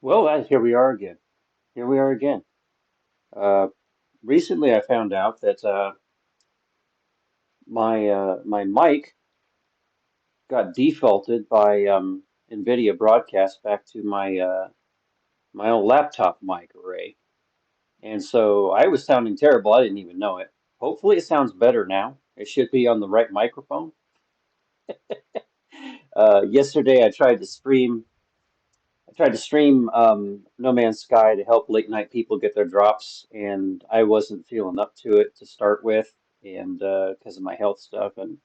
Well, here we are again. Here we are again. Uh, Recently, I found out that my mic got defaulted by NVIDIA Broadcast back to my old laptop mic array, and so I was sounding terrible. I didn't even know it. Hopefully, it sounds better now. It should be on the right microphone. Yesterday, I tried to stream No Man's Sky to help late night people get their drops, and I wasn't feeling up to it to start with, and because of my health stuff, and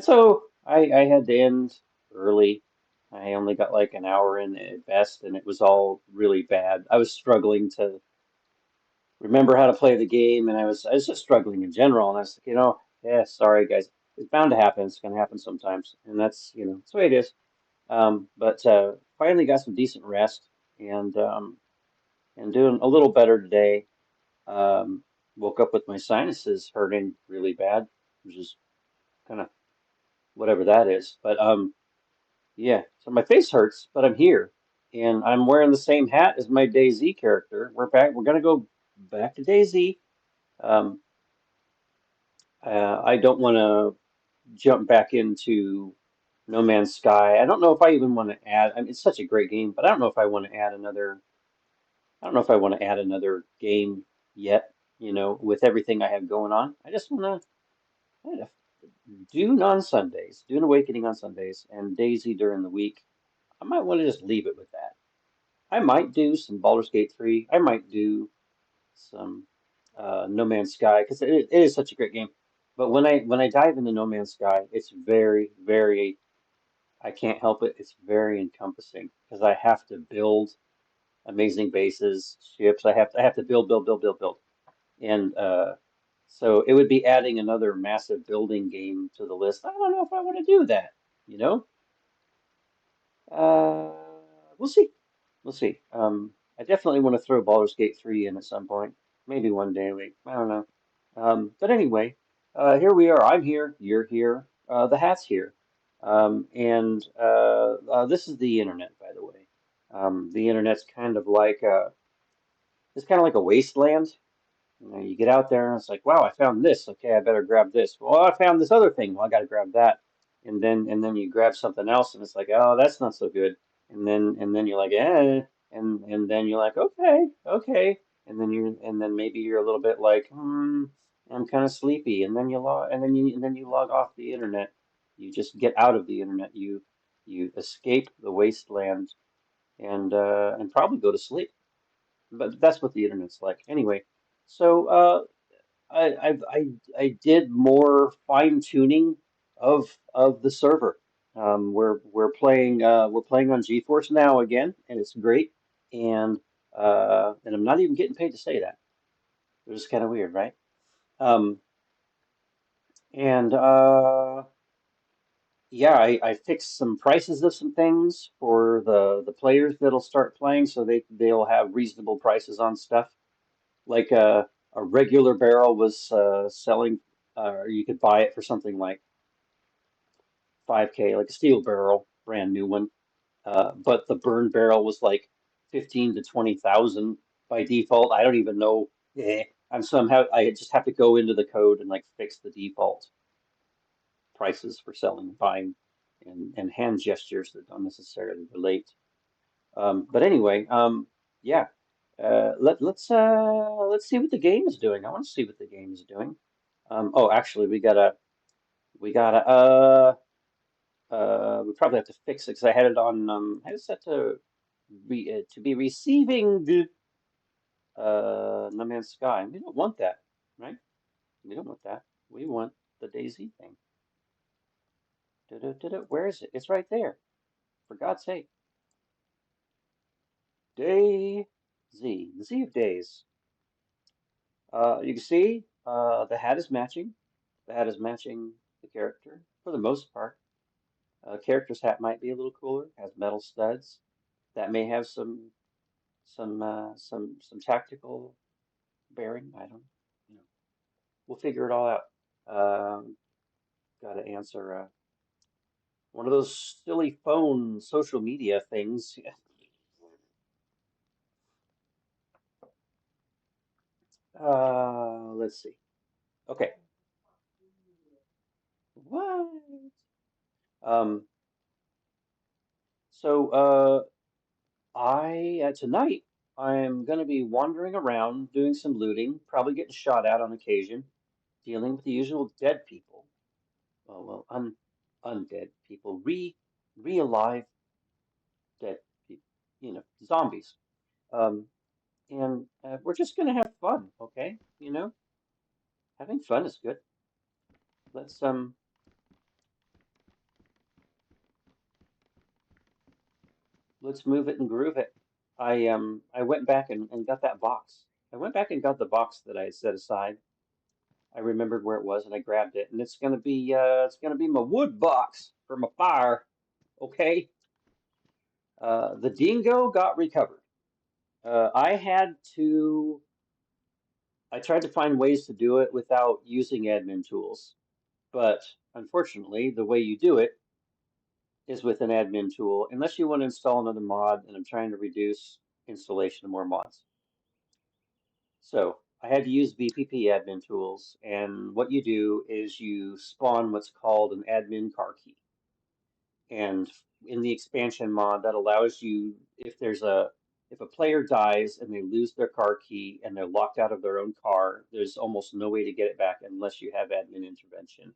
so I had to end early. I only got like an hour in at best, and it was all really bad. I was struggling to remember how to play the game, and I was just struggling in general. And I was like, yeah, sorry guys, it's bound to happen. It's gonna happen sometimes, and that's the way it is. But finally got some decent rest and doing a little better today. Um, Woke up with my sinuses hurting really bad, which is kind of whatever that is. But yeah, so my face hurts, but I'm here and I'm wearing the same hat as my DayZ character. We're back. We're gonna go back to DayZ. Um, I don't want to jump back into No Man's Sky. I don't know if I even want to add. I mean, it's such a great game, but I don't know if I want to add another. I don't know if I want to add another game yet, with everything I have going on. I just want to Dune on Sundays, Dune Awakening on Sundays, and DayZ during the week. I might want to just leave it with that. I might do some Baldur's Gate 3. I might do some No Man's Sky because it is such a great game. But when I dive into No Man's Sky, it's very, very, I can't help it. It's very encompassing because I have to build amazing bases, ships. I have to build, build, build, build, build. And so it would be adding another massive building game to the list. I don't know if I want to do that, you know? Uh, we'll see. We'll see. I definitely want to throw Baldur's Gate 3 in at some point. Maybe one day a week. I don't know. But anyway, here we are. I'm here. You're here. The hat's here. And this is the internet, by the way. The internet's it's kind of like a wasteland. You get out there and it's like, wow, I found this. Okay, I better grab this. Well, I found this other thing. Well, I got to grab that. And then you grab something else and it's like, oh, that's not so good. And then you're like, and then you're like, okay, okay. And then maybe you're a little bit like, I'm kind of sleepy. And then you log off the internet. You just get out of the internet. You escape the wasteland and probably go to sleep. But that's what the internet's like. Anyway, so I did more fine tuning of the server. We're playing on GeForce now again, and it's great. And I'm not even getting paid to say that. It was kind of weird, right? Um, and Yeah, I fixed some prices of some things for the players that'll start playing, so they'll have reasonable prices on stuff. Like a regular barrel was selling, or you could buy it for something like 5K, like a steel barrel, brand new one. But the burn barrel was like 15 to 20,000 by default. I don't even know. I just have to go into the code and like fix the default prices for selling and buying and hand gestures that don't necessarily relate. But anyway, yeah. Let's see what the game is doing. I want to see what the game is doing. Oh, actually, we probably have to fix it because I had it on. I had it set to be receiving the No Man's Sky. We don't want that, right? We don't want that. We want the DayZ thing. Where is it? It's right there. For God's sake, DayZ, the Z of Days. You can see the hat is matching. The hat is matching the character for the most part. Character's hat might be a little cooler. Has metal studs. That may have some tactical bearing. I don't, you know. We'll figure it all out. Got to answer one of those silly phone social media things. Let's see. Okay. What? Um, so I tonight I'm gonna be wandering around doing some looting, probably getting shot at on occasion, dealing with the usual dead people. Well, undead people, re-alive dead people, zombies. Um, and we're just gonna have fun, okay? Having fun is good. Let's let's move it and groove it. I went back and got that box. I went back and got the box that I had set aside. I remembered where it was and I grabbed it, and it's gonna be my wood box for my fire. Okay. The dingo got recovered. I tried to find ways to do it without using admin tools, but unfortunately, the way you do it is with an admin tool, unless you want to install another mod, and I'm trying to reduce installation of more mods. So I had to use VPP admin tools, and what you do is you spawn what's called an admin car key. And in the expansion mod, that allows you, if a player dies and they lose their car key and they're locked out of their own car, there's almost no way to get it back unless you have admin intervention.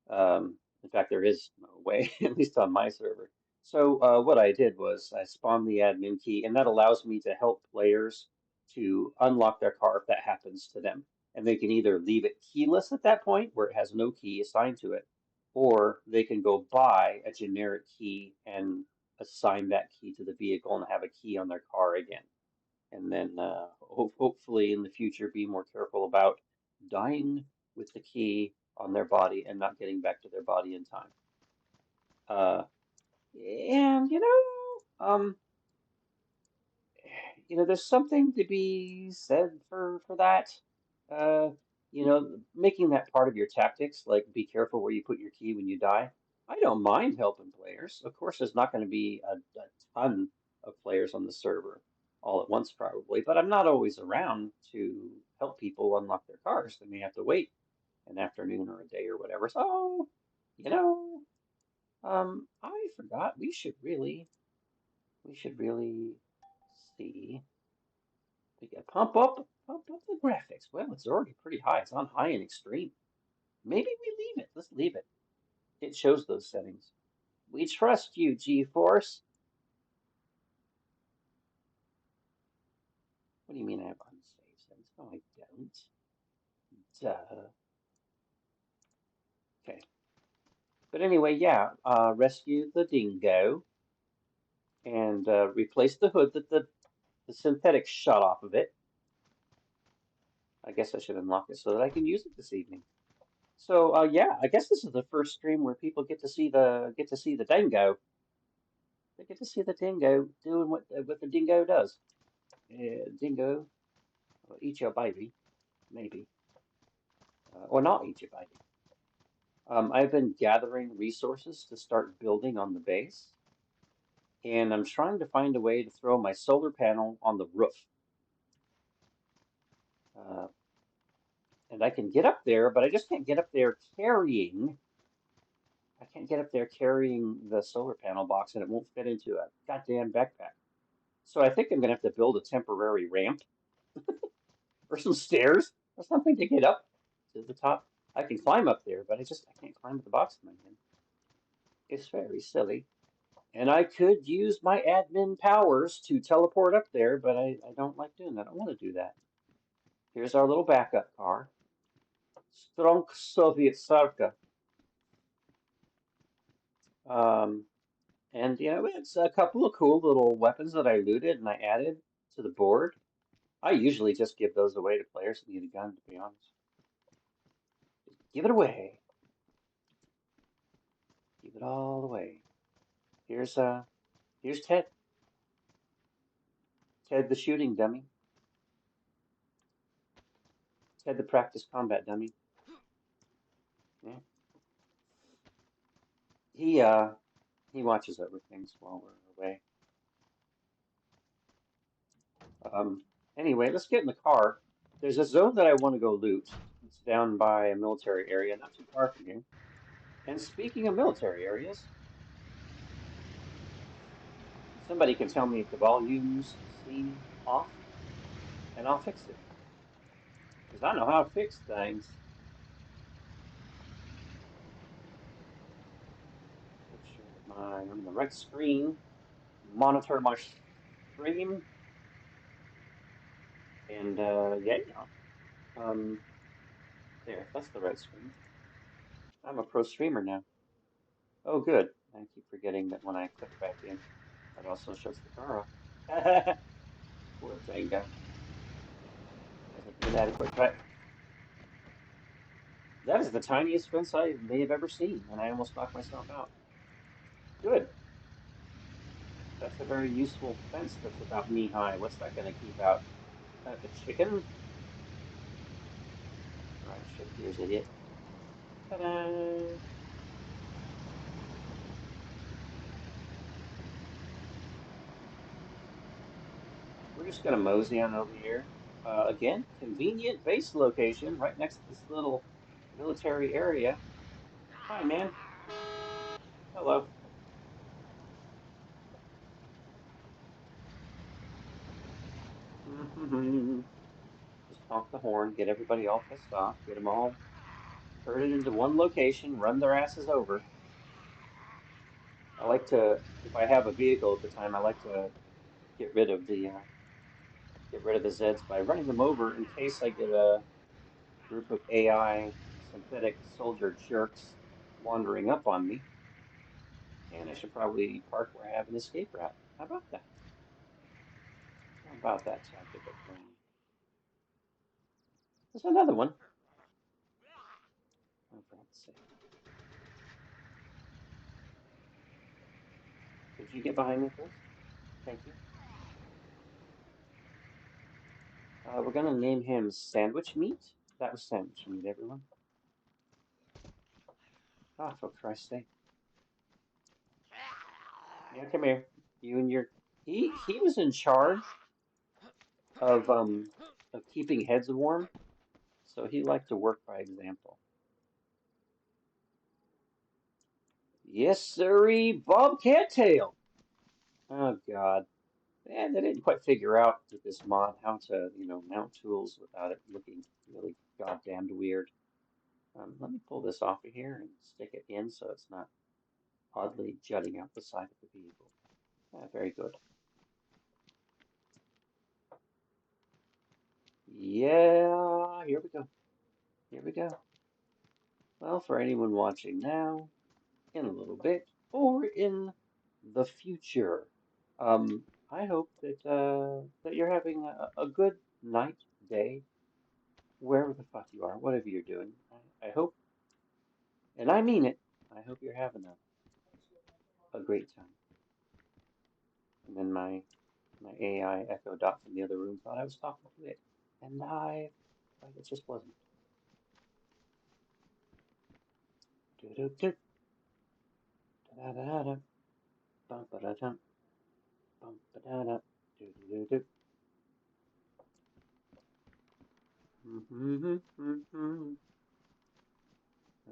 In fact, there is no way, at least on my server. So what I did was I spawned the admin key, and that allows me to help players to unlock their car if that happens to them. And they can either leave it keyless at that point, where it has no key assigned to it, or they can go buy a generic key and assign that key to the vehicle and have a key on their car again. And then hopefully in the future be more careful about dying with the key on their body and not getting back to their body in time. Uh, and there's something to be said for that. Uh, making that part of your tactics, like be careful where you put your key when you die. I don't mind helping players. Of course, there's not going to be a ton of players on the server all at once, probably, but I'm not always around to help people unlock their cars. They may have to wait an afternoon or a day or whatever. So, you know, I forgot we should really see. We can pump up the graphics. Well, it's already pretty high. It's on high and extreme. Maybe we leave it. Let's leave it. It shows those settings. We trust you, GeForce. What do you mean I have unsaved settings? No, I don't. Duh. Okay. But anyway, yeah, rescue the dingo and replace the hood that the synthetic shot off of it. I guess I should unlock it so that I can use it this evening. So yeah, I guess this is the first stream where people get to see the dingo. They get to see the dingo doing what the dingo does. Dingo will eat your baby, maybe, or not eat your baby. I've been gathering resources to start building on the base, and I'm trying to find a way to throw my solar panel on the roof. Uh, and I can get up there, but I just can't get up there carrying. I can't get up there carrying the solar panel box, and it won't fit into a goddamn backpack. So I think I'm gonna have to build a temporary ramp or some stairs or something to get up to the top. I can climb up there, but I can't climb with the box in my hand. It's very silly. And I could use my admin powers to teleport up there, but I don't like doing that. I don't want to do that. Here's our little backup car. Strong Soviet Sarka. Um, and it's a couple of cool little weapons that I looted and I added to the board. I usually just give those away to players that need a gun, to be honest. Just give it away. Give it all away. Here's Ted. Ted the shooting dummy. Ted the practice combat dummy. Yeah. He uh he watches over things while we're away. Um anyway, let's get in the car. There's a zone that I want to go loot. It's down by a military area, not too far from here. And speaking of military areas, somebody can tell me if the volumes seem off, and I'll fix it. Because I know how to fix things. Make sure that I'm on the right screen. Monitor my stream. And yeah. Um, there, that's the right screen. I'm a pro streamer now. Oh, good. I keep forgetting that when I click back in, that also shuts the car off. Poor Dingo. Wasn't inadequate, but that is the tiniest fence I may have ever seen, and I almost knocked myself out. Good. That's a very useful fence that's about knee high. What's that going to keep out? A chicken? Right, shift gears, idiot. Ta-da! We're just going to mosey on over here. Again, convenient base location right next to this little military area. Hi, man. Hello. Just honk the horn, get everybody all pissed off, get them all herded into one location, run their asses over. I like to, if I have a vehicle at the time, I like to get rid of the Zeds by running them over in case I get a group of AI synthetic soldier jerks wandering up on me. And I should probably park where I have an escape route. How about that? How about that tactical planning? There's another one. Oh, for heaven's sake. Could you get behind me, please? Thank you. We're going to name him Sandwich Meat. That was Sandwich Meat, everyone. Ah, for Christ's sake. Yeah, come here. You and your... He was in charge of keeping heads warm, so he liked to work by example. Yes, sirree, Bobcat Tail. Oh God, and they didn't quite figure out with this mod how to, mount tools without it looking really goddamned weird. Let me pull this off of here and stick it in so it's not oddly jutting out the side of the vehicle. Very good. Yeah, here we go. Here we go. Well, for anyone watching now, in a little bit, or in the future, I hope that you're having a good night, day, wherever the fuck you are, whatever you're doing. I hope, and I mean it, I hope you're having a great time. And then my AI Echo Dot from the other room thought I was talking to it, but it just wasn't. Do-do-do, da-da-da-da, bum-ba-da-dum, bum-ba-da-da, do-do-do-do.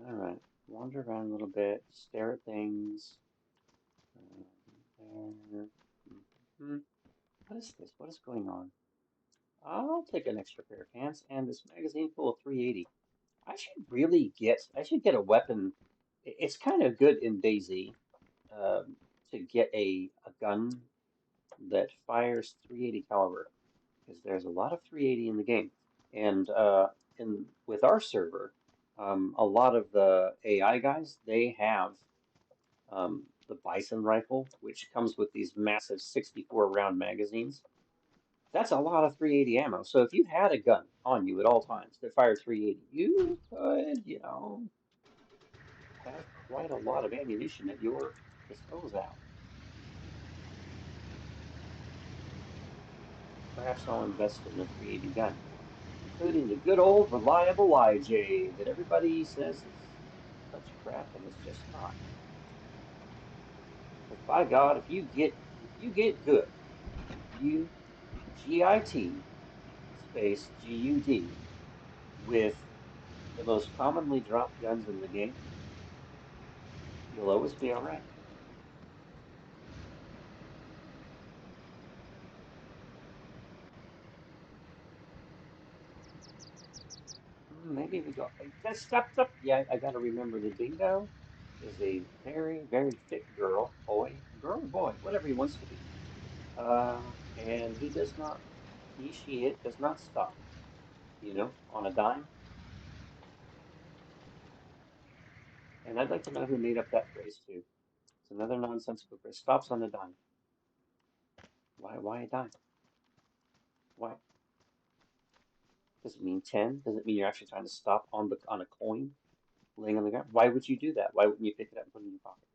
All right, wander around a little bit, stare at things. There. What is this? What is going on? I'll take an extra pair of pants and this magazine full of 380. I should get a weapon. It's kind of good in DayZ to get a gun that fires 380 caliber because there's a lot of 380 in the game. And with our server, a lot of the AI guys, they have the Bison rifle, which comes with these massive 64 round magazines. That's a lot of 380 ammo. So if you had a gun on you at all times that fired 380, you could, have quite a lot of ammunition at your disposal. Perhaps I'll invest in a 380 gun, including the good old reliable IJ that everybody says is such crap and it's just not. Because by God, if you get good, if you GIT space GUD with the most commonly dropped guns in the game, you'll always be all right. Maybe we go. Just stop. Yeah, I got to remember the Dingo is a very, very fit girl or boy, whatever he wants to be. And she, it does not stop, on a dime. And I'd like to know who made up that phrase too. It's another nonsensical phrase. Stops on a dime. Why a dime? Why? Does it mean 10? Does it mean you're actually trying to stop on a coin laying on the ground? Why would you do that? Why wouldn't you pick it up and put it in your pocket?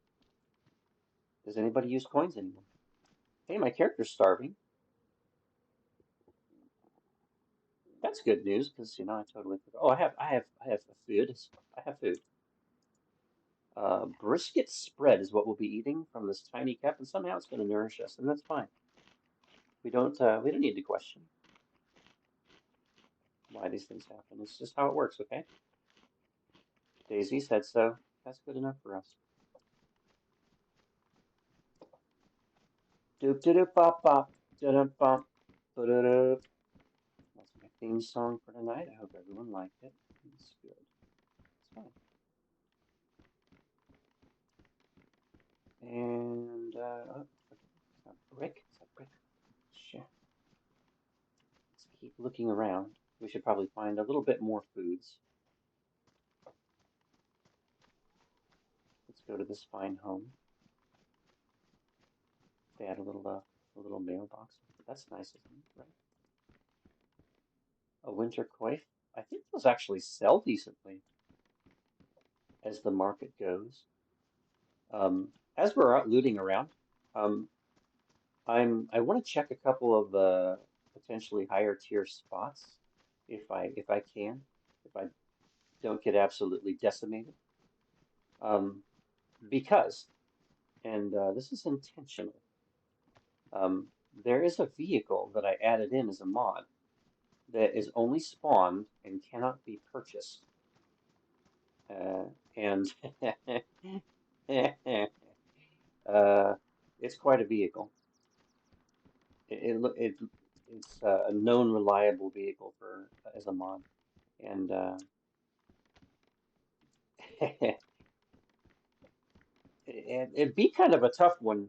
Does anybody use coins anymore? Hey, my character's starving. That's good news because I totally forgot. Oh, I have food. I have food. Brisket spread is what we'll be eating from this tiny cup, and somehow it's going to nourish us, and that's fine. We don't need to question why these things happen. It's just how it works, okay? DayZ said so. That's good enough for us. Doop doop bop bop. Doop bop. Doop. That's my theme song for tonight. I hope everyone liked it. It's good. It's fine. And oh, it's a brick. It's a brick. Sure. Let's keep looking around. We should probably find a little bit more foods. Let's go to this fine home. They had a little mailbox. That's nice, isn't it? Right? A winter coif. I think those actually sell decently as the market goes. As we're out looting around, um, I want to check a couple of potentially higher tier spots if I can, if I don't get absolutely decimated. Um, because, and this is intentional, there is a vehicle that I added in as a mod that is only spawned and cannot be purchased. And it's quite a vehicle. It's a known reliable vehicle for as a mod, and it'd be kind of a tough one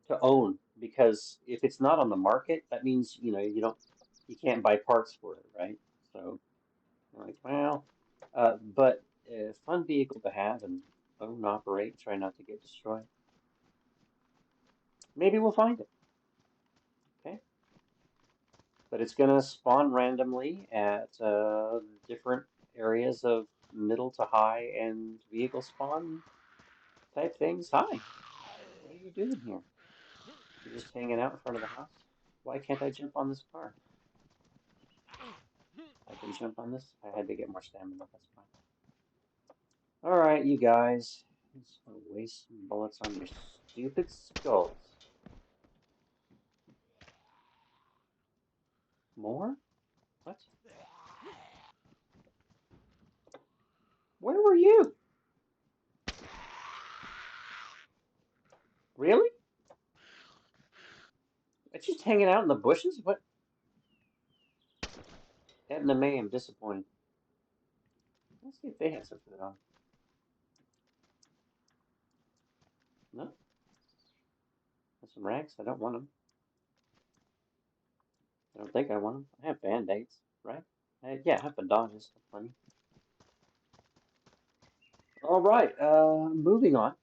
to own because if it's not on the market, that means you can't buy parts for it, right? So I'm like, well, but a fun vehicle to have and own, operate, try not to get destroyed. Maybe we'll find it. Okay. But it's going to spawn randomly at different areas of middle to high end vehicle spawn type things. Hi, what are you doing here? You're just hanging out in front of the house? Why can't I jump on this car? I can jump on this? I had to get more stamina, that's fine. Alright, you guys. I'm just gonna waste some bullets on your stupid skulls. More? What? Where were you? Really? It's just hanging out in the bushes? What? Edna May, I'm disappointed. Let's see if they have some food on. No? There's some rags? I don't want them. I don't think I want them. I have band-aids, right? Yeah, I have bandages. Plenty. Alright, moving on.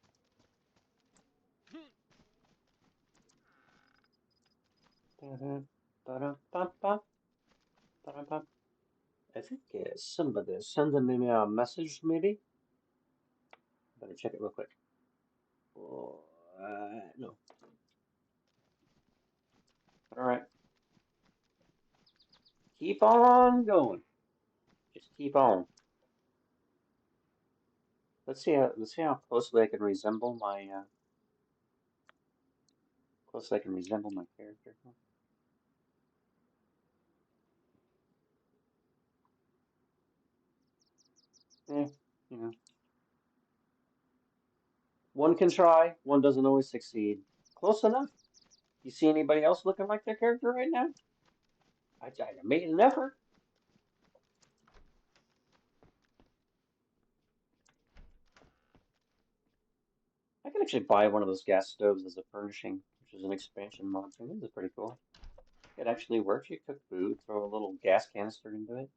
I think somebody sending me a message, maybe? Better check it real quick. No. Alright. Keep on going. Just keep on. Let's see how closely I can resemble my character. Eh, you know, one can try, one doesn't always succeed. Close enough. You see anybody else looking like their character right now? I made an effort. I can actually buy one of those gas stoves as a furnishing, which is an expansion mod thing. This is pretty cool. It actually works. You cook food, throw a little gas canister into it,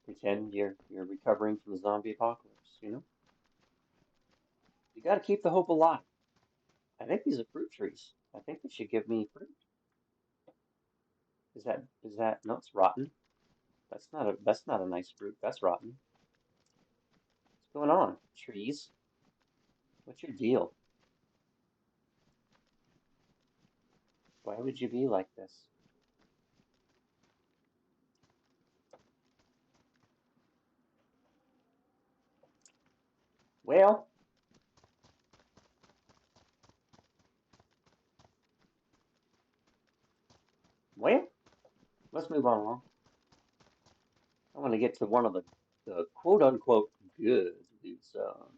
pretend you're recovering from the zombie apocalypse, you know? You got to keep the hope alive. I think these are fruit trees. I think they should give me fruit. Is that no, it's rotten. That's not a nice fruit. That's rotten. What's going on? Trees? What's your deal? Why would you be like this? Well, well, let's move on along. I want to get to one of the quote unquote good loot zones.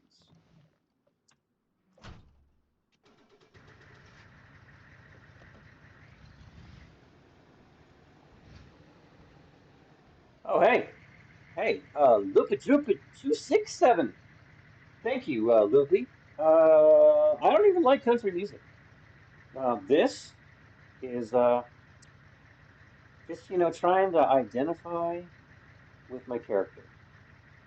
Oh hey, Lupa Drupa 267. Thank you, Loopy. I don't even like country music. This is just trying to identify with my character.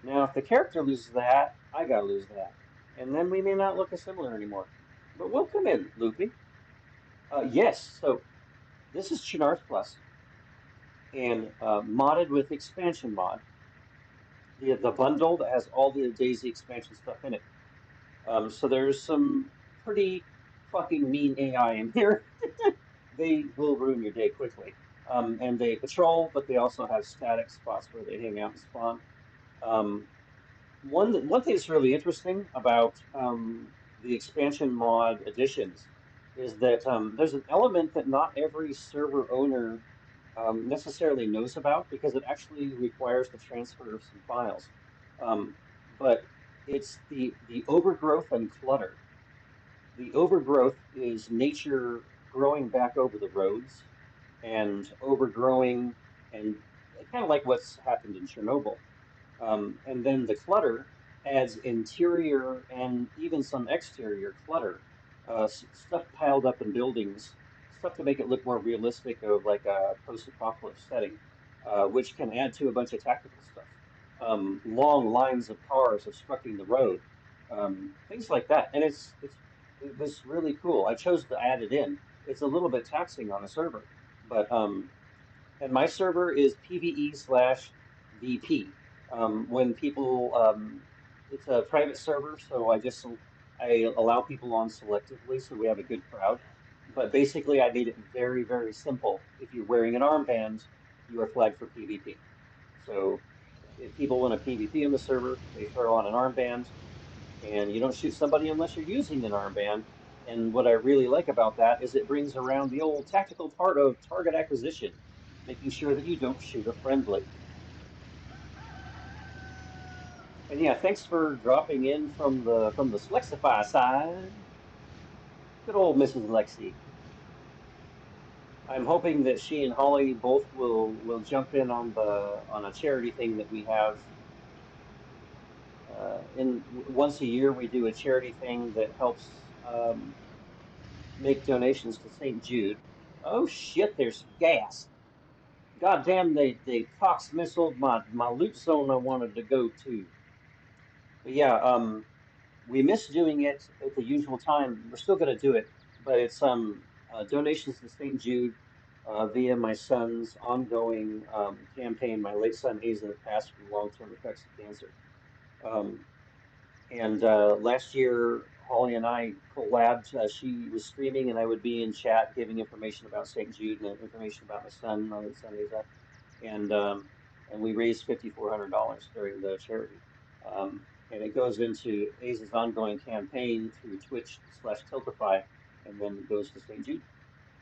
Now, if the character loses the hat, I gotta lose the hat, and then we may not look as similar anymore. But welcome in, Loopy. Yes, so this is Chernarus Plus, and modded with expansion mod, the bundle that has all the DayZ expansion stuff in it. So there's some pretty fucking mean AI in here. They will ruin your day quickly. And they patrol, but they also have static spots where they hang out and spawn. Um, one thing that's really interesting about the expansion mod additions is that there's an element that not every server owner necessarily knows about because it actually requires the transfer of some files. But it's the overgrowth and clutter. The overgrowth is nature growing back over the roads and overgrowing and kind of like what's happened in Chernobyl. And then the clutter adds interior and even some exterior clutter, stuff piled up in buildings, stuff to make it look more realistic of like a post-apocalypse setting, which can add to a bunch of tactical stuff. Long lines of cars obstructing the road, things like that. And it was really cool. I chose to add it in. It's a little bit taxing on a server, but and my server is PVE slash VP. When people, it's a private server, so I allow people on selectively, so we have a good crowd. But basically, I made it very, very simple. If you're wearing an armband, you are flagged for PvP. So if people want to PvP in the server, they throw on an armband, and you don't shoot somebody unless you're using an armband. And what I really like about that is it brings around the old tactical part of target acquisition, making sure that you don't shoot a friendly. And yeah, thanks for dropping in from the Slexify side. Good old Mrs. Lexi. I'm hoping that she and Holly both will jump in on the on a charity thing that we have. Once a year, we do a charity thing that helps make donations to St. Jude. Oh shit, there's gas. God damn, they Cox missiled my loot zone I wanted to go to. But yeah, we missed doing it at the usual time. We're still gonna do it, but it's donations to St. Jude via my son's ongoing campaign. My late son Hazen that passed from long-term effects of cancer. Um, And last year, Holly and I collabed. She was streaming, and I would be in chat giving information about St. Jude and information about my son, my late son Asa. And we raised $5,400 during the charity. And it goes into Asa's ongoing campaign through Twitch slash Tiltify, and then it goes to St. Jude.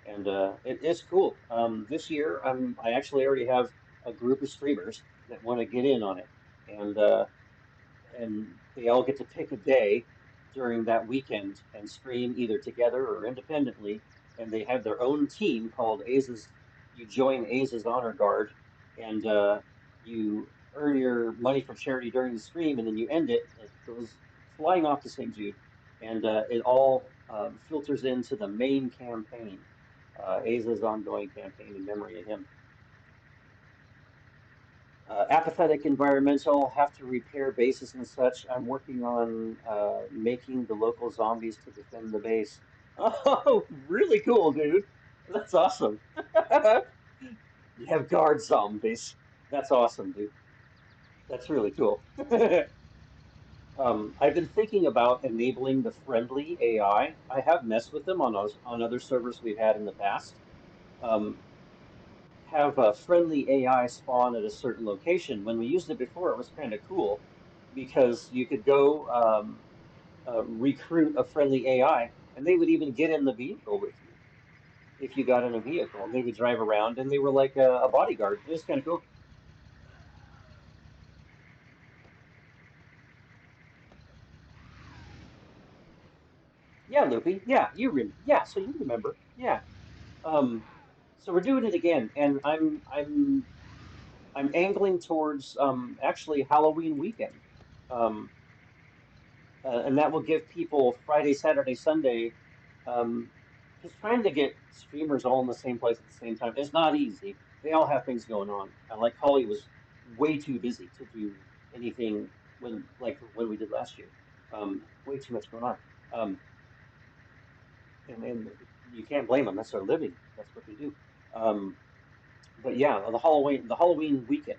And it's cool. This year, I actually already have a group of streamers that want to get in on it. and they all get to pick a day during that weekend and stream either together or independently. And they have their own team called Aza's. You join Aza's Honor Guard, and you earn your money for charity during the stream, and then you end it. It goes flying off to St. Jude, and it all filters into the main campaign, Aza's ongoing campaign in memory of him. Apathetic environmental, have to repair bases and such. I'm working on making the local zombies to defend the base. Oh, really cool, dude. That's awesome. You have guard zombies. That's awesome, dude. That's really cool. I've been thinking about enabling the friendly AI. I have messed with them on other servers we've had in the past. Um, have a friendly AI spawn at a certain location. When we used it before, it was kind of cool because you could go recruit a friendly AI, and they would even get in the vehicle with you if you got in a vehicle, and they would drive around, and they were like a bodyguard. It was kind of cool. Yeah, Loopy. Yeah, yeah, so you remember. Yeah. Um, so we're doing it again, and I'm angling towards actually Halloween weekend. Um, and that will give people Friday, Saturday, Sunday. Um, just trying to get streamers all in the same place at the same time is not easy. They all have things going on. Like Holly was way too busy to do anything when we did last year. Way too much going on. Um, and you can't blame them. That's their living. That's what they do. Um, but yeah, the Halloween weekend.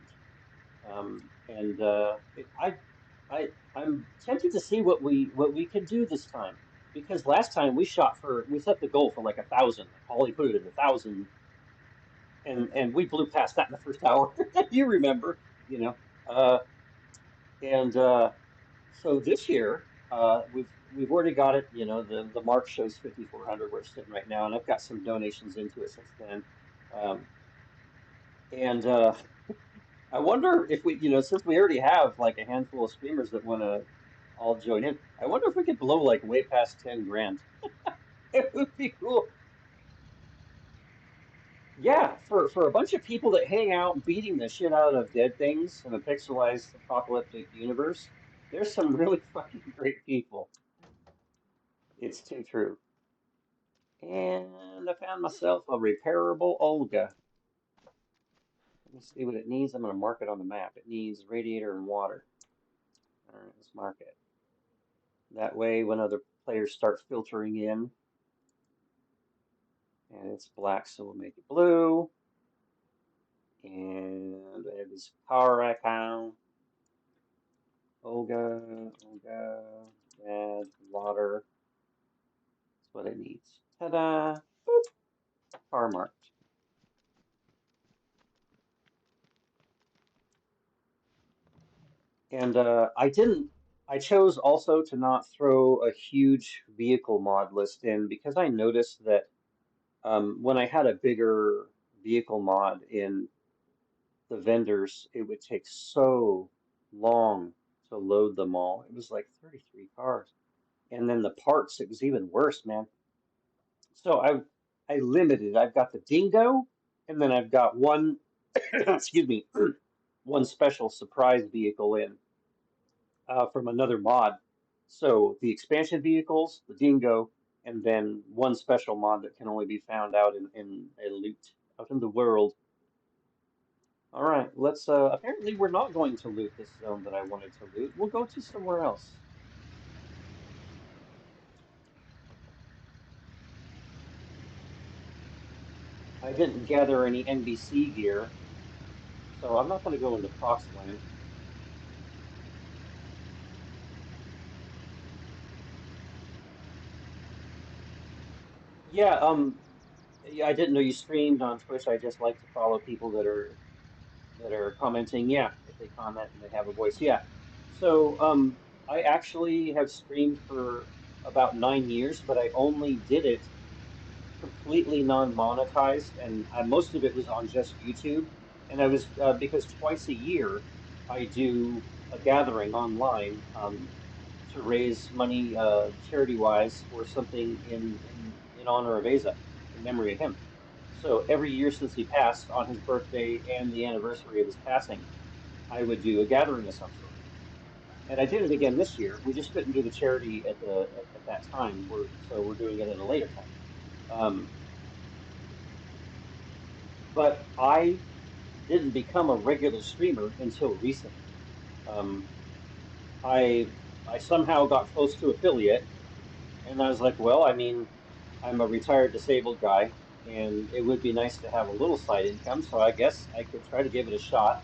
And I'm tempted to see what we can do this time because last time we set the goal for like 1,000. Like Holly put it at 1,000, and we blew past that in the first hour. You remember, you know. Uh, and So this year, we've already got it. You know, the mark shows 5,400 where it's sitting right now, and I've got some donations into it since then. Um, and I wonder if since we already have like a handful of streamers that want to all join in, I wonder if we could blow like way past 10 grand. It would be cool. Yeah, for a bunch of people that hang out beating the shit out of dead things in a pixelized apocalyptic universe, there's some really fucking great people. It's too true. And I found myself a repairable Olga. Let me see what it needs. I'm going to mark it on the map. It needs radiator and water. All right, let's mark it. That way, when other players start filtering in, and it's black, so we'll make it blue. And I have this power icon. Olga, add water. That's what it needs. Ta-da! Boop, power marked. And I chose also to not throw a huge vehicle mod list in because I noticed that when I had a bigger vehicle mod in the vendors, it would take so long to load them all. It was like 33 cars. And then the parts, it was even worse, man. So I limited. I've got the Dingo, and then I've got one, excuse me, one special surprise vehicle in from another mod. So the expansion vehicles, the Dingo, and then one special mod that can only be found out in a loot out in the world. All right, let's. Apparently, we're not going to loot this zone that I wanted to loot. We'll go to somewhere else. I didn't gather any NBC gear, so I'm not going to go into Prox land. Yeah, yeah, I didn't know you streamed on Twitch. I just like to follow people that are commenting. Yeah, if they comment and they have a voice. Yeah. So, I actually have streamed for about 9 years, but I only did it completely non-monetized, and most of it was on just YouTube. And I was because twice a year I do. a gathering online to raise money charity wise for something in honor of Asa, in memory of him. So every year since he passed, on his birthday and the anniversary of his passing, I would do a gathering of some sort. And I did it again this year. We just couldn't do the charity at that time. So we're doing it at a later time. Um, but I didn't become a regular streamer until recently. Um, I I somehow got close to affiliate, and I was like, well, I mean, I'm a retired disabled guy, and it would be nice to have a little side income, so I guess I could try to give it a shot.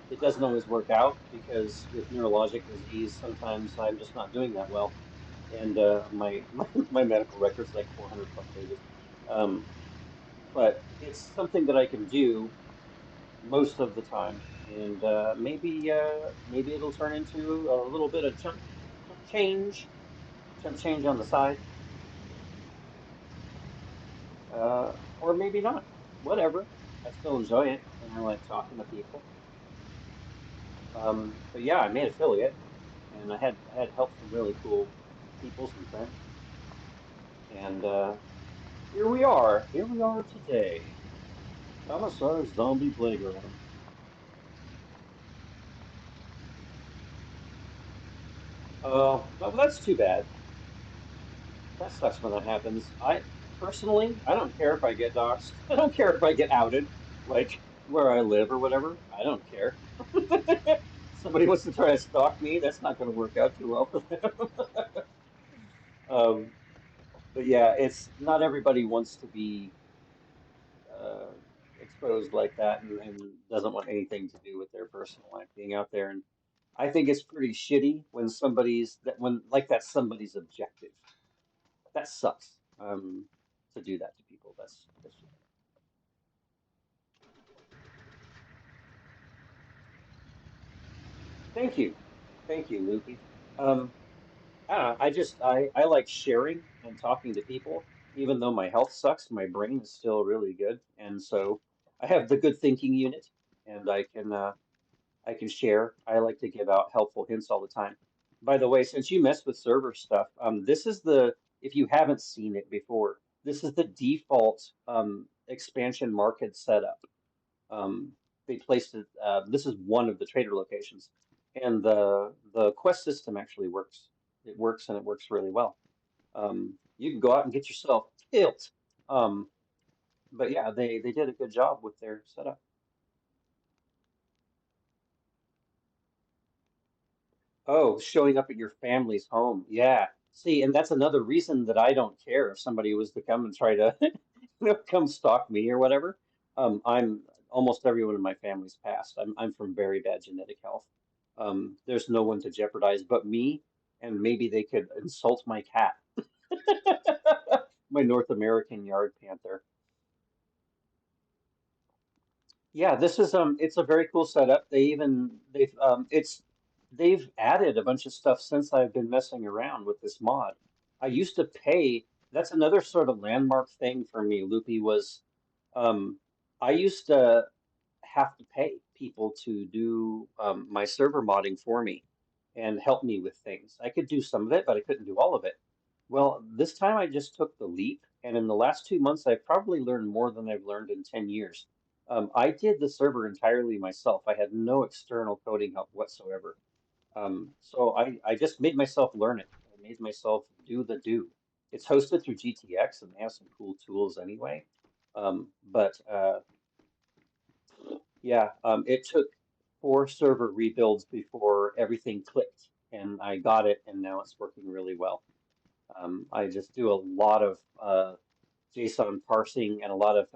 It doesn't always work out because with neurologic disease, sometimes I'm just not doing that well, and my medical record's like 400 plus pages. Um, but it's something that I can do most of the time, and maybe it'll turn into a little bit of chump change, chump change on the side, or maybe not. Whatever. I still enjoy it, and I like talking to people. But yeah, I made affiliate, and I had help from really cool people, some friends, and here we are. Here we are today. Commissar Zombie Playground. Oh, well, that's too bad. That sucks when that happens. I personally, I don't care if I get doxxed. I don't care if I get outed, like where I live or whatever. I don't care. Somebody wants to try to stalk me, that's not going to work out too well for them. Um, but yeah, it's not everybody wants to be uh, exposed like that and doesn't want anything to do with their personal life being out there. And I think it's pretty shitty when when like that's somebody's objective. That sucks. To do that to people. That's just thank you. Thank you, Loopy. Um, I don't know, I like sharing and talking to people. Even though my health sucks, my brain is still really good. And so I have the good thinking unit and I can share. I like to give out helpful hints all the time. By the way, since you mess with server stuff, this is if you haven't seen it before, this is the default expansion market setup. Um, they placed it. This is one of the trader locations, and the quest system actually works. It works and it works really well. You can go out and get yourself killed. Um, but yeah, they did a good job with their setup. Oh, showing up at your family's home. Yeah. See, and that's another reason that I don't care if somebody was to come and try to come stalk me or whatever. I'm almost everyone in my family's passed. I'm from very bad genetic health. There's no one to jeopardize but me, and maybe they could insult my cat, my North American yard panther. Yeah, this is it's a very cool setup. They've added a bunch of stuff since I've been messing around with this mod. I used to pay, that's another sort of landmark thing for me, Loopy, was um I used to have to pay people to do my server modding for me and help me with things. I could do some of it, but I couldn't do all of it. Well, this time I just took the leap, and in the last 2 months, I've probably learned more than I've learned in 10 years. I did the server entirely myself. I had no external coding help whatsoever. So I just made myself learn it. I made myself do the do. It's hosted through GTX, and they have some cool tools anyway. But yeah, it took 4 server rebuilds before everything clicked, and I got it, and now it's working really well. I just do a lot of JSON parsing and a lot of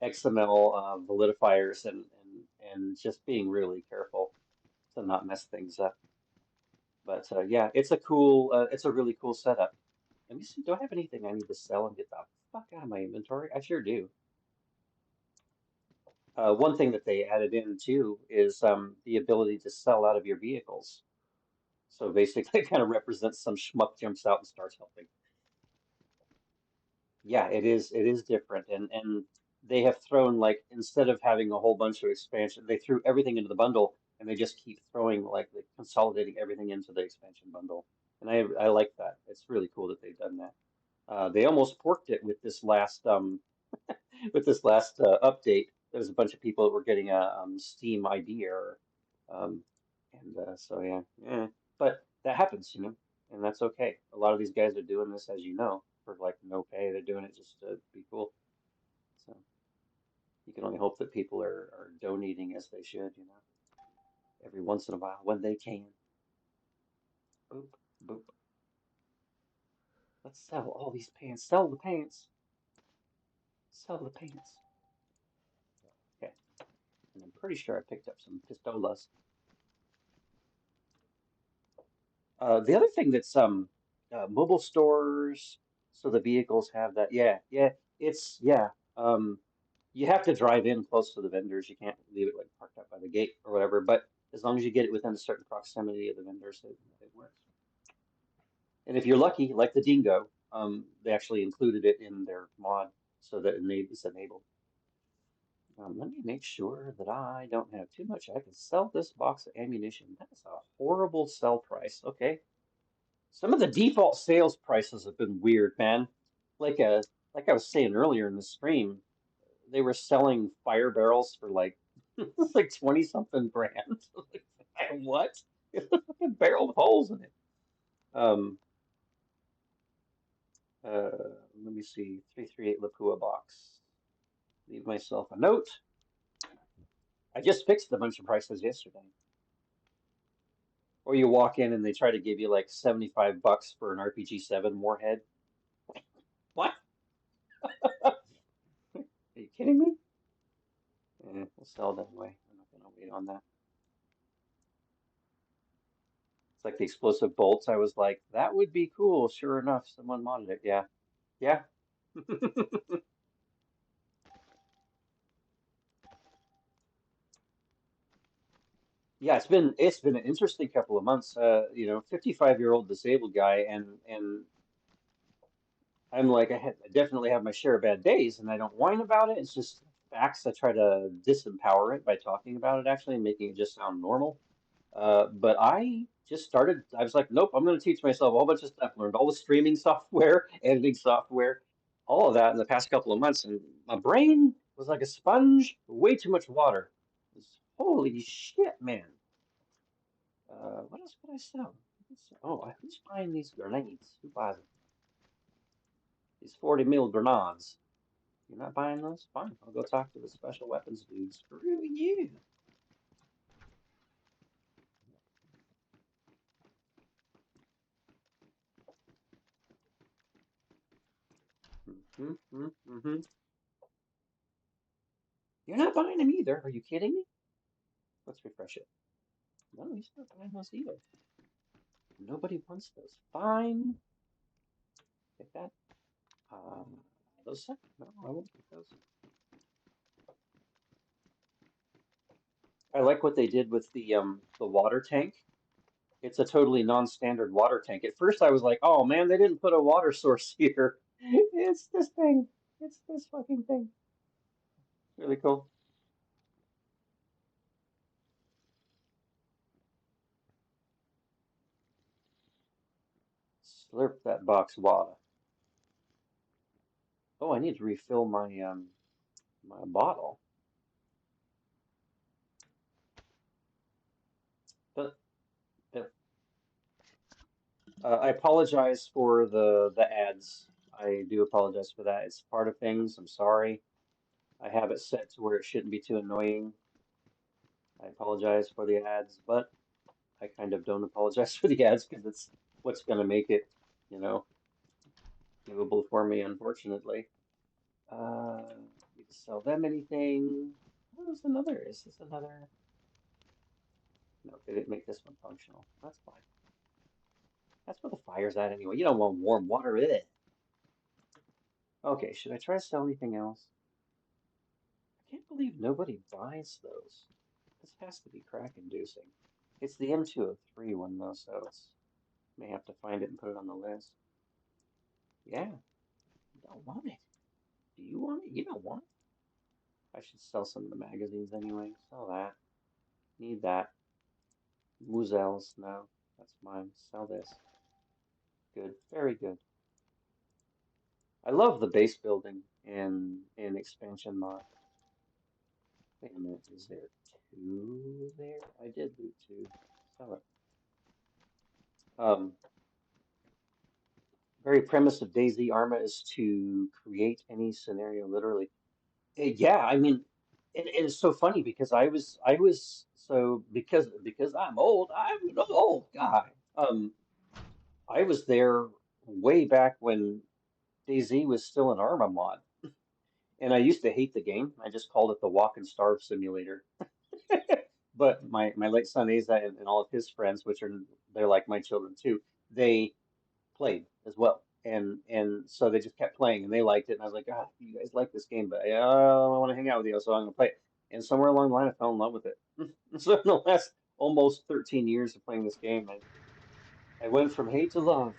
XML validifiers and just being really careful to not mess things up. But yeah, it's a really cool setup. Let me see, do I have anything I need to sell and get the fuck out of my inventory? I sure do. One thing that they added in too is the ability to sell out of your vehicles. So basically, it kind of represents some schmuck jumps out and starts helping. Yeah, it is different, and they have thrown like instead of having a whole bunch of expansion, they threw everything into the bundle. and they just keep throwing like consolidating everything into the expansion bundle. And I like that. It's really cool that they've done that. They almost porked it with this last update. There was a bunch of people that were getting a Steam ID error, um, and so yeah, yeah. But that happens, you know, and that's okay. A lot of these guys are doing this, as you know, for like no pay. They're doing it just to be cool. So you can only hope that people are donating as they should, you know, every once in a while when they can. Boop, boop. Let's sell all these pants. Sell the pants. Sell the pants. Okay, and I'm pretty sure I picked up some pistolas. The other thing that's mobile stores, so the vehicles have that. Yeah, yeah, it's yeah. Um, you have to drive in close to the vendors. You can't leave it like parked up by the gate or whatever. But as long as you get it within a certain proximity of the vendors, it works. And if you're lucky, like the Dingo, they actually included it in their mod so that it's enabled. Let me make sure that I don't have too much. I can sell this box of ammunition. That is a horrible sell price. Okay. Some of the default sales prices have been weird, man. Like like I was saying earlier in the stream, they were selling fire barrels for like it's like 20 something grand. Like, what? It's a fucking barrel with holes in it. Um let me see. 338 Lapua box. Leave myself a note. I just fixed a bunch of prices yesterday. Or you walk in and they try to give you like 75 bucks for an RPG 7 warhead. What? Are you kidding me? We'll sell that way. I'm not gonna wait on that. It's like the explosive bolts. I was like, that would be cool. Sure enough, someone modded it. Yeah. Yeah. Yeah, it's been an interesting couple of months. 55-year-old disabled guy, and I'm like, I definitely have my share of bad days, and I don't whine about it. It's just facts. I try to disempower it by talking about it actually and making it just sound normal. But I just started, I was like, nope, I'm going to teach myself a whole bunch of stuff. Learned all the streaming software, editing software, all of that in the past couple of months. And my brain was like a sponge, way too much water. Holy shit, man. What else could I sell? Who's buying these grenades? Who buys them? These 40 mil grenades. You're not buying those? Fine. I'll go talk to the special weapons dude. Screw you. Mm-hmm. You're not buying them either. Are you kidding me? Let's refresh it. No, he's not buying those either. Nobody wants those. Fine. Take that. Those suck. No, I won't take those. I like what they did with the water tank. It's a totally non-standard water tank. At first I was like, oh man, they didn't put a water source here. It's this thing. It's this fucking thing. Really cool. Slurp that box water. Oh, I need to refill my bottle. But, but I apologize for the ads. I do apologize for that. It's part of things. I'm sorry. I have it set to where it shouldn't be too annoying. I apologize for the ads, but I kind of don't apologize for the ads because it's what's going to make it, you know, doable for me, unfortunately. Need to sell them anything. What was another? Is this another? No, they didn't make this one functional. That's fine. That's where the fire's at anyway. You don't want warm water in it. Okay, should I try to sell anything else? I can't believe nobody buys those. This has to be crack inducing. It's the M203 one though, so it's may have to find it and put it on the list. Yeah, you don't want it. Do you want it? You don't want it. I should sell some of the magazines anyway. Sell that. Need that. Muzels, no, that's mine. Sell this. Good, very good. I love the base building in expansion mod. Wait a minute, is there two there? I did loot two. Sell it. Um, very premise of DayZ Arma is to create any scenario, literally. Yeah, I mean, and it's so funny because because I'm old, I'm an old guy. I was there way back when DayZ was still an Arma mod, and I used to hate the game. I just called it the Walk and Starve Simulator. But my late son Asa and all of his friends, which are they're like my children too, they played as well. And so they just kept playing and they liked it. And I was like, God, you guys like this game, but I want to hang out with you, so I'm gonna play it. And somewhere along the line, I fell in love with it. So in the last almost 13 years of playing this game, I went from hate to love.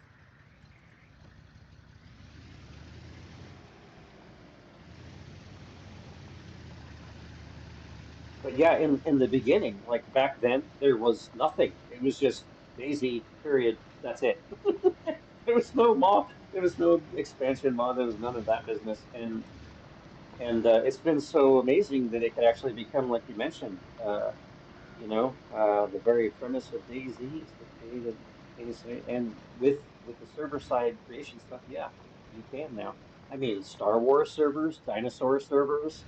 But yeah, in the beginning, like back then, there was nothing. It was just Daisy, period. That's it. There was no mod, there was no expansion mod, there was none of that business. And it's been so amazing that it could actually become, like you mentioned, the very premise of DayZ is to create and with the server side creation stuff, yeah, you can now. I mean, Star Wars servers, dinosaur servers.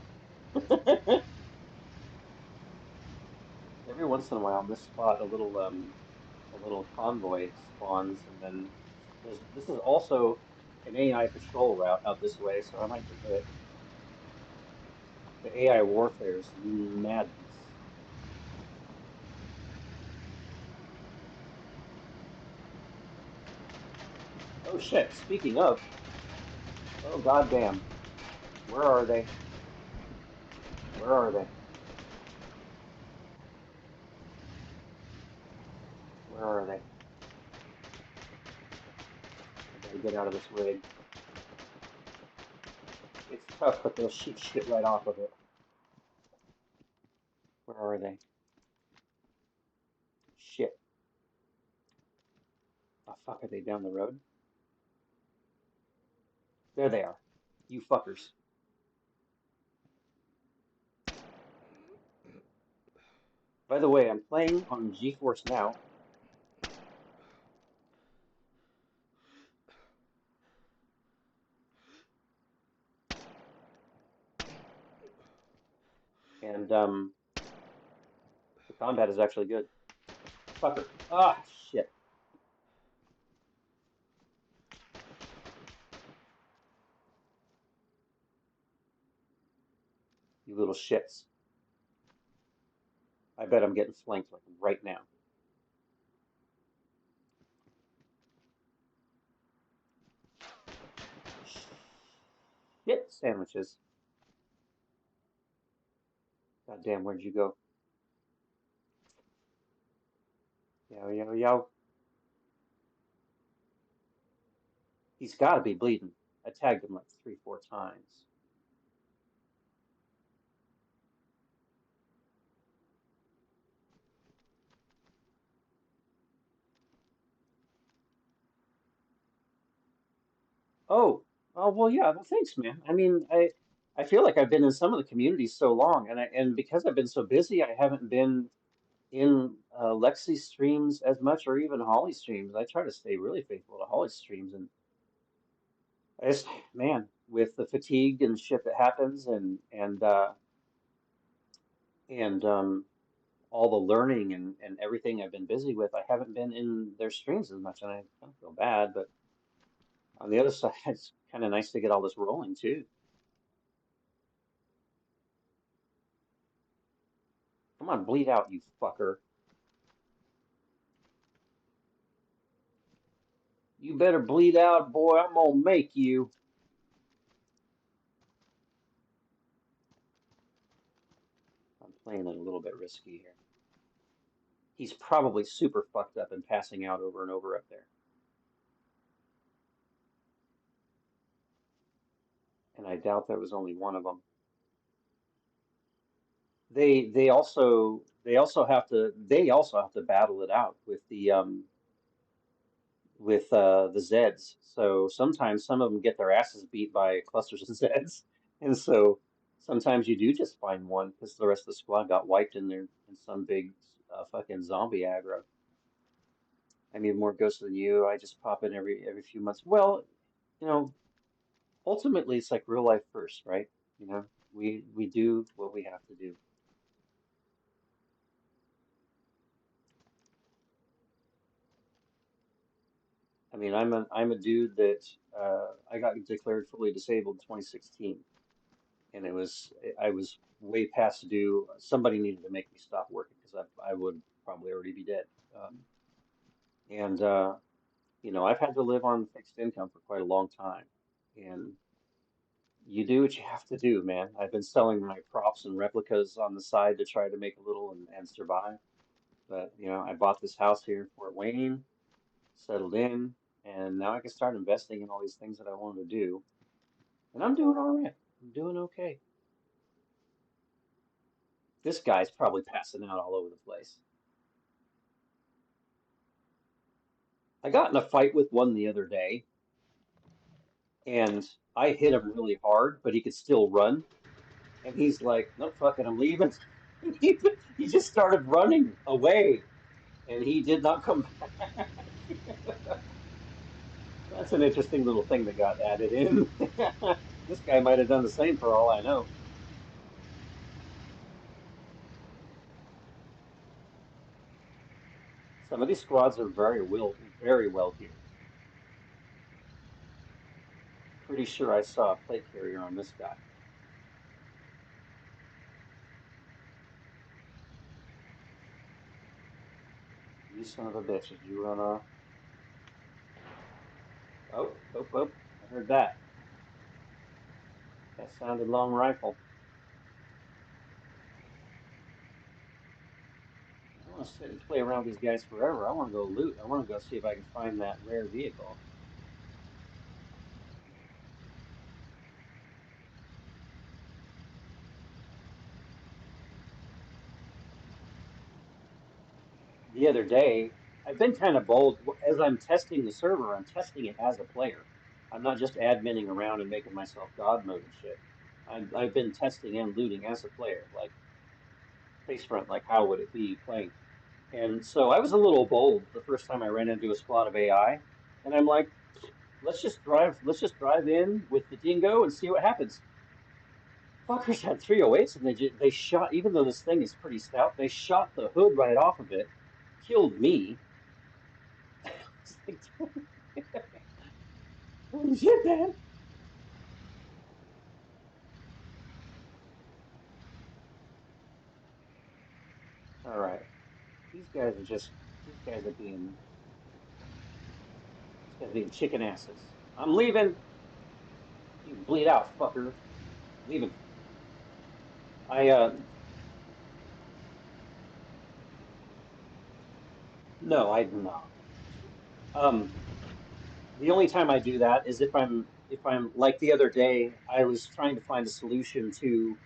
Every once in a while, on this spot, a little convoy spawns, and then this is also an AI patrol route out this way, so I might get hit. The AI warfare is madness. Oh shit! Speaking of, oh goddamn, where are they? Where are they? Where are they? I gotta get out of this rig. It's tough, but they'll shoot shit right off of it. Where are they? Shit. The fuck are they down the road? There they are. You fuckers. By the way, I'm playing on GeForce Now, and the combat is actually good. Fucker. Ah, shit. You little shits. I bet I'm getting flanked like right now. Shit sandwiches. God damn, where'd you go? Yo, yo, yo. He's gotta be bleeding. I tagged him like three, four times. Oh, well, yeah. Well, thanks, man. I mean, I feel like I've been in some of the communities so long, and because I've been so busy, I haven't been in Lexi's streams as much, or even Holly's streams. I try to stay really faithful to Holly's streams, and I just, man, with the fatigue and shit that happens, and all the learning and everything I've been busy with, I haven't been in their streams as much, and I kind of feel bad. But on the other side, it's kind of nice to get all this rolling too. Come on, bleed out, you fucker. You better bleed out, boy. I'm gonna make you. I'm playing it a little bit risky here. He's probably super fucked up and passing out over and over up there. And I doubt there was only one of them. They they also have to battle it out with the Zeds. So sometimes some of them get their asses beat by clusters of Zeds, and so sometimes you do just find one because the rest of the squad got wiped in there in some big fucking zombie aggro. I mean, more ghosts than you. I just pop in every few months. Well, you know, ultimately it's like real life first, right? You know, we do what we have to do. I mean, I'm a dude that I got declared fully disabled in 2016, and I was way past due. Somebody needed to make me stop working because I would probably already be dead. And you know, I've had to live on fixed income for quite a long time, and you do what you have to do, man. I've been selling my props and replicas on the side to try to make a little and survive. But you know, I bought this house here in Fort Wayne, settled in, and now I can start investing in all these things that I wanted to do. And I'm doing all right. I'm doing okay. This guy's probably passing out all over the place. I got in a fight with one the other day, and I hit him really hard, but he could still run. And he's like, "No, fuck it, I'm leaving." He just started running away, and he did not come back. That's an interesting little thing that got added in. This guy might have done the same for all I know. Some of these squads are very well geared. Pretty sure I saw a plate carrier on this guy. You son of a bitch, did you run off? Oh, oh, oh, I heard that. That sounded long rifle. I don't want to sit and play around with these guys forever. I want to go loot. I want to go see if I can find that rare vehicle. The other day, I've been kind of bold. As I'm testing the server, I'm testing it as a player. I'm not just adminning around and making myself God mode and shit. I've been testing and looting as a player, like Facefront, like how would it be playing? And so I was a little bold the first time I ran into a squad of AI, and I'm like, let's just drive in with the Dingo and see what happens. Fuckers had 308s and they shot, even though this thing is pretty stout, they shot the hood right off of it, killed me. It's like, holy shit, man. All right. These guys are just, these guys are being, these guys are being chicken asses. I'm leaving. You can bleed out, fucker. Leaving. I, no, I do not. Um, the only time I do that is if I'm like the other day, I was trying to find a solution to,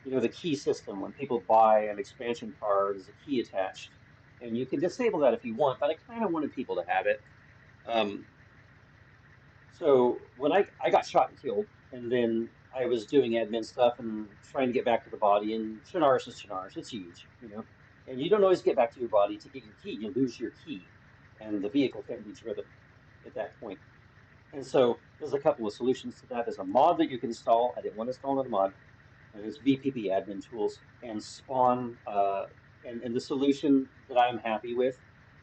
you know, the key system when people buy an expansion card, there's a key attached, and you can disable that if you want, but I kind of wanted people to have it. Um, so when I got shot and killed, and then I was doing admin stuff and trying to get back to the body, and Chernarus is Chernarus, it's huge, you know, and you don't always get back to your body to get your key. You lose your key, and the vehicle can't be driven at that point. And so there's a couple of solutions to that. There's a mod that you can install. I didn't want to install another mod. And there's VPP admin tools and spawn. And the solution that I'm happy with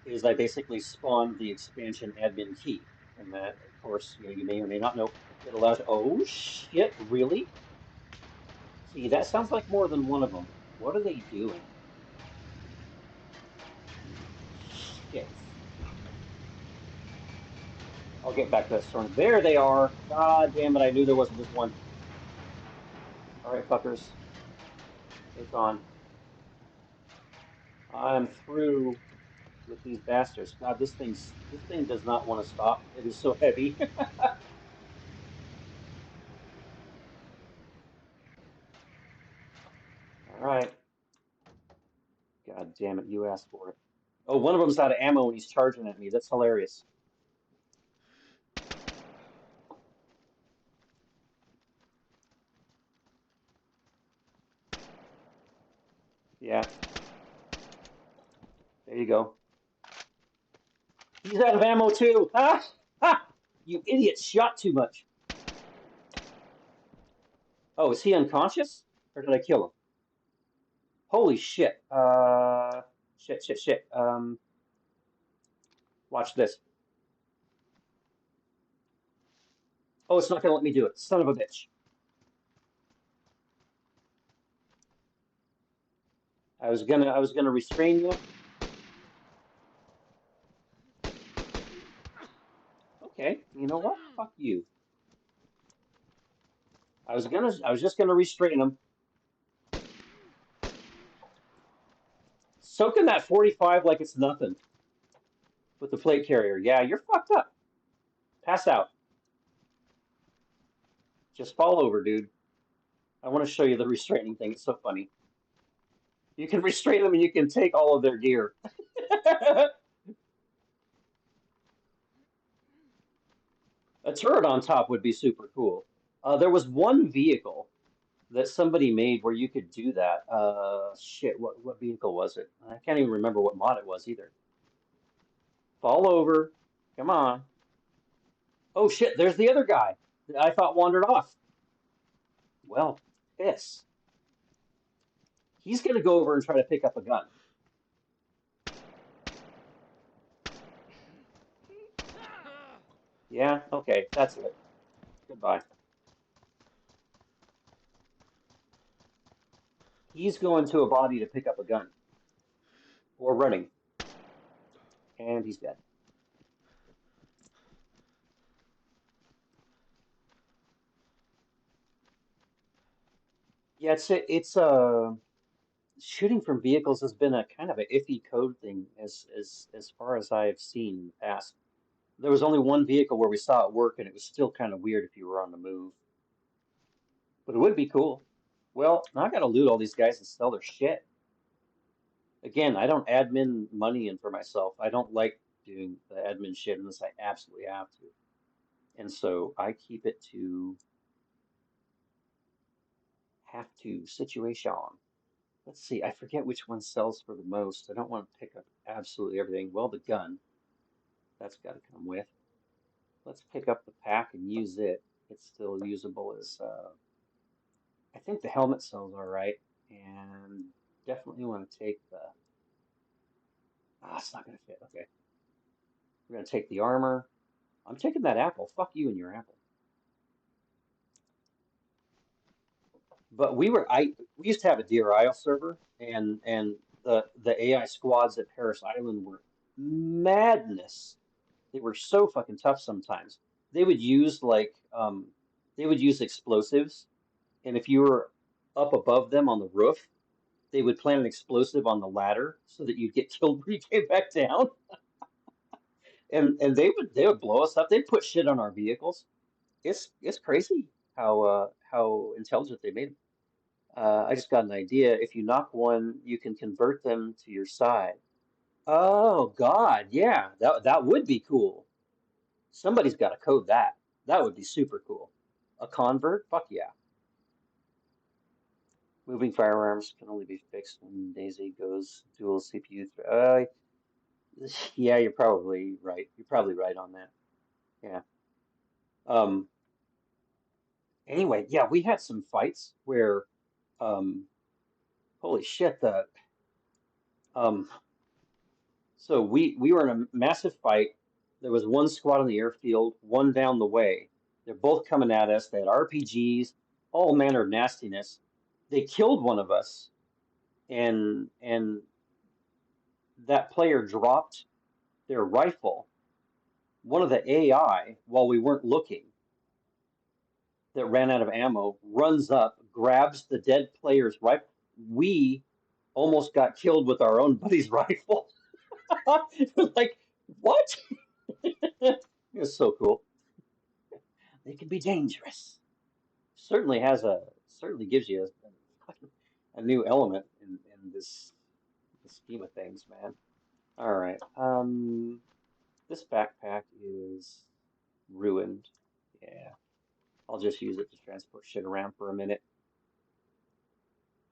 is I basically spawn the expansion admin key. And that, of course, you know, you may or may not know, it allows. Oh shit! Really? See, that sounds like more than one of them. What are they doing? Shit! I'll get back to that storm. There they are. God damn it! I knew there wasn't just one. All right, fuckers, it's on. I'm through with these bastards. God, this thing does not want to stop. It is so heavy. All right, God damn it, you asked for it. Oh, one of them's out of ammo and he's charging at me. That's hilarious. Yeah, there you go. He's out of ammo too. Ah! Ha! You idiot, shot too much. Oh, is he unconscious? Or did I kill him? Holy shit. Shit. Watch this. Oh, it's not gonna let me do it. Son of a bitch. I was gonna restrain you. Okay, you know what? Fuck you. I was just gonna restrain him. Soaking that 45 like it's nothing with the plate carrier. Yeah, you're fucked up. Pass out. Just fall over, dude. I want to show you the restraining thing. It's so funny. You can restrain them and you can take all of their gear. A turret on top would be super cool. There was one vehicle that somebody made where you could do that. Shit, what vehicle was it? I can't even remember what mod it was either. Fall over. Come on. Oh shit, there's the other guy that I thought wandered off. Well, piss. He's gonna go over and try to pick up a gun. Yeah, okay, that's it. Goodbye. He's going to a body to pick up a gun or running, and he's dead. Yeah, it's shooting from vehicles has been a kind of a iffy code thing as far as I've seen in the past. There was only one vehicle where we saw it work, and it was still kind of weird if you were on the move, but it would be cool. Well, now I got to loot all these guys and sell their shit. Again, I don't admin money in for myself. I don't like doing the admin shit unless I absolutely have to, and so I keep it to have to situation. Let's see, I forget which one sells for the most. I don't want to pick up absolutely everything. Well, the gun, that's got to come with. Let's pick up the pack and use it. It's still usable as, I think the helmet sells all right. And definitely want to take the, it's not going to fit. Okay. We're going to take the armor. I'm taking that apple. Fuck you and your apple. But we used to have a DRI server, and the AI squads at Paris Island were madness. They were so fucking tough sometimes. They would use they would use explosives, and if you were up above them on the roof, they would plant an explosive on the ladder so that you'd get killed when you came back down. And they would blow us up. They'd put shit on our vehicles. It's crazy how intelligent they made them. I just got an idea. If you knock one, you can convert them to your side. Oh God, yeah, that would be cool. Somebody's got to code that. That would be super cool. A convert? Fuck yeah. Moving firearms can only be fixed when DayZ goes dual CPU. Yeah, you're probably right. You're probably right on that. Yeah. Um. Anyway, yeah, we had some fights where, um, holy shit, the um, so we were in a massive fight. There was one squad on the airfield, one down the way. They're both coming at us. They had RPGs, all manner of nastiness. They killed one of us, and that player dropped their rifle. One of the AI, while we weren't looking, that ran out of ammo, runs up, grabs the dead player's rifle. We almost got killed with our own buddy's rifle. Like, what? It was so cool. They can be dangerous. Certainly gives you a new element in this scheme of things, man. All right. This backpack is ruined. Yeah, I'll just use it to transport shit around for a minute.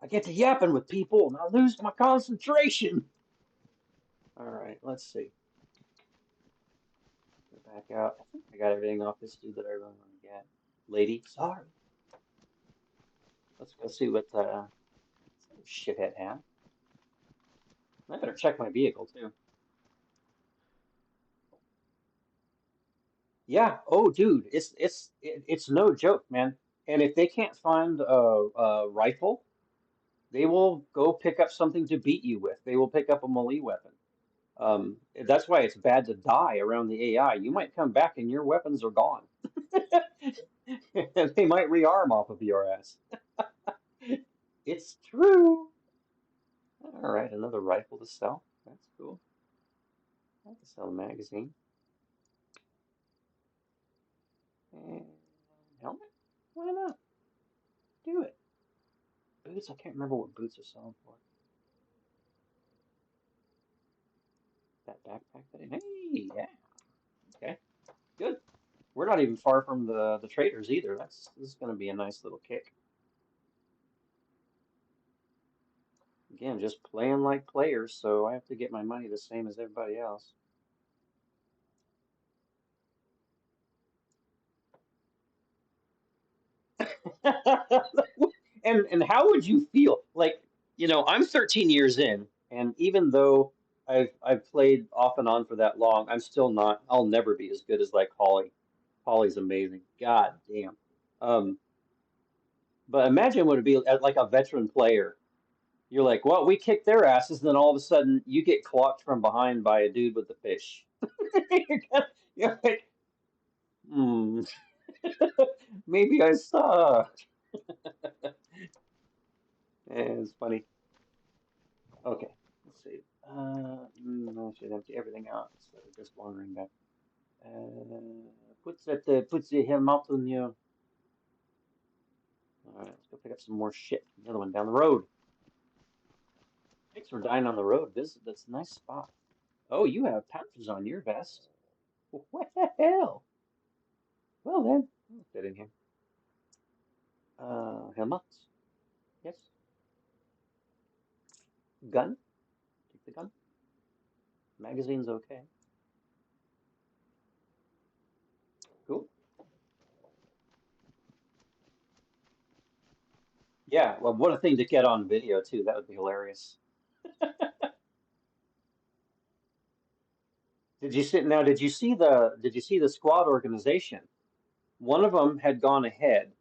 I get to yapping with people and I lose my concentration. All right, let's see. Go back out. I think I got everything off this dude that I really want to get. Lady, sorry. Let's go see what this shithead had. I better check my vehicle too. Yeah. Oh, dude, it's no joke, man. And if they can't find a rifle, they will go pick up something to beat you with. They will pick up a melee weapon. That's why it's bad to die around the AI. You might come back and your weapons are gone. They might rearm off of your ass. It's true. All right, another rifle to sell. That's cool. I have to sell a magazine. And helmet? Why not? Do it. Boots? I can't remember what boots are selling for. That backpack that I... Hey, yeah. Okay, good. We're not even far from the traders either. This is going to be a nice little kick. Again, just playing like players, so I have to get my money the same as everybody else. And how would you feel? Like, I'm 13 years in, and even though I've played off and on for that long, I'm still not. I'll never be as good as like Holly. Holly's amazing. God damn. Um, but imagine what it'd be like a veteran player. You're like, well, we kicked their asses, then all of a sudden you get clocked from behind by a dude with the fish. You're like, hmm, maybe I suck. It's funny. Okay, let's see. I should empty everything out instead of just wandering back. Puts the helmet on you. All right, let's go pick up some more shit. The other one down the road. Thanks for dying on the road. That's a nice spot. Oh, you have patches on your vest. What the hell? Well then, I'll fit in here. Helmet. Yes. Gun. Take the gun. Magazine's okay. Cool. Yeah. Well, what a thing to get on video too. That would be hilarious. Did you see the squad organization? One of them had gone ahead,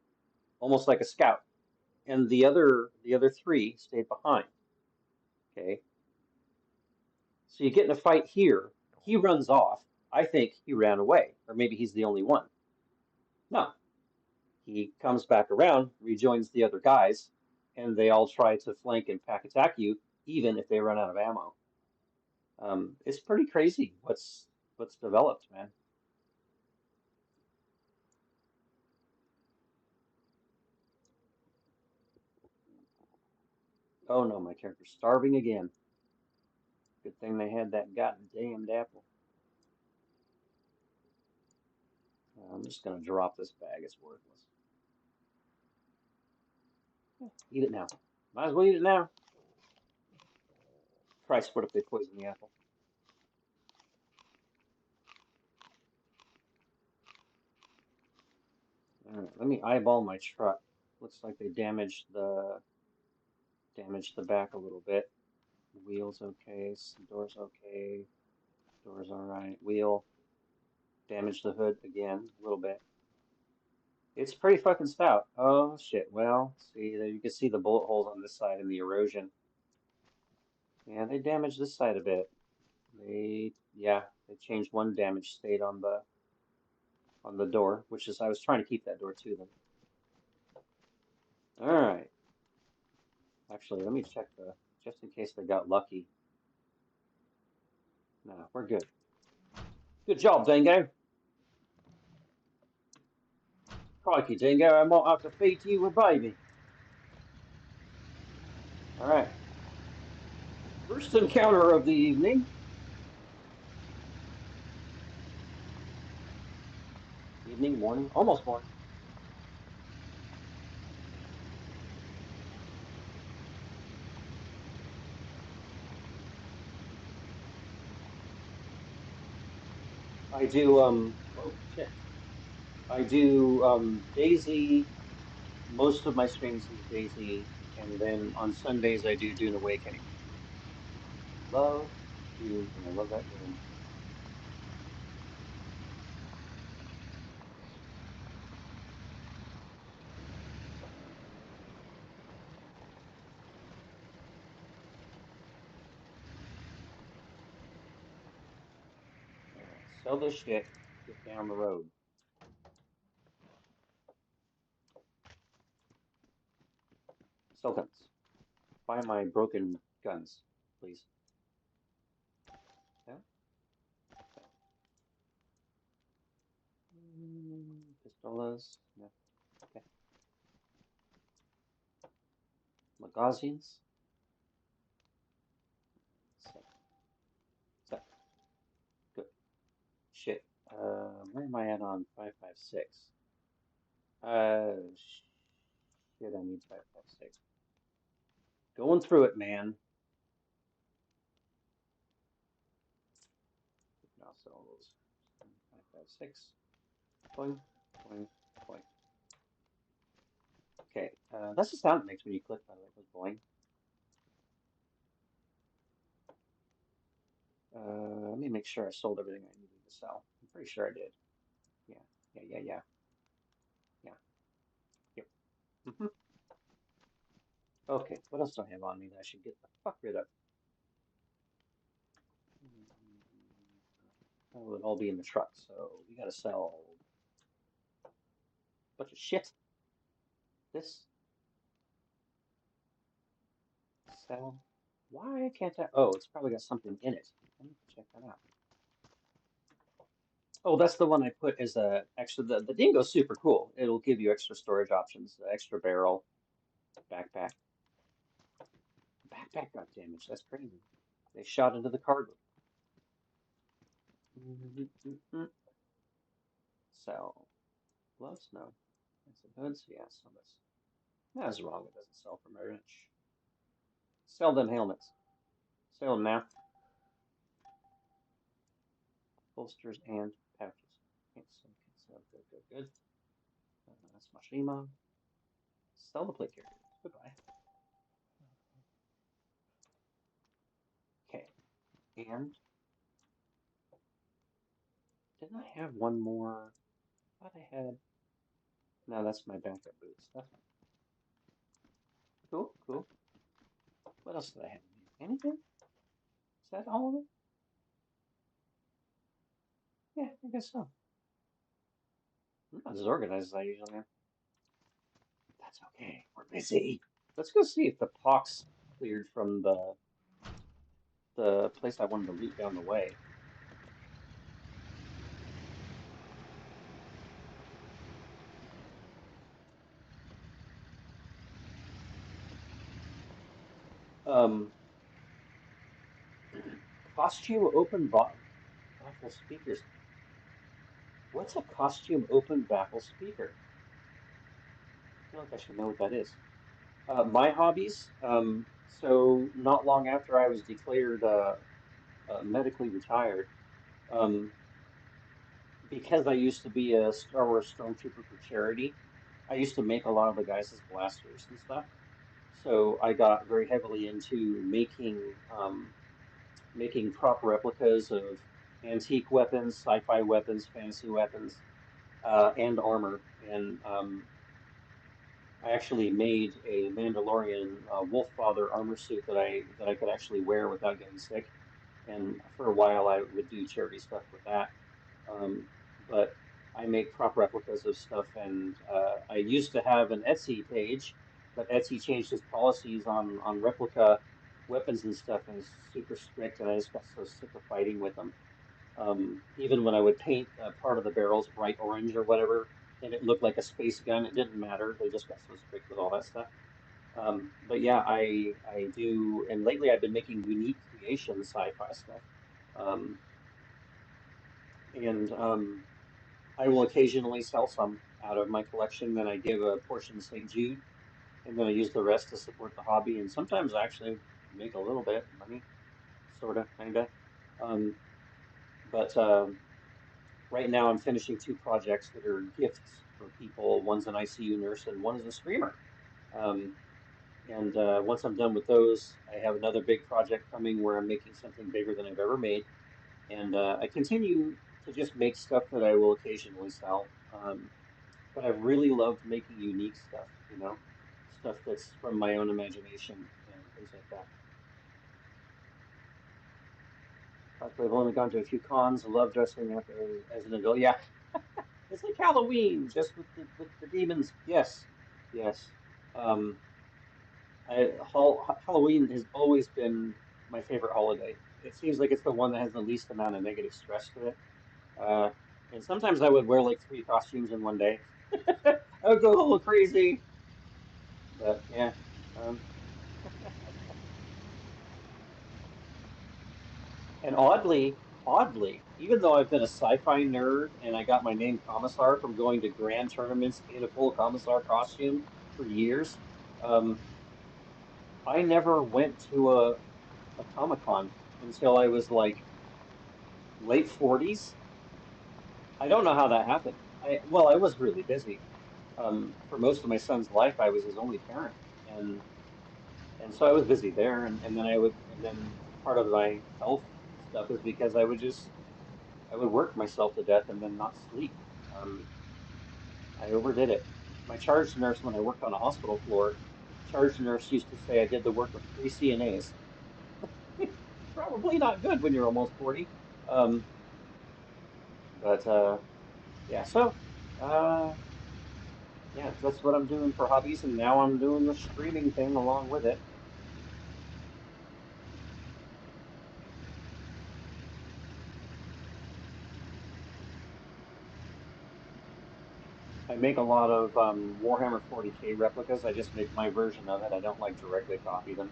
almost like a scout, and the other three stayed behind. Okay, so you get in a fight here. He runs off. I think he ran away, or maybe he's the only one. No, he comes back around, rejoins the other guys, and they all try to flank and pack attack you, even if they run out of ammo. It's pretty crazy what's developed, man. Oh no, my character's starving again. Good thing they had that goddamned apple. I'm just gonna drop this bag. It's worthless. Eat it now. Might as well eat it now. Christ, what if they poison the apple? All right, let me eyeball my truck. Looks like they damaged the back a little bit. The wheel's okay. Door's okay. Door's all right. Wheel damaged the hood again a little bit. It's pretty fucking stout. Oh shit. Well, see there you can see the bullet holes on this side and the erosion. Yeah, they damaged this side a bit. They changed one damage state on the door, which is I was trying to keep that door too then. All right. Actually, let me check just in case they got lucky. No, we're good. Good job, Dingo. Crikey, Dingo, I might have to feed you a baby. All right. First encounter of the evening. Evening, morning, almost morning. I do oh shit. I do DayZ. Most of my streams is DayZ, and then on Sundays I do Dune Awakening. Love Dune, and I love that game. Sell this shit, get down the road. Sell guns. Buy my broken guns, please. Yeah. Pistolas. No. Okay. Magazines. Set. Set. Good. Shit. Where am I at on 556? Shit, I need 556. Going through it, man. Now sell those. 556. Point, point, point. Okay, that's the sound it makes when you click, by the way. It goes boing. Let me make sure I sold everything I needed to sell. I'm pretty sure I did. Yeah, yeah. Yeah, yep. Hmm. Okay, what else do I have on me that I should get the fuck rid of? That would all be in the truck, so we gotta sell a bunch of shit. This, sell. Why can't I? Oh, it's probably got something in it. I need to check that out. Oh, that's the one I put as a extra. The Dingo's super cool. It'll give you extra storage options, extra barrel, backpack. Backpack got damaged. That's crazy. They shot into the cargo. Sell gloves? No. That's a hoods? Yeah, so that's wrong. It doesn't sell for very much. Sell them helmets. Sell them now. Holsters and pouches. Okay, so good. That's Mashima. Sell the plate carrier. Goodbye. Okay, and didn't I have one more? I thought I had. No, that's my backup boots. That's fine. Cool. What else did I have in here? Anything? Is that all of it? Yeah, I guess so. I'm not as organized as I usually am. That's okay. We're busy. Let's go see if the pox cleared from the place I wanted to loot down the way. Um, costume open baffle speakers. What's a costume open baffle speaker? I feel like I should know what that is. My hobbies. So not long after I was declared medically retired, um, because I used to be a Star Wars stormtrooper for charity, I used to make a lot of the guys' blasters and stuff. So I got very heavily into making prop replicas of antique weapons, sci-fi weapons, fantasy weapons, and armor. And I actually made a Mandalorian Wolf Father armor suit that I could actually wear without getting sick. And for a while, I would do charity stuff with that. But I make prop replicas of stuff, and I used to have an Etsy page, but Etsy changed its policies on replica weapons and stuff, and it's super strict. And I just got so sick of fighting with them. Even when I would paint part of the barrels bright orange or whatever, and it looked like a space gun, it didn't matter. They just got so strict with all that stuff. But yeah, I do, and lately I've been making unique creation sci-fi stuff. Um, and I will occasionally sell some out of my collection. Then I give a portion to St. Jude, and then I use the rest to support the hobby. And sometimes I actually make a little bit of money, sorta, kinda. Um, but right now I'm finishing two projects that are gifts for people. One's an ICU nurse, and one is a streamer. Um, And once I'm done with those, I have another big project coming where I'm making something bigger than I've ever made. And I continue to just make stuff that I will occasionally sell. But I've really loved making unique stuff, stuff that's from my own imagination and things like that. Cosplay, I've only gone to a few cons. I love dressing up as an adult. Yeah, it's like Halloween, just with the demons. Yes, yes. Um, Halloween has always been my favorite holiday. It seems like it's the one that has the least amount of negative stress to it. Uh, and sometimes I would wear like three costumes in one day. I would go a little crazy, but yeah. Um, and oddly, even though I've been a sci-fi nerd and I got my name Commissar from going to grand tournaments in a full Commissar costume for years, um, I never went to a Comic-Con until I was like late 40s. I don't know how that happened. I was really busy. For most of my son's life, I was his only parent, and so I was busy there, and then part of my health stuff is because I would work myself to death and then not sleep. Um, I overdid it. My charge nurse, when I worked on a hospital floor, charge nurse used to say I did the work of three CNAs. Probably not good when you're almost 40. Um, but yeah, so. Uh, Yeah, that's what I'm doing for hobbies, and now I'm doing the streaming thing along with it. I make a lot of Warhammer 40K replicas. I just make my version of it. I don't like directly copy them.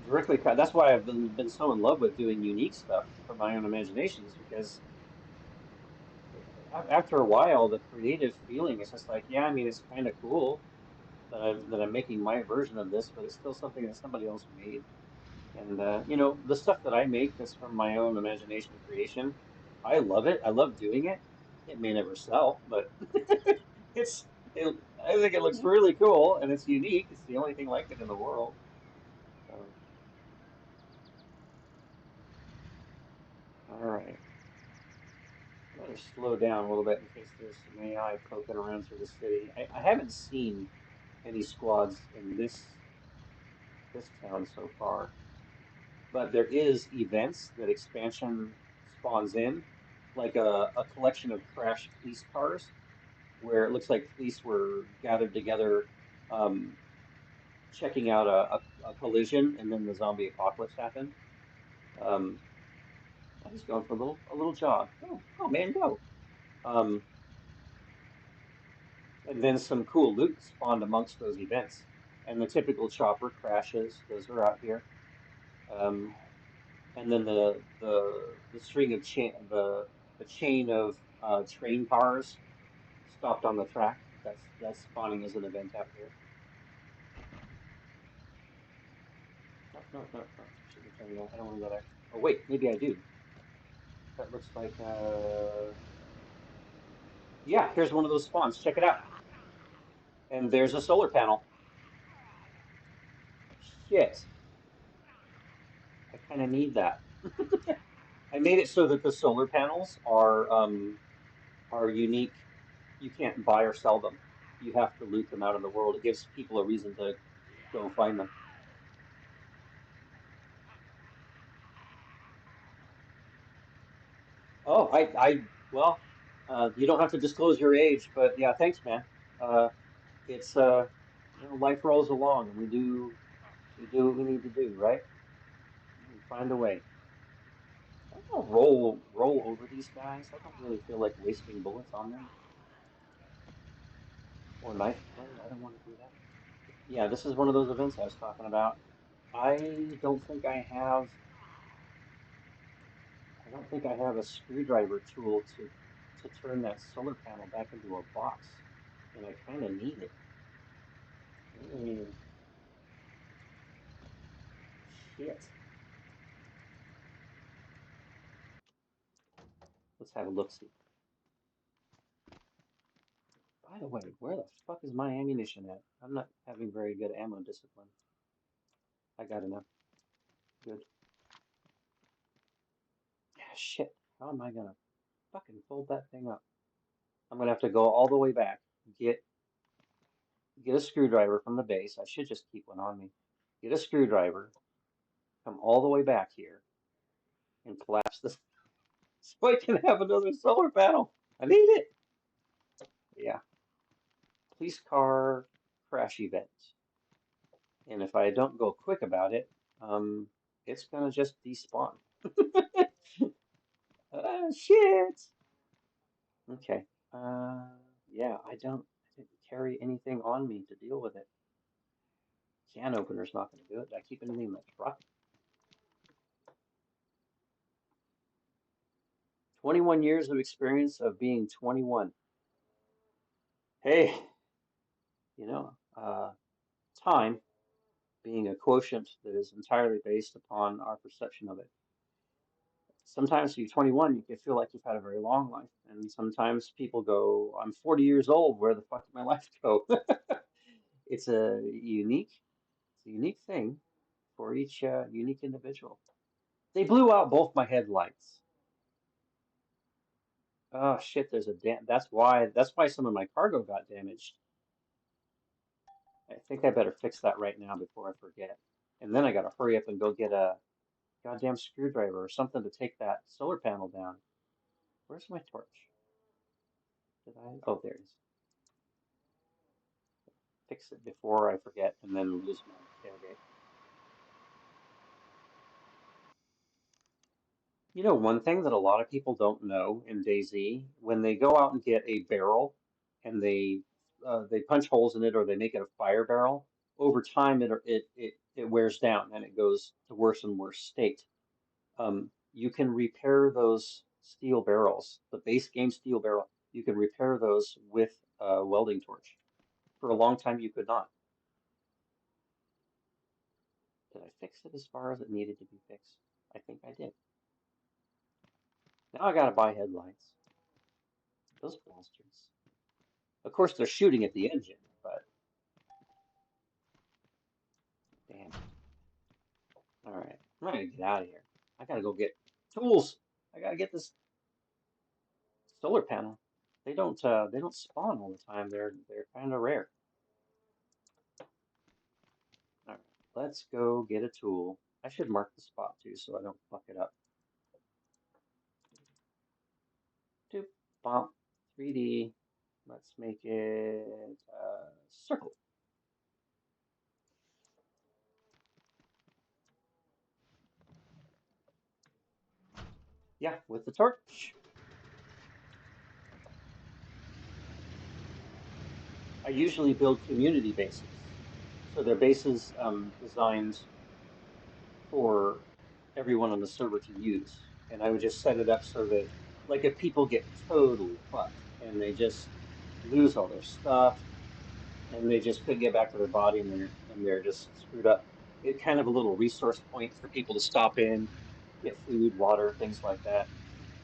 That's why I've been so in love with doing unique stuff from my own imagination, is because after a while, the creative feeling is just like, yeah, I mean, it's kind of cool that I'm making my version of this, but it's still something that somebody else made. And the stuff that I make that's from my own imagination and creation, I love it. I love doing it. It may never sell, but I think it looks really cool and it's unique. It's the only thing like it in the world. So, all right. I better slow down a little bit in case there's some AI poking around through the city. I haven't seen any squads in this town so far, but there is events that expansion spawns in, like a collection of crashed police cars, where it looks like police were gathered together, um, checking out a collision, and then the zombie apocalypse happened. Um, oh, he's going for a little jog. Go, man, go. Um, and then some cool loot spawned amongst those events, and the typical chopper crashes. Those are out here. Um, and then the string of the chain of train cars stopped on the track. That's spawning as an event out here. No, no, no, no. Shouldn't have turned that. I don't want to go there. Oh wait, maybe I do. That looks like yeah. Here's one of those spawns. Check it out. And there's a solar panel. Shit, I kind of need that. I made it so that the solar panels are unique. You can't buy or sell them. You have to loot them out in the world. It gives people a reason to go find them. Oh, well, you don't have to disclose your age, but yeah, thanks, man. Uh, it's life rolls along, and we do what we need to do, right? We find a way. I'm gonna roll over these guys. I don't really feel like wasting bullets on them or knife play. I don't want to do that. Yeah, this is one of those events I was talking about. I don't think I have I don't think I have a screwdriver tool to turn that solar panel back into a box, and I kind of need it. Mm, shit. Let's have a look-see. By the way, where the fuck is my ammunition at? I'm not having very good ammo discipline. I got enough. Good. Ah, shit. How am I gonna fucking fold that thing up? I'm gonna have to go all the way back, get get a screwdriver from the base. I should just keep one on me. Get a screwdriver, come all the way back here, and collapse this so I can have another solar panel. I need it. Yeah. Police car crash event. And if I don't go quick about it, it's gonna just despawn. Shit. Okay. Yeah, I didn't carry anything on me to deal with it. Can opener's not gonna do it. Did I keep anything in the truck? 21 years of experience of being 21. Hey, you know, time being a quotient that is entirely based upon our perception of it. Sometimes you're 21, you can feel like you've had a very long life. And sometimes people go, I'm 40 years old, where the fuck did my life go? It's it's a unique thing for each unique individual. They blew out both my headlights. Oh shit, there's a that's why some of my cargo got damaged. I think I better fix that right now before I forget. And then I gotta hurry up and go get a goddamn screwdriver or something to take that solar panel down. Where's my torch? Did I? Oh, there it is. Fix it before I forget and then lose my tailgate. You know, one thing that a lot of people don't know in DayZ, when they go out and get a barrel and they punch holes in it or they make it a fire barrel, over time it wears down and it goes to worse and worse state. You can repair those steel barrels, the base game steel barrel. You can repair those with a welding torch. For a long time, you could not. Did I fix it as far as it needed to be fixed? I think I did. Now I gotta buy headlights. Those bastards. Of course, they're shooting at the engine, but damn it. All right, I'm gonna get out of here. I gotta go get tools. I gotta get this solar panel. They don't spawn all the time. They're kind of rare. All right, let's go get a tool. I should mark the spot too, so I don't fuck it up. Doop, bump, 3D. Let's make it circle. Yeah, with the torch. I usually build community bases. So they're bases designed for everyone on the server to use. And I would just set it up so that, like, if people get totally fucked and they just lose all their stuff and they just couldn't get back to their body and they're just screwed up, it kind of a little resource point for people to stop in, get food, water, things like that.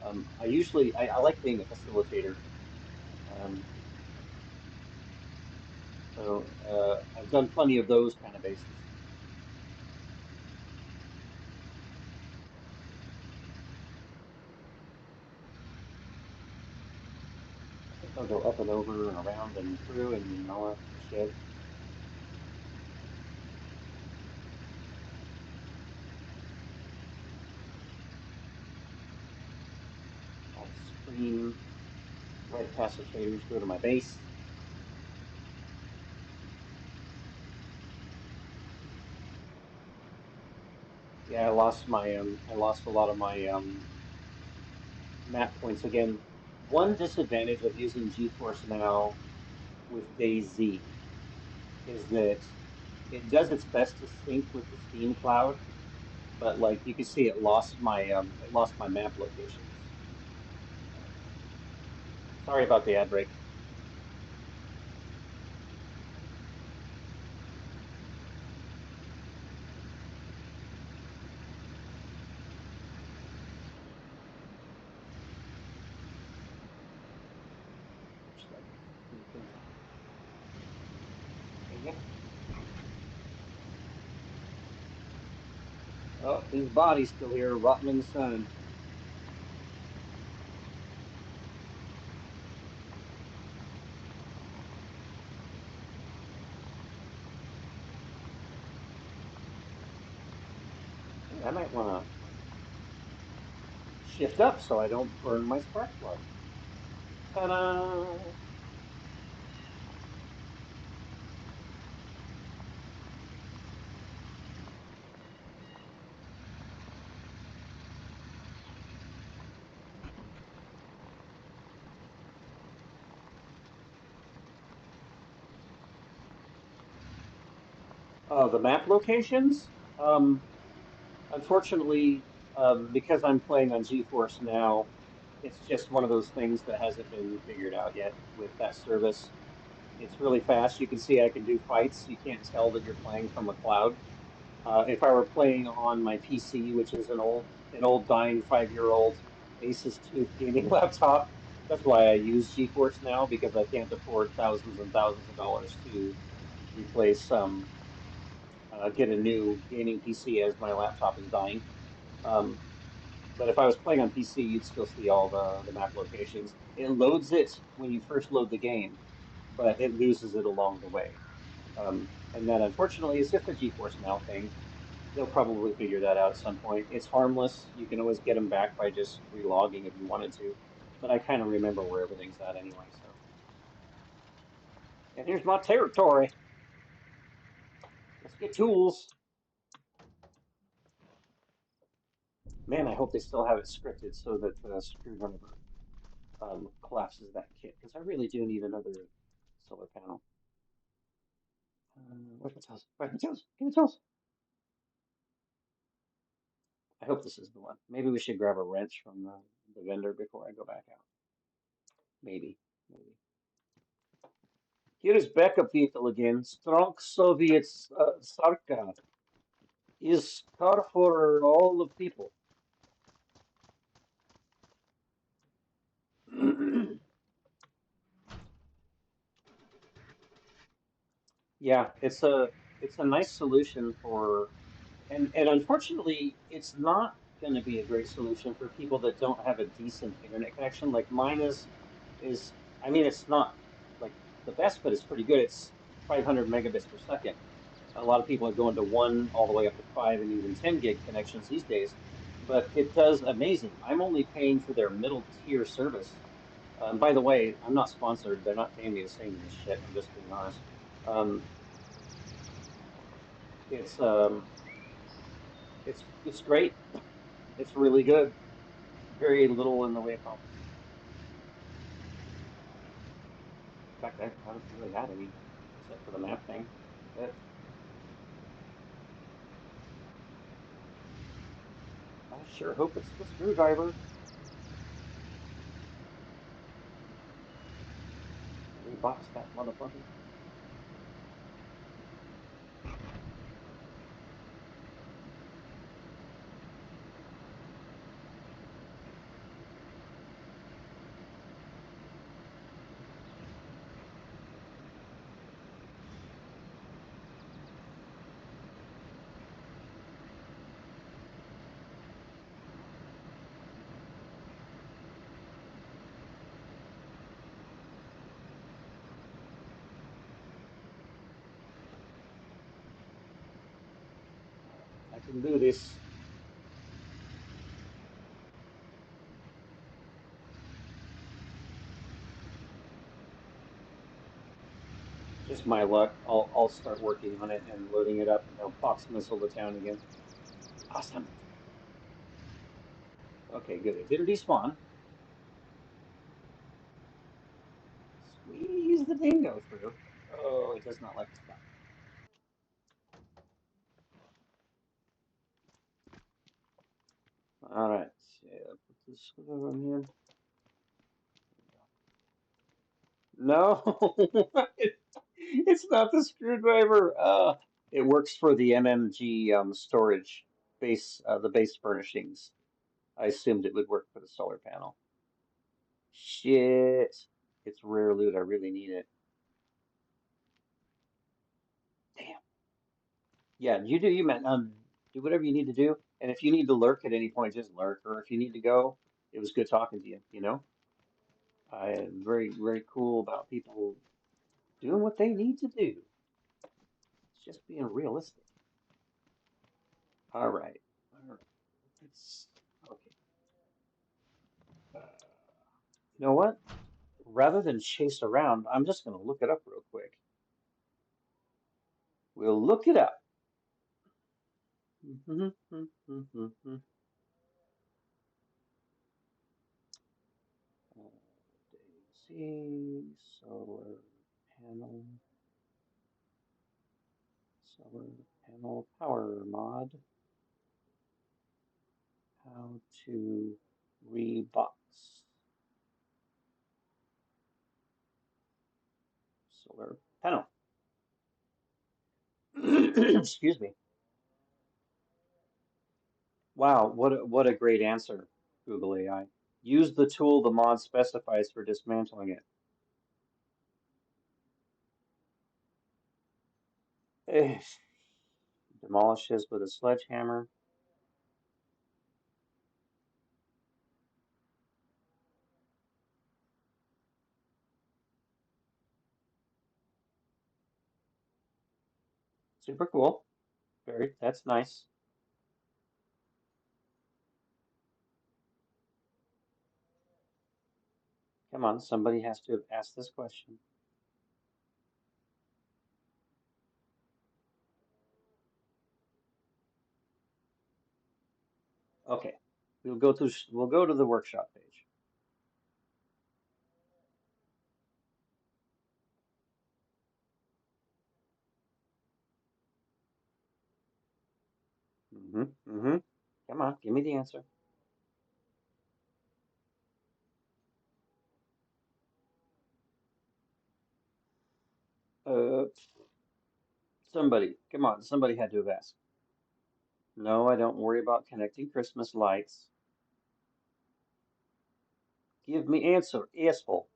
I like being a facilitator. Um, I've done plenty of those kind of bases. I think I'll go up and over and around and through and all that shit. I'll scream right past the traders, go to my base. Yeah, I lost a lot of my map points again. One disadvantage of using GeForce Now with DayZ is that It does its best to sync with the Steam cloud, but like you can see, it lost my map locations. Sorry about the ad break. Looks like it's thinking. Dang it. Oh, his body's still here, rotting in the sun. Hey, I might want to shift up so I don't burn my spark plug. Ta-da! The map locations. Unfortunately, because I'm playing on GeForce now, it's just one of those things that hasn't been figured out yet with that service. It's really fast. You can see I can do fights. You can't tell that you're playing from a cloud. If I were playing on my PC, which is an old dying 5-year-old Asus Tooth gaming laptop, that's why I use GeForce now because I can't afford thousands and thousands of dollars to replace get a new gaming PC as my laptop is dying. Um, but if I was playing on PC, you'd still see all the map locations. It loads it when you first load the game, but it loses it along the way. And that unfortunately is just a GeForce Now thing. They'll probably figure that out at some point. It's harmless. You can always get them back by just relogging if you wanted to. But I kind of remember where everything's at anyway. So, and here's my territory. Let's get tools. Man, I hope they still have it scripted so that the screwdriver collapses that kit because I really do need another solar panel. Where's my tools? Where's my tools? Give me tools. I hope this is the one. Maybe we should grab a wrench from the vendor before I go back out. Maybe, maybe. Here is backup vehicle again. Strong Soviet Sarka is car for all the people. Yeah, it's a nice solution for and unfortunately it's not going to be a great solution for people that don't have a decent internet connection. Like mine is I mean it's not like the best, but it's pretty good. It's 500 megabits per second. A lot of people are going to one all the way up to 5 and even 10 gig connections these days, but it does amazing. I'm only paying for their middle tier service. By the way, I'm not sponsored. They're not paying me to say this shit. I'm just being honest. Um, it's um, it's great. It's really good. Very little in the way of problems. In fact, I haven't really had any except for the map thing. That's it. I sure hope it's the screwdriver. Rebox that motherfucker. I can do this. Just my luck. I'll start working on it and loading it up, and they'll box missile the town again. Awesome. Okay, good. It didn't despawn. Squeeze the dingo through. Oh, it does not like to stop. screwdriver in here. No, it's not the screwdriver. It works for the MMG storage base, the base furnishings. I assumed it would work for the solar panel. Shit. It's rare loot. I really need it. Damn. Yeah, you do you, man. Do whatever you need to do. And if you need to lurk at any point, just lurk. Or if you need to go, it was good talking to you, you know? I am very, very cool about people doing what they need to do. It's just being realistic. All right. All right. It's okay. Uh, you know what? Rather than chase around, I'm just going to look it up real quick. We'll look it up. DayZ panel, solar panel power mod. How to rebox solar panel. Excuse me. Wow, what a great answer, Google AI. Use the tool the mod specifies for dismantling it. Eh, demolishes with a sledgehammer. Super cool. That's nice. Come on, somebody has to ask this question. Okay, we'll go to the workshop page. Mm-hmm. Come on, give me the answer. Uh, come on, somebody had to have asked. No, I don't worry about connecting Christmas lights. Give me answer, asshole.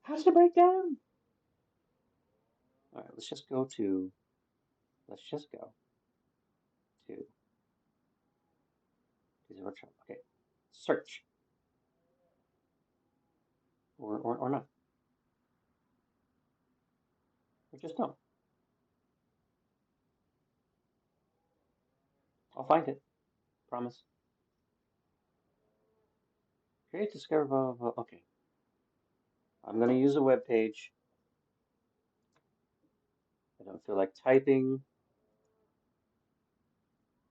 How does it break down? All right, let's just go to the workshop. Okay, search or not, or just don't. I'll find it. Promise. Create, discover, blah, blah, blah. Okay, I'm gonna use a web page. I don't feel like typing.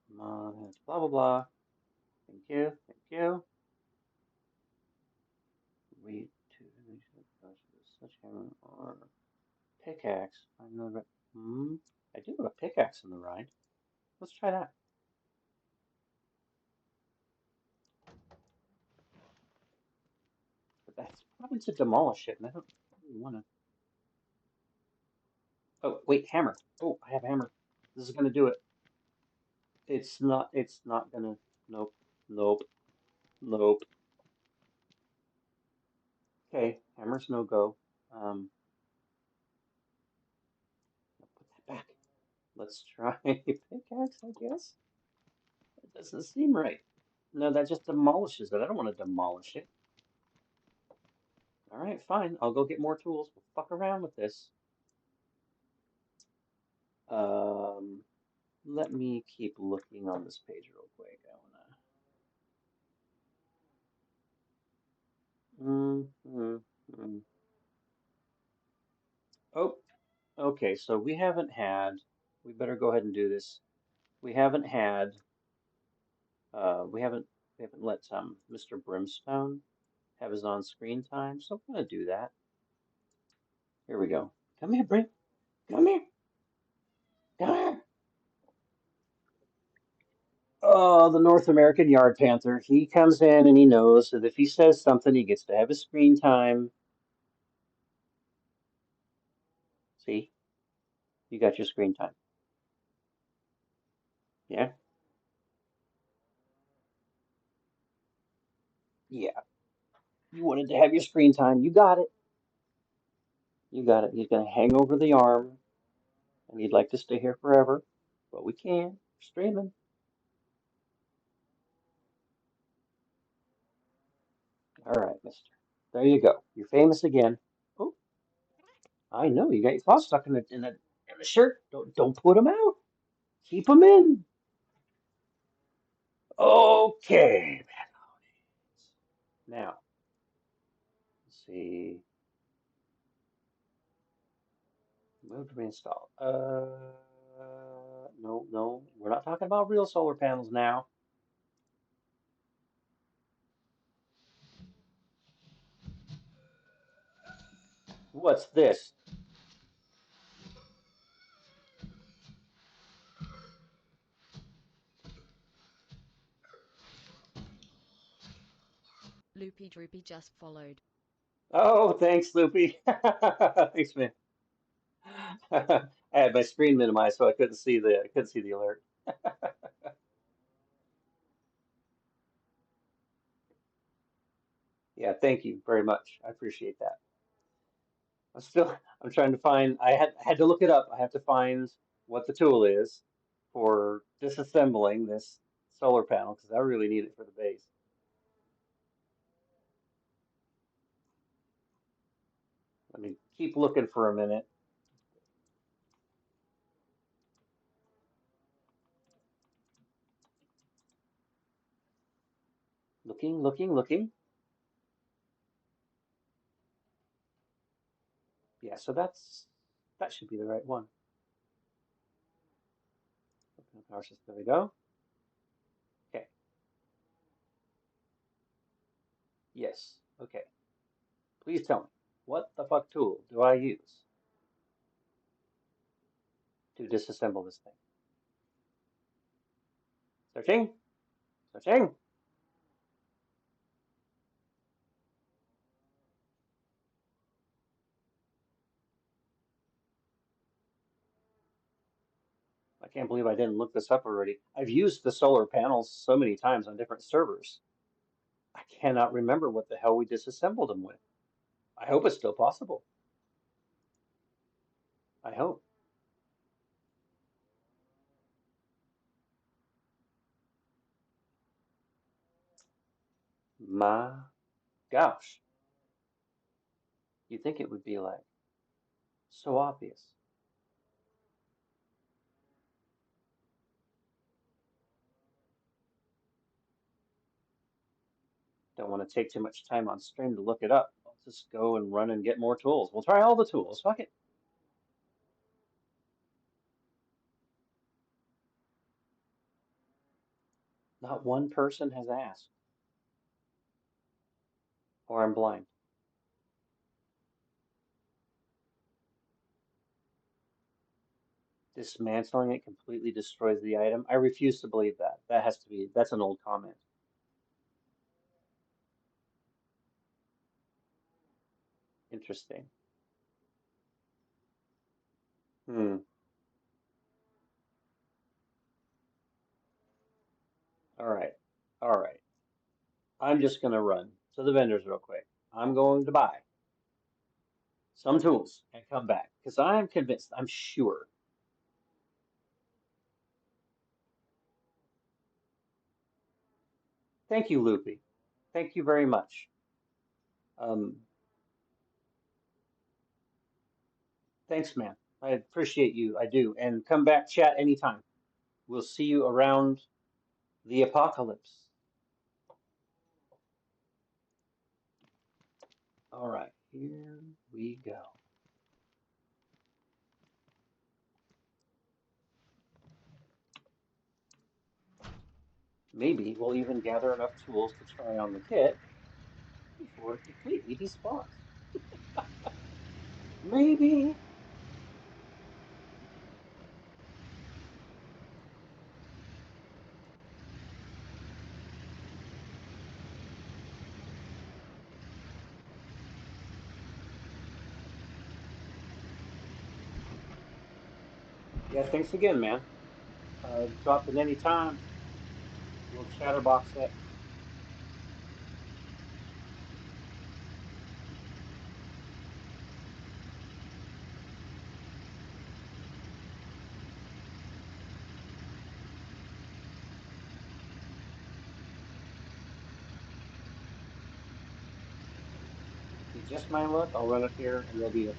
Blah blah blah. Thank you. Thank you. Read to such hammer or pickaxe. I know that. I do have a pickaxe in the ride. Let's try that. But that's probably to demolish it, and I don't really want to. Oh, wait, hammer. Oh, I have a hammer. This is gonna do it. It's not. It's not gonna. Nope. Nope. Nope. Okay, hammer's no go. I'll put that back. Let's try pickaxe, I guess. It doesn't seem right. No, that just demolishes it. I don't want to demolish it. All right, fine. I'll go get more tools. We'll fuck around with this. Um, Let me keep looking on this page real quick. I wanna. Mm, mm, mm. Oh, okay. So we haven't had. We better go ahead and do this. We haven't had. We haven't let Mr. Brimstone have his on-screen time. So I'm gonna do that. Here we go. Come here, Brim. Come here. Come here. Oh, the North American yard panther. He comes in and he knows that if he says something, he gets to have his screen time. See, you got your screen time. Yeah? Yeah. You wanted to have your screen time. You got it. You got it. He's going to hang over the arm, and he'd like to stay here forever. But we can. We're streaming. All right, mister. There you go. You're famous again. Oh, I know. You got your claw stuck in the shirt. Don't put them out. Keep them in. Okay. Now, let's see. Move to reinstall. No, no. We're not talking about real solar panels now. What's this? Loopy Droopy just followed. Oh, thanks, Loopy. Thanks, man. I had my screen minimized, so I couldn't see the alert. Yeah, thank you very much. I appreciate that. I'm trying to find. I had to look it up. I have to find what the tool is for disassembling this solar panel because I really need it for the base. Let me keep looking for a minute. Looking, looking, looking. Yeah, so that should be the right one. Open the power system. There we go. Okay. Yes. Okay. Please tell me, what the fuck tool do I use to disassemble this thing? Searching, searching. I can't believe I didn't look this up already. I've used the solar panels so many times on different servers. I cannot remember what the hell we disassembled them with. I hope it's still possible. I hope. My gosh. You think it would be like so obvious. Don't want to take too much time on stream to look it up. I'll just go and run and get more tools. We'll try all the tools. Fuck it. Not one person has asked, or I'm blind. Dismantling it completely destroys the item. I refuse to believe that. That's an old comment. Interesting. Hmm. All right. All right. I'm just going to run to the vendors real quick. I'm going to buy some tools and come back because I'm convinced, I'm sure. Thank you, Loopy. Thank you very much. Um, Thanks, man. I appreciate you. I do. And come back, chat anytime. We'll see you around the apocalypse. All right, here we go. Maybe we'll even gather enough tools to try on the kit before it completely despawns. Maybe. Yeah, thanks again, man. Drop in any time. We'll chatterbox it. Be just my luck. I'll run up here and there'll be a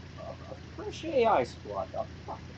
fresh AI squad. Oh, fuck it.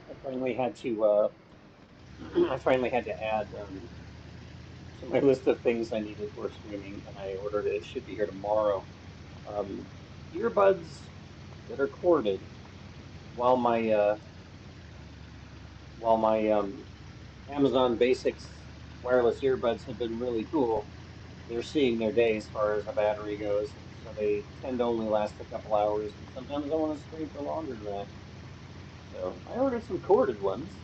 I finally had to I finally had to add to my list of things I needed for streaming, and I ordered it. It should be here tomorrow. Um, Earbuds that are corded. While my Amazon Basics wireless earbuds have been really cool, they're seeing their day as far as the battery goes, and so they tend to only last a couple hours, and sometimes I want to stream for longer than that. So I ordered some corded ones.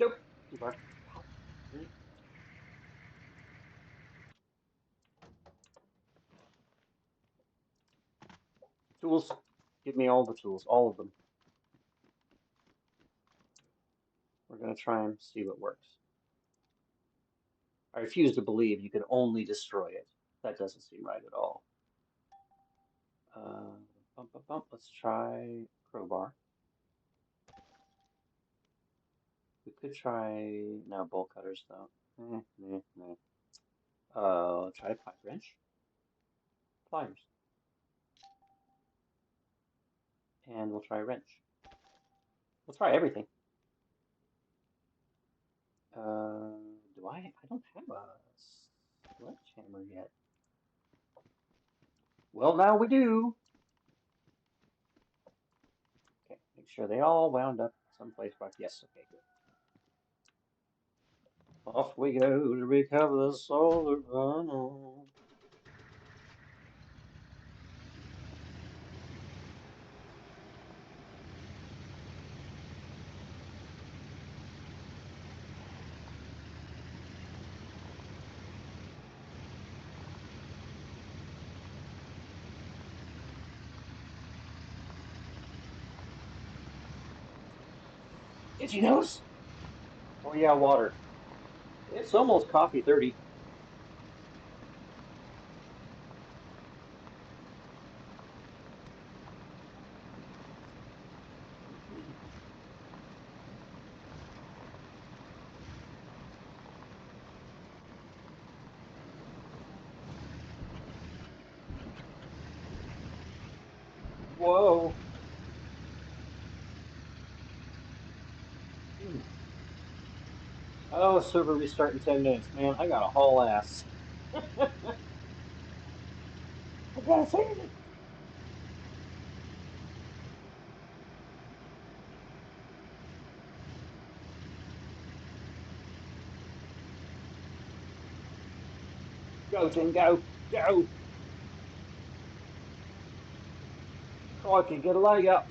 Nope. Too far. Mm. Tools. Give me all the tools, all of them. We're gonna try and see what works. I refuse to believe you can only destroy it. That doesn't seem right at all. Uh, bump, bump, bump. Let's try crowbar. We could try no bolt cutters though. Meh, meh. Try a pipe wrench, pliers, and we'll try a wrench. We'll try everything. Do I? I don't have a sledgehammer yet. Well, now we do. Okay, make sure they all wound up someplace back. Yes, okay, good. Off we go to recover the solar panel. Did you notice? Oh yeah, water. It's almost coffee 30. Whoa. Oh, server restart in 10 minutes. Man, I got a haul ass. I gotta save it. Go, Dingo. Go. Crikey, get a leg up.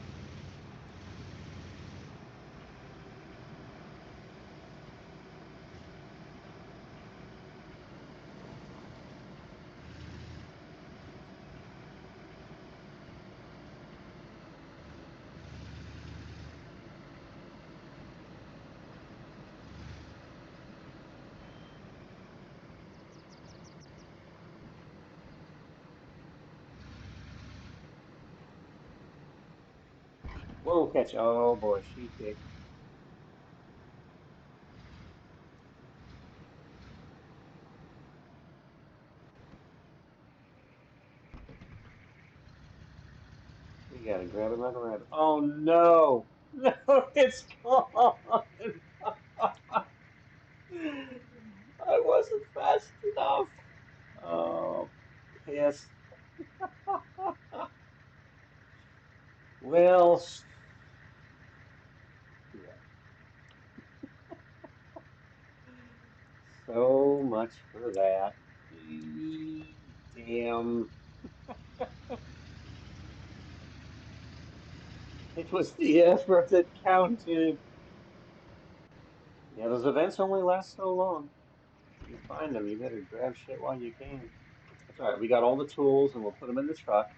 Whoa, catch. Oh boy, she kicked. We gotta grab it like a rabbit. Oh no! No, it's gone! I wasn't fast enough. Oh, pissed. Well, yeah. So much for that. Damn. It was the effort that counted. Yeah, those events only last so long. You find them, you better grab shit while you can. That's all right. We got all the tools and we'll put them in the truck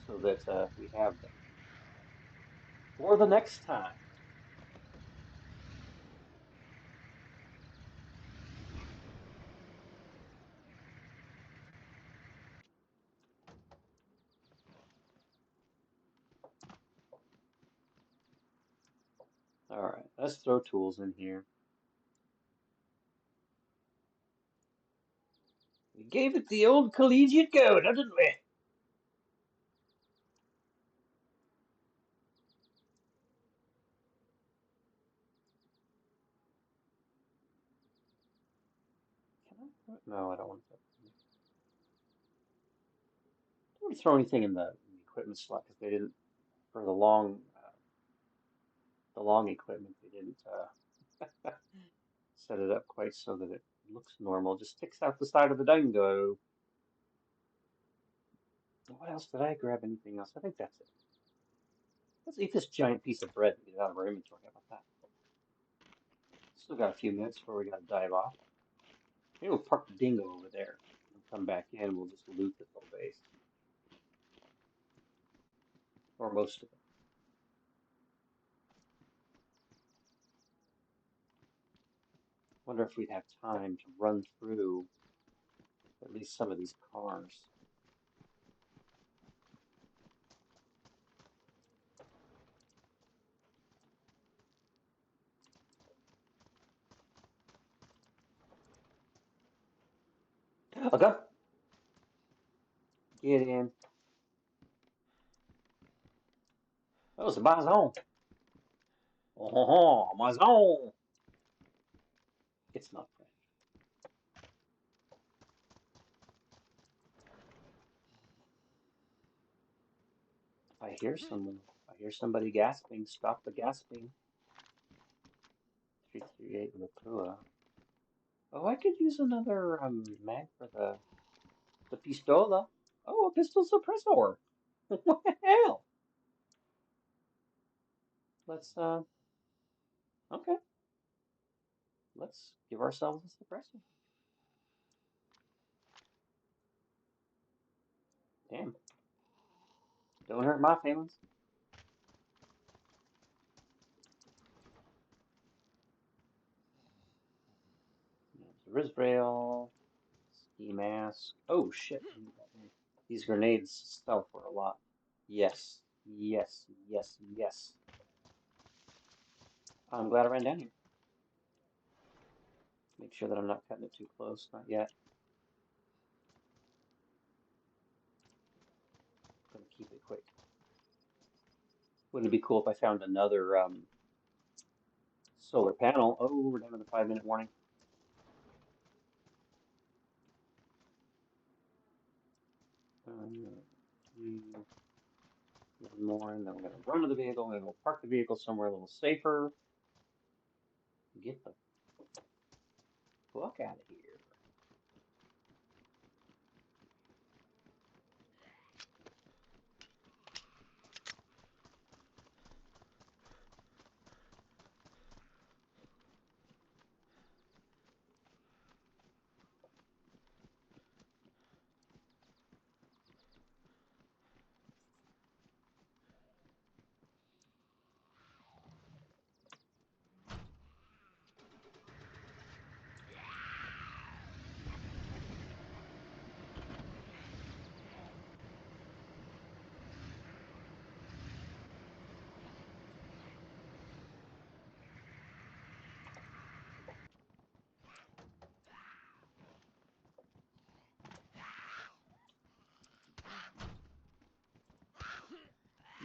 so that we have them for the next time. All right, let's throw tools in here. We gave it the old collegiate go, didn't we? Can I throw it? No, I don't want to throw it. Don't want to throw anything in the equipment slot because they didn't for the long equipment. They didn't set it up quite so that it looks normal. Just sticks out the side of the Dingo. What else did I grab? Anything else? I think that's it. Let's eat this giant piece of bread and get it out of our inventory. How about that? Still got a few minutes before we gotta dive off. Maybe we'll park the Dingo over there and come back in. We'll just loot this whole base, or most of it. Wonder if we'd have time to run through at least some of these cars. Okay, get in. That was my zone. Oh, my zone. It's not French. I hear someone. I hear somebody gasping. Stop the gasping. 338 Lakua. Oh, I could use another mag for the pistola. Oh, a pistol suppressor. What the hell? Let's okay. Let's give ourselves a suppressor. Damn. Don't hurt my feelings. There's Rizrail, ski mask. Oh shit. These grenades sell for a lot. Yes. Yes. Yes. Yes. I'm glad I ran down here. Make sure that I'm not cutting it too close. Not yet. Gonna keep it quick. Wouldn't it be cool if I found another solar panel? Oh, we're down to the 5 minute warning. One more, and then we're gonna run to the vehicle, and we'll park the vehicle somewhere a little safer. Get the fuck out of here.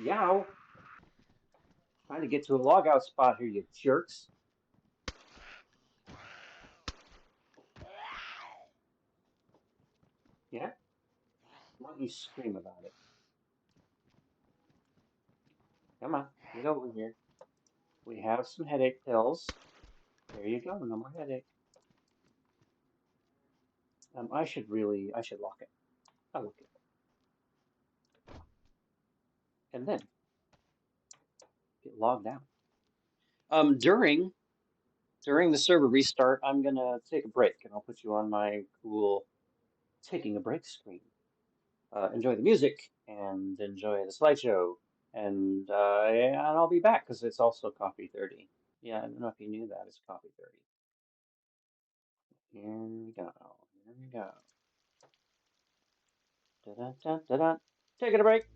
Yow! Trying to get to a logout spot here, you jerks. Yeah? Why don't you scream about it? Come on, get over here. We have some headache pills. There you go, no more headache. I should lock it. I'll lock it. And then get logged out. During the server restart, I'm gonna take a break and I'll put you on my cool taking a break screen. Enjoy the music and enjoy the slideshow. And I'll be back because it's also Coffee 30. Yeah, I don't know if you knew that. It's Coffee 30. Here we go. Here we go. Da da da da da. Taking a break.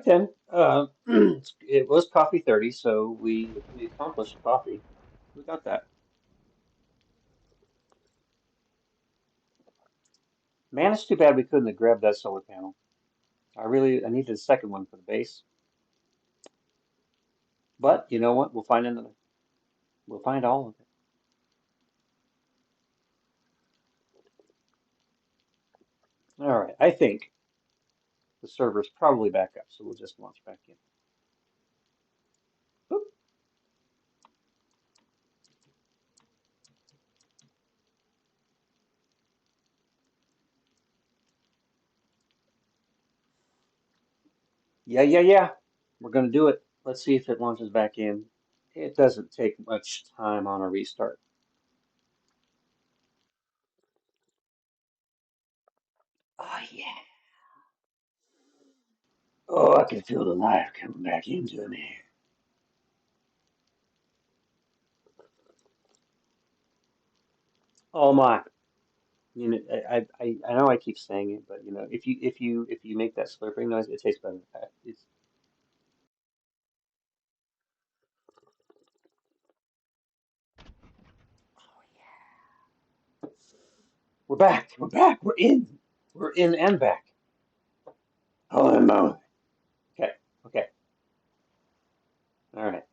right then. It was coffee 30, so we accomplished coffee. We got that. Man, it's too bad we couldn't have grabbed that solar panel. I needed a second one for the base. But you know what? We'll find another. We'll find all of it. All right. I think the server's probably back up, so we'll just launch back in. Oop. Yeah. We're gonna do it. Let's see if it launches back in. It doesn't take much time on a restart. Oh yeah. Oh, I can feel the life coming back into me. Oh my. You know, I know I keep saying it, but you know, if you make that slurping noise, it tastes better. It's we're back. We're back. We're in. We're in and back. Holy moly. Okay. Okay. All right.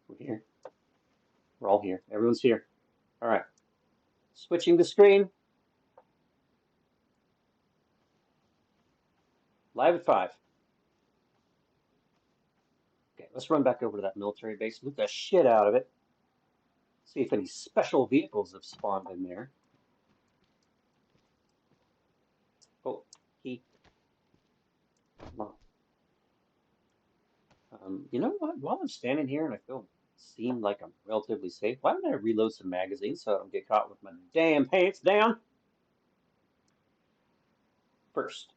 We're here. We're all here. Everyone's here. All right. Switching the screen. Live at 5. Okay. Let's run back over to that military base. Loot the shit out of it. See if any special vehicles have spawned in there. Oh, key. Come on. You know what? While I'm standing here and I seem like I'm relatively safe, why don't I reload some magazines so I don't get caught with my damn pants down? First,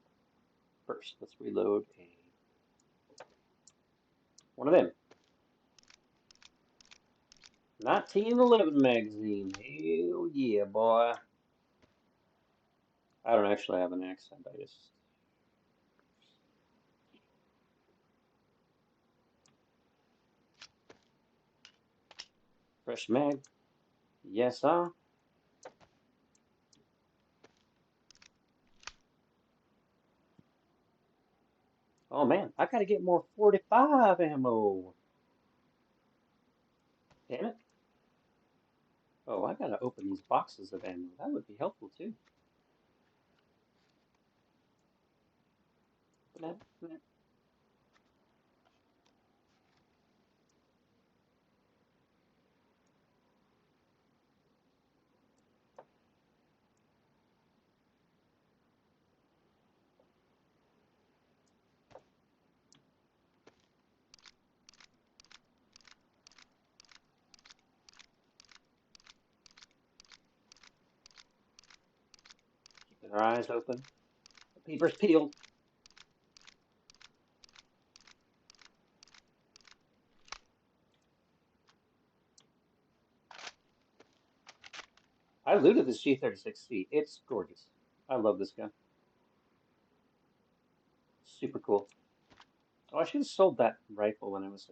let's reload one of them. 1911 magazine. Hell yeah, boy. I don't actually have an accent. I just fresh mag. Yes, sir. Oh man, I gotta get more 45 ammo. Damn it. Oh, I gotta open these boxes of ammo. That would be helpful too. Keeping our eyes open. The paper's peeled. I looted this G36C. It's gorgeous. I love this gun. Super cool. Oh, I should have sold that rifle when I was.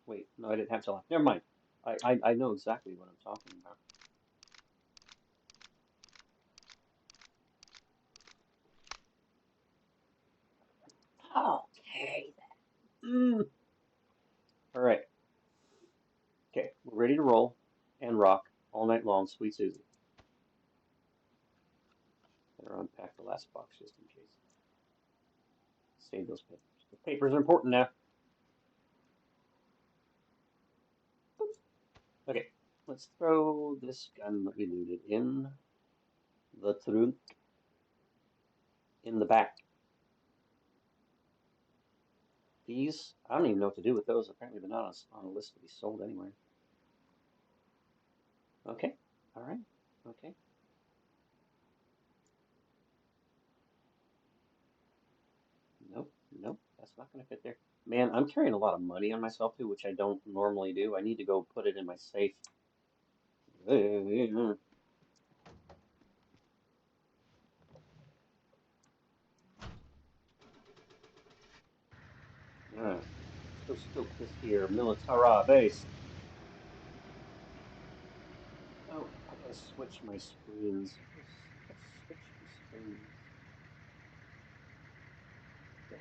Wait, no, I didn't have to. Never mind. I know exactly what I'm talking about. Okay. Mm. All right. Okay, we're ready to roll and rock all night long, sweet Susie. Better unpack the last box just in case. Save those papers. The papers are important now. Okay, let's throw this gun that we looted in the trunk in the back. These, I don't even know what to do with those. Apparently they're not on a list to be sold anywhere. Okay, all right, okay. Nope, that's not gonna fit there. Man, I'm carrying a lot of money on myself too, which I don't normally do. I need to go put it in my safe. Alright, let's go scope this here Militara base. Oh, I gotta switch my screens. Let's switch the screens. There.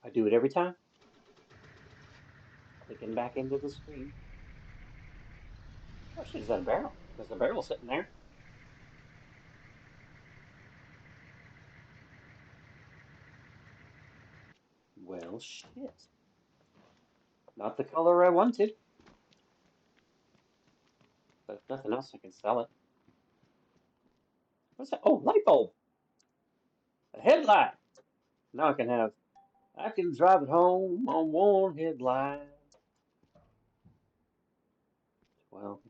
I do it every time. Clicking back into the screen. Oh shit, is that a barrel? There's a barrel sitting there. Well, shit. Not the color I wanted, but if nothing else, I can sell it. What's that? Oh, light bulb! A headlight! Now I can drive it home on one headlight. Well,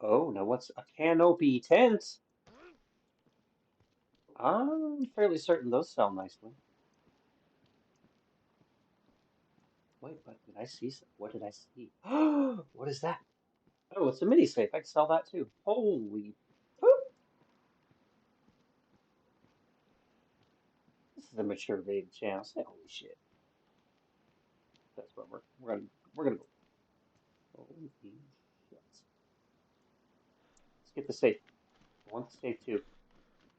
oh, now what's a canopy tent? I'm fairly certain those sell nicely. Wait, but did I see some? What did I see? What is that? Oh, it's a mini safe. I can sell that too. Holy poop! This is a mature video channel. Say holy shit. That's what we're gonna go. Holy shit! Let's get the safe. I want the safe too.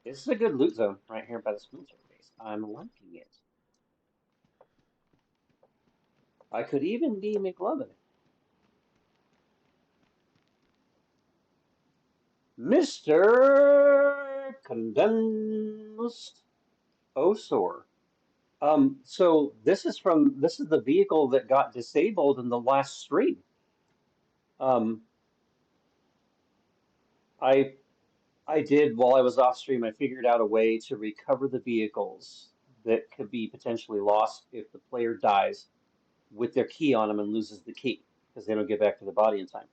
This is a good loot zone right here by this military base. I'm liking it. I could even be McLovin. Mr. Condensed Osor. So this is the vehicle that got disabled in the last stream. Um, I I did while I was off stream. I figured out a way to recover the vehicles that could be potentially lost if the player dies with their key on them and loses the key because they don't get back to the body in time.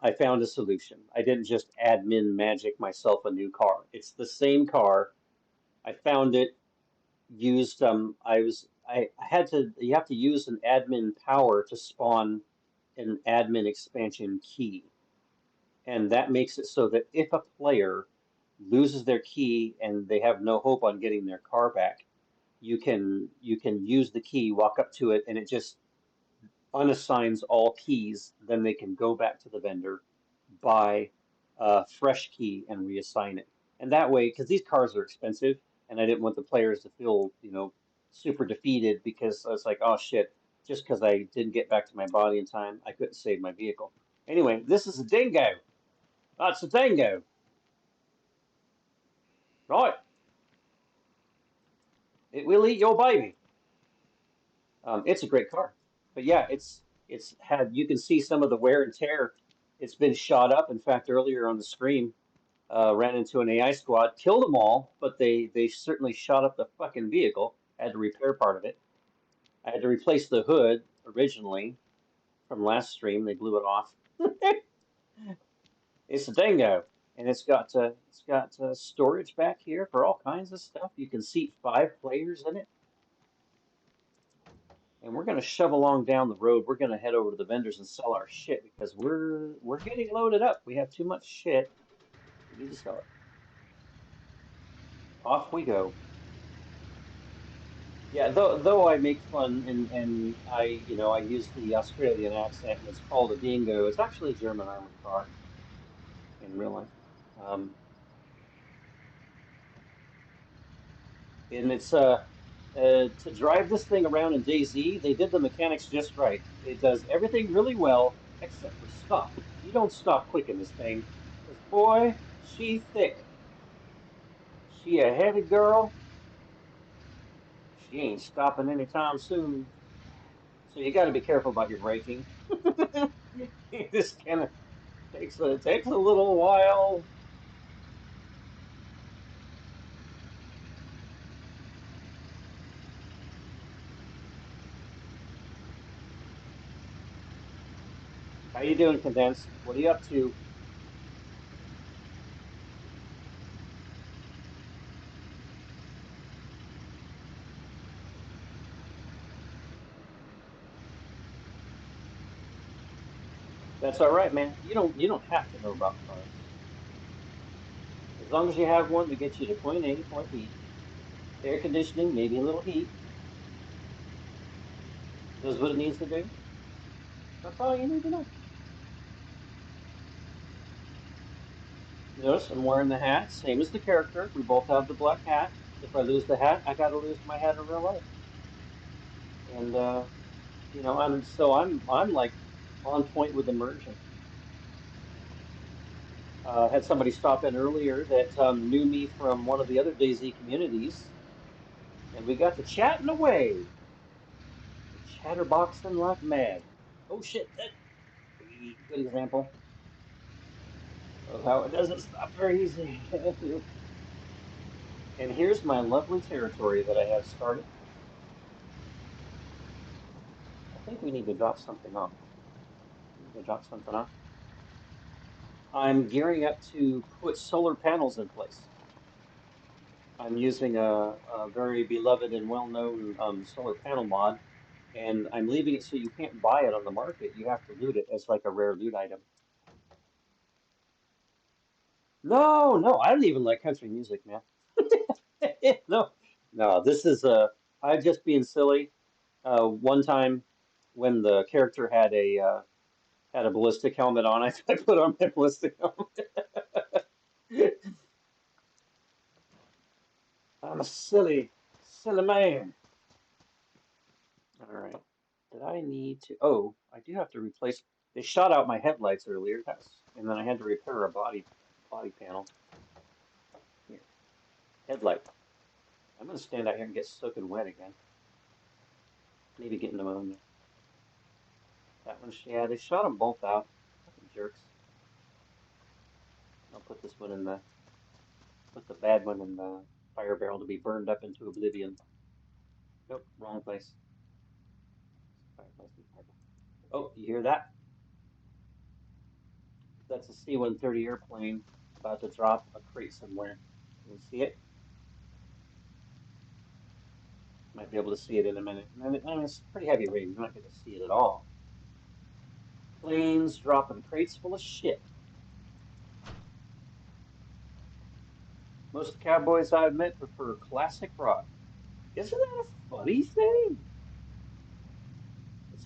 I found a solution. I didn't just admin magic myself a new car. It's the same car. I found it, used I had to you have to use an admin power to spawn an admin expansion key. And that makes it so that if a player loses their key and they have no hope on getting their car back, you can use the key, walk up to it, and it just unassigns all keys. Then they can go back to the vendor, buy a fresh key, and reassign it. And that way, because these cars are expensive, and I didn't want the players to feel, super defeated because I was like, oh shit, just because I didn't get back to my body in time, I couldn't save my vehicle. Anyway, this is a Dingo. That's a Dingo. Right. It will eat your baby. It's a great car. But yeah, it's had you can see some of the wear and tear. It's been shot up. In fact, earlier on the stream, ran into an AI squad, killed them all, but they certainly shot up the fucking vehicle. I had to repair part of it. I had to replace the hood originally from last stream. They blew it off. It's a Dingo, and it's got storage back here for all kinds of stuff. You can seat 5 players in it. And we're gonna shove along down the road. We're gonna head over to the vendors and sell our shit because we're getting loaded up. We have too much shit. We need to sell it. Off we go. Yeah, though I make fun and I use the Australian accent and it's called a dingo. It's actually a German armored car in real life. Um, and it's to drive this thing around in DayZ, they did the mechanics just right. It does everything really well except for stop. You don't stop quick in this thing, because boy, she thick. She a heavy girl. She ain't stopping anytime soon. So you got to be careful about your braking. This kind of takes a little while. How you doing, Condensed? What are you up to? That's all right, man. You don't have to know about cars. As long as you have one to get you to point A to point B, air conditioning, maybe a little heat, does what it needs to do. That's all you need to know. Notice I'm wearing the hat, same as the character. We both have the black hat. If I lose the hat, I gotta lose my hat in real life. And I'm like on point with immersion. Had somebody stop in earlier that knew me from one of the other DayZ communities, and we got to chatting away. We're chatterboxing like mad. Oh shit, that good example of how it doesn't stop very easy. And here's my lovely territory that I have started. I think we need to drop something off. We need to drop something off. I'm gearing up to put solar panels in place. I'm using a very beloved and well-known solar panel mod, and I'm leaving it so you can't buy it on the market. You have to loot it as like a rare loot item. No, no, I don't even like country music, man. No, no, this is I'm just being silly. One time when the character had a ballistic helmet on, I put on my ballistic helmet. I'm a silly man. All right. Did I need to? Oh, I do have to replace. They shot out my headlights earlier. And then I had to repair a body panel. Here, headlight. I'm gonna stand out here and get soaking wet again. Maybe get pneumonia. That one's yeah. They shot them both out. Fucking jerks. I'll put this one in the put the bad one in the fire barrel to be burned up into oblivion. Nope, wrong place. Fireplace. Oh, you hear that? That's a C-130 airplane about to drop a crate somewhere. Can you see it? Might be able to see it in a minute. And it's pretty heavy rain. You're not going to see it at all. Planes dropping crates full of shit. Most cowboys I've met prefer classic rock. Isn't that a funny thing?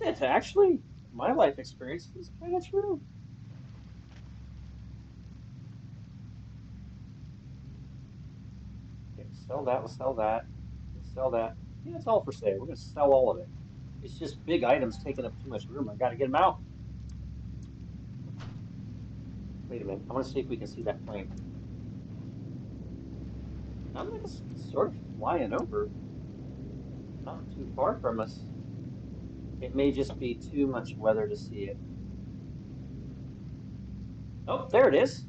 It's actually my life experience is kind of true. Okay, sell that. We'll sell that. We'll sell that. Yeah, it's all for sale. We're going to sell all of it. It's just big items taking up too much room. I got to get them out. Wait a minute. I want to see if we can see that plane. I'm like it's sort of flying over, not too far from us. It may just be too much weather to see it. Oh, there it is.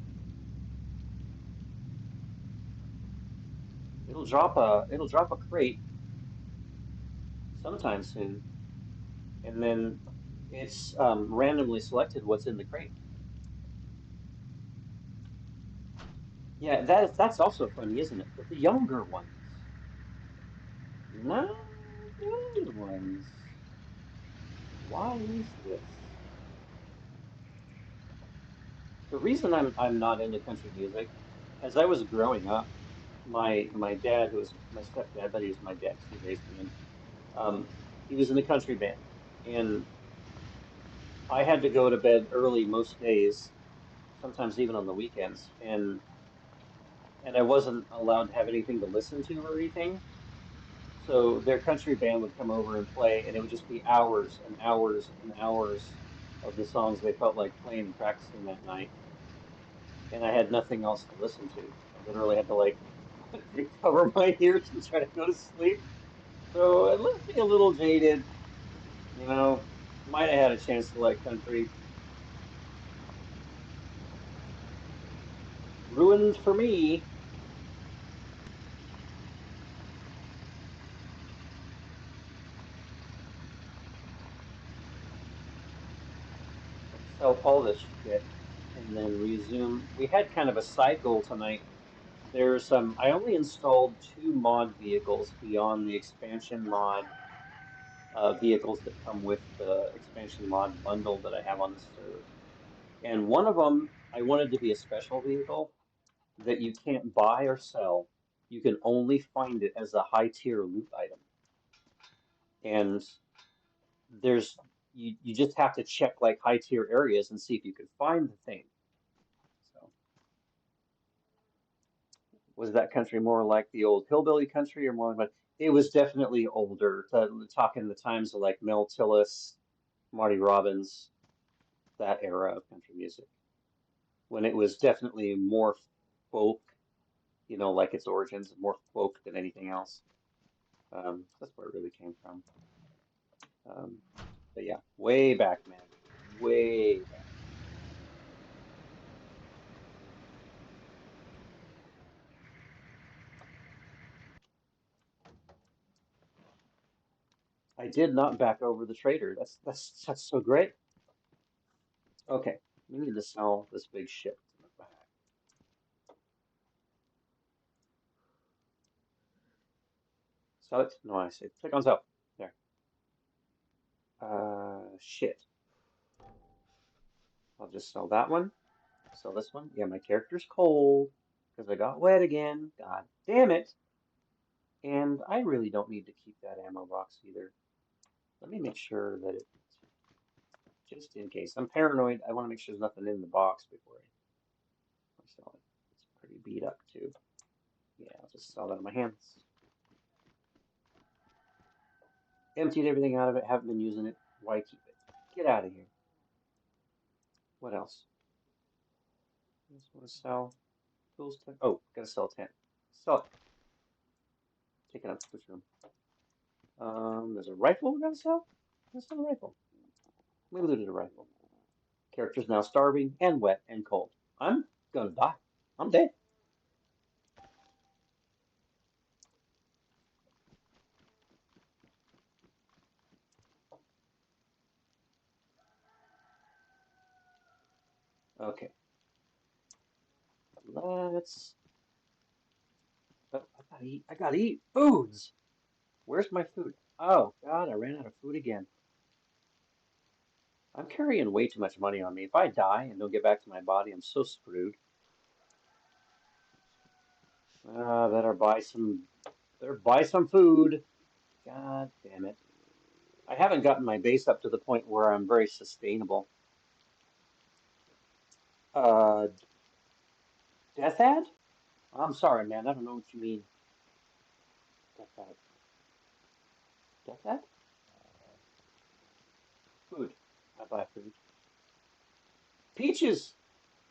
It'll drop a crate sometime soon, and then it's randomly selected what's in the crate. Yeah, that's also funny, isn't it? But the younger ones, not the old ones. Why is this? The reason I'm not into country music, as I was growing up, my dad, who was my stepdad, but he was my dad because he raised me, and um, he was in a country band, and I had to go to bed early most days, sometimes even on the weekends, and I wasn't allowed to have anything to listen to or anything. So their country band would come over and play, and it would just be hours and hours and hours of the songs they felt like playing and practicing that night. And I had nothing else to listen to. I literally had to like cover my ears and try to go to sleep. So it left me a little jaded, you know. Might have had a chance to like country. Ruined for me. sell all this shit, and then resume. We had kind of a side goal tonight. There's I only installed two mod vehicles beyond the expansion mod vehicles that come with the expansion mod bundle that I have on the server. And one of them I wanted to be a special vehicle that you can't buy or sell. You can only find it as a high tier loot item. And there's you just have to check like high tier areas and see if you can find the thing. So was that country more like the old hillbilly country or more like it was definitely older, talking the times of like Mel Tillis, Marty Robbins, that era of country music, when it was definitely more folk, like its origins, more folk than anything else. That's where it really came from. Um, but yeah, way back, man, way back. I did not back over the trader. That's so great. Okay, we need to sell this big ship in the back. Sell it? No, I say click on sell. There. Shit. I'll just sell that one. Sell this one. Yeah, my character's cold because I got wet again. God damn it. And I really don't need to keep that ammo box either. Let me make sure that just in case. I'm paranoid. I want to make sure there's nothing in the box before I sell it. It's pretty beat up too. Yeah, I'll just sell that in my hands. Emptied everything out of it. Haven't been using it. Why keep it? Get out of here. What else? Just want to sell tools. Oh, gotta sell 10. Sell it. Taking up switch room. There's a rifle we gotta sell. Let's sell a rifle. We looted a rifle. Character's now starving and wet and cold. I'm gonna die. I'm dead. Okay. Let's. Oh, I gotta eat. I gotta eat foods. Where's my food? Oh God, I ran out of food again. I'm carrying way too much money on me. If I die and don't get back to my body, I'm so screwed. Better buy some. Better buy some food. God damn it. I haven't gotten my base up to the point where I'm very sustainable. Uh, Death ad? I'm sorry, man. I don't know what you mean. Death ad. Death ad? Food. I buy food. Peaches!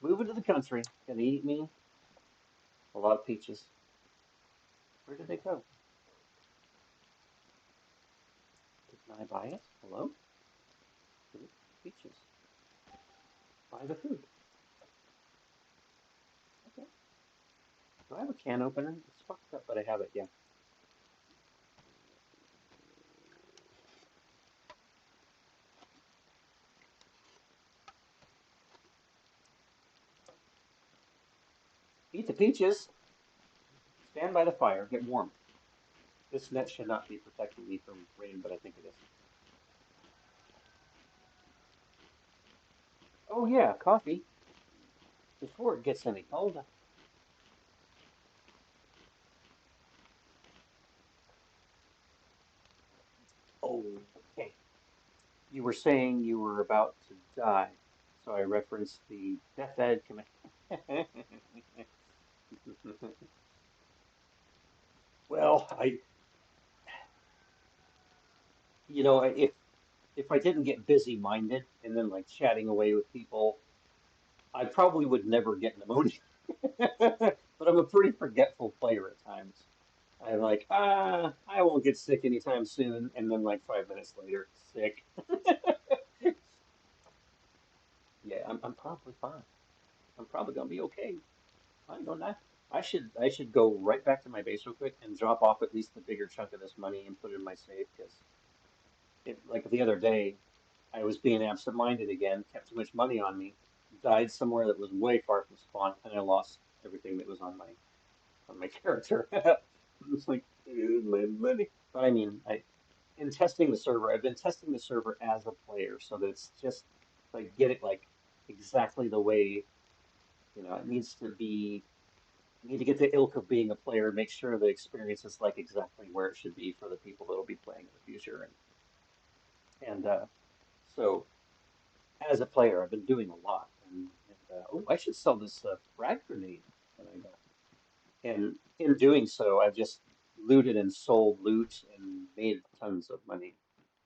Moving to the country. Gonna eat me a lot of peaches. Where did they go? Didn't I buy it? Hello? Food. Peaches. Buy the food. Okay. Do I have a can opener? It's fucked up, but I have it. Yeah. Eat the peaches. Stand by the fire. Get warm. This net should not be protecting me from rain, but I think it is. Oh yeah, coffee. Before it gets any colder. Oh, okay. You were saying you were about to die, so I referenced the death ed command. Well, if I didn't get busy minded and then like chatting away with people, I probably would never get pneumonia. But I'm a pretty forgetful player at times. I'm like, I won't get sick anytime soon, and then like 5 minutes later, sick. Yeah, I'm probably fine. I'm probably gonna be okay. I ain't gonna die. I should go right back to my base real quick and drop off at least the bigger chunk of this money and put it in my safe because it like the other day I was being absent-minded again, kept too much money on me, died somewhere that was way far from spawn, and I lost everything that was on my character. It's like, my money. But I mean, in testing the server, I've been testing the server as a player so that it's just like get it like exactly the way, it needs to be. You need to get the ilk of being a player, make sure the experience is like exactly where it should be for the people that'll be playing in the future. And so as a player, I've been doing a lot. And oh, I should sell this frag grenade that I got. And in doing so, I've just looted and sold loot and made tons of money.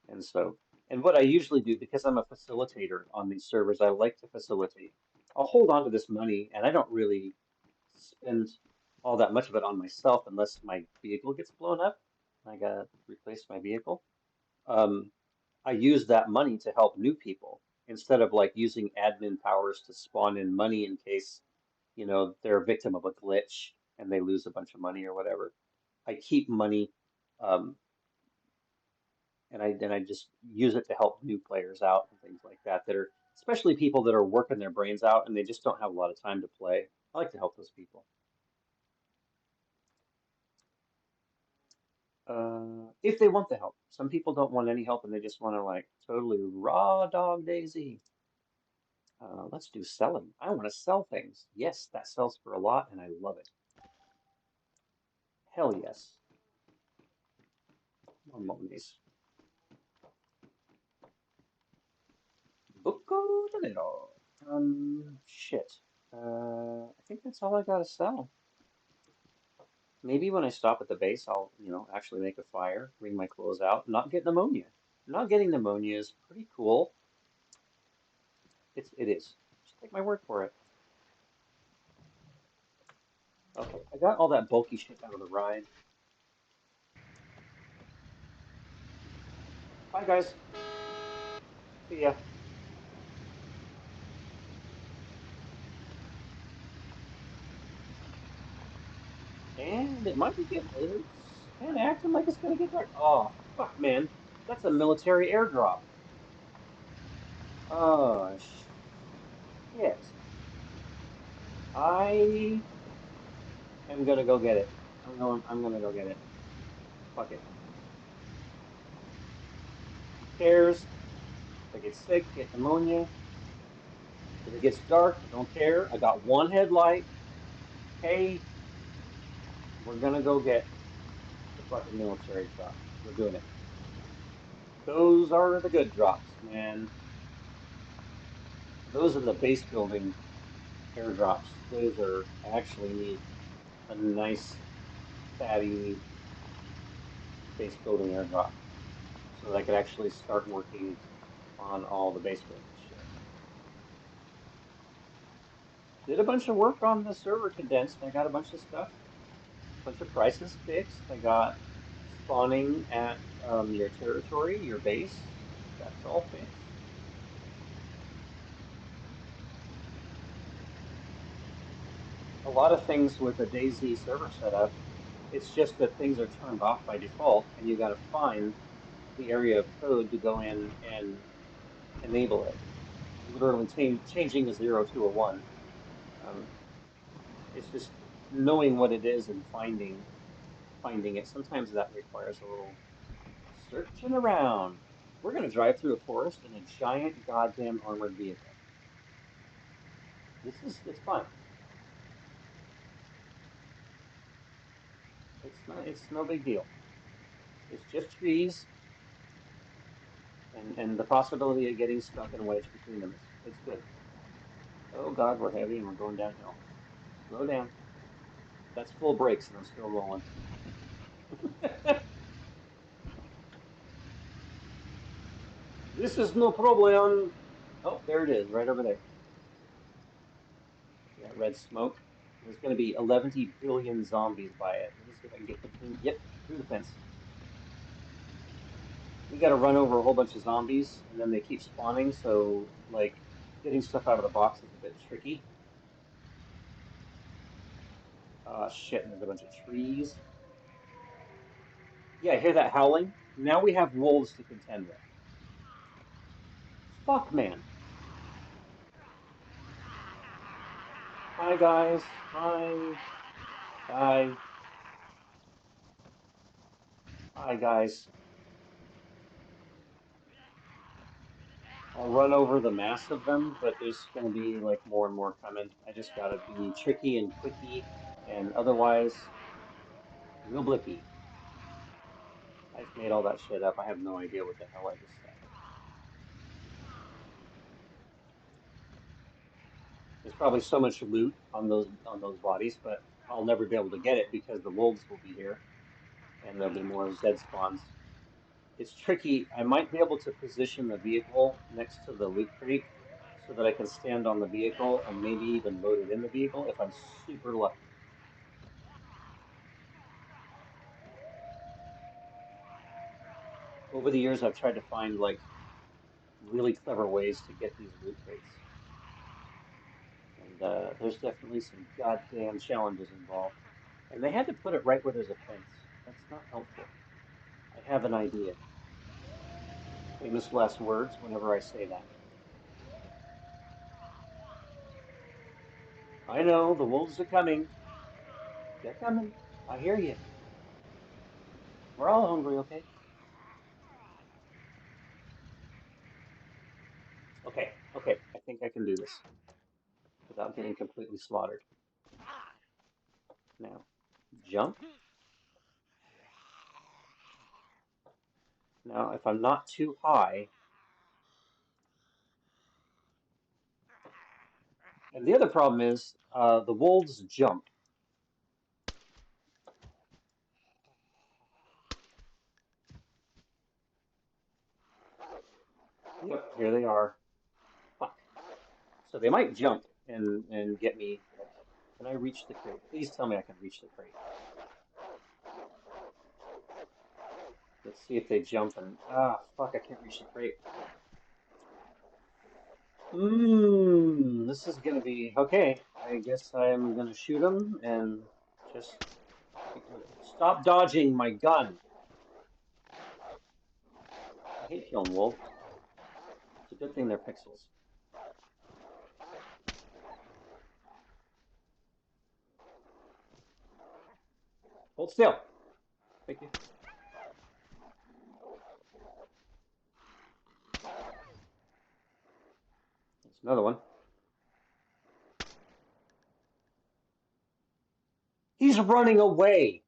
And so, and what I usually do, because I'm a facilitator on these servers, I like to facilitate. I'll hold on to this money, and I don't really spend all that much of it on myself unless my vehicle gets blown up. I gotta replace my vehicle. Um, I use that money to help new people instead of like using admin powers to spawn in money in case, they're a victim of a glitch and they lose a bunch of money or whatever. I keep money, um, and I just use it to help new players out and things like that that are especially people that are working their brains out and they just don't have a lot of time to play. I like to help those people. If they want the help. Some people don't want any help and they just want to like totally raw dog DayZ. Let's do selling. I want to sell things. Yes, that sells for a lot, and I love it. Hell yes. More monies. Buco dinero. Shit. I think that's all I gotta sell. Maybe when I stop at the base, I'll, actually make a fire, wring my clothes out, not get pneumonia. Not getting pneumonia is pretty cool. It is. Just take my word for it. Okay, I got all that bulky shit out of the ride. Bye, guys. See ya. And it might be getting, it's kind of acting like it's gonna get dark. Oh, fuck, man. That's a military airdrop. Oh, shit. I am gonna go get it. I'm gonna go get it. Fuck it. Who cares? If I get sick, get pneumonia. If it gets dark, I don't care. I got one headlight. Hey, we're gonna go get the fucking military drop. We're doing it. Those are the good drops, man. Those are the base building airdrops. Those are, I actually need a nice, fatty base building airdrop so that I could actually start working on all the base building shit. Did a bunch of work on the server condensed. I got a bunch of stuff, a bunch of prices fixed. I got spawning at your territory, your base. That's all fixed. A lot of things with a DayZ server setup, it's just that things are turned off by default, and you got to find the area of code to go in and enable it. Literally changing a 0 to a 1. Um, it's just knowing what it is and finding it. Sometimes that requires a little searching around. We're gonna drive through a forest in a giant goddamn armored vehicle. It's fun. It's no big deal. It's just trees and the possibility of getting stuck and wedged between them. It's good. Oh God, we're heavy and we're going downhill. Slow down. That's full brakes and I'm still rolling. This is no problem. Oh, there it is, right over there. See that red smoke? There's going to be 11 billion zombies by it. Let me see if I can get between. Yep, through the fence. We got to run over a whole bunch of zombies, and then they keep spawning. So, like, getting stuff out of the box is a bit tricky. Shit, and there's a bunch of trees. Yeah, I hear that howling. Now we have wolves to contend with. Fuck, man. Hi, guys. Hi. Hi. Hi, guys. I'll run over the mass of them, but there's going to be like more and more coming. I just got to be tricky and quicky, and otherwise, real blicky. I just made all that shit up. I have no idea what the hell I just said. There's probably so much loot on those bodies, but I'll never be able to get it because the wolves will be here, and there'll be more Z spawns. It's tricky. I might be able to position the vehicle next to the loot crate so that I can stand on the vehicle and maybe even load it in the vehicle if I'm super lucky. Over the years, I've tried to find like really clever ways to get these loot crates, and there's definitely some goddamn challenges involved. And they had to put it right where there's a fence. That's not helpful. I have an idea. Famous last words whenever I say that. I know the wolves are coming. They're coming. I hear you. We're all hungry, okay? Okay, okay. I think I can do this without getting completely slaughtered. Now, jump. Now, if I'm not too high, and the other problem is the wolves jump. Yep, here they are. Fuck. So they might jump and get me. Can I reach the crate? Please tell me I can reach the crate. Let's see if they jump and fuck, I can't reach the crate. This is gonna be okay. I guess I'm gonna shoot him and just stop dodging my gun. I hate killing wolves. It's a good thing they're pixels. Hold still. Thank you. There's another one. He's running away.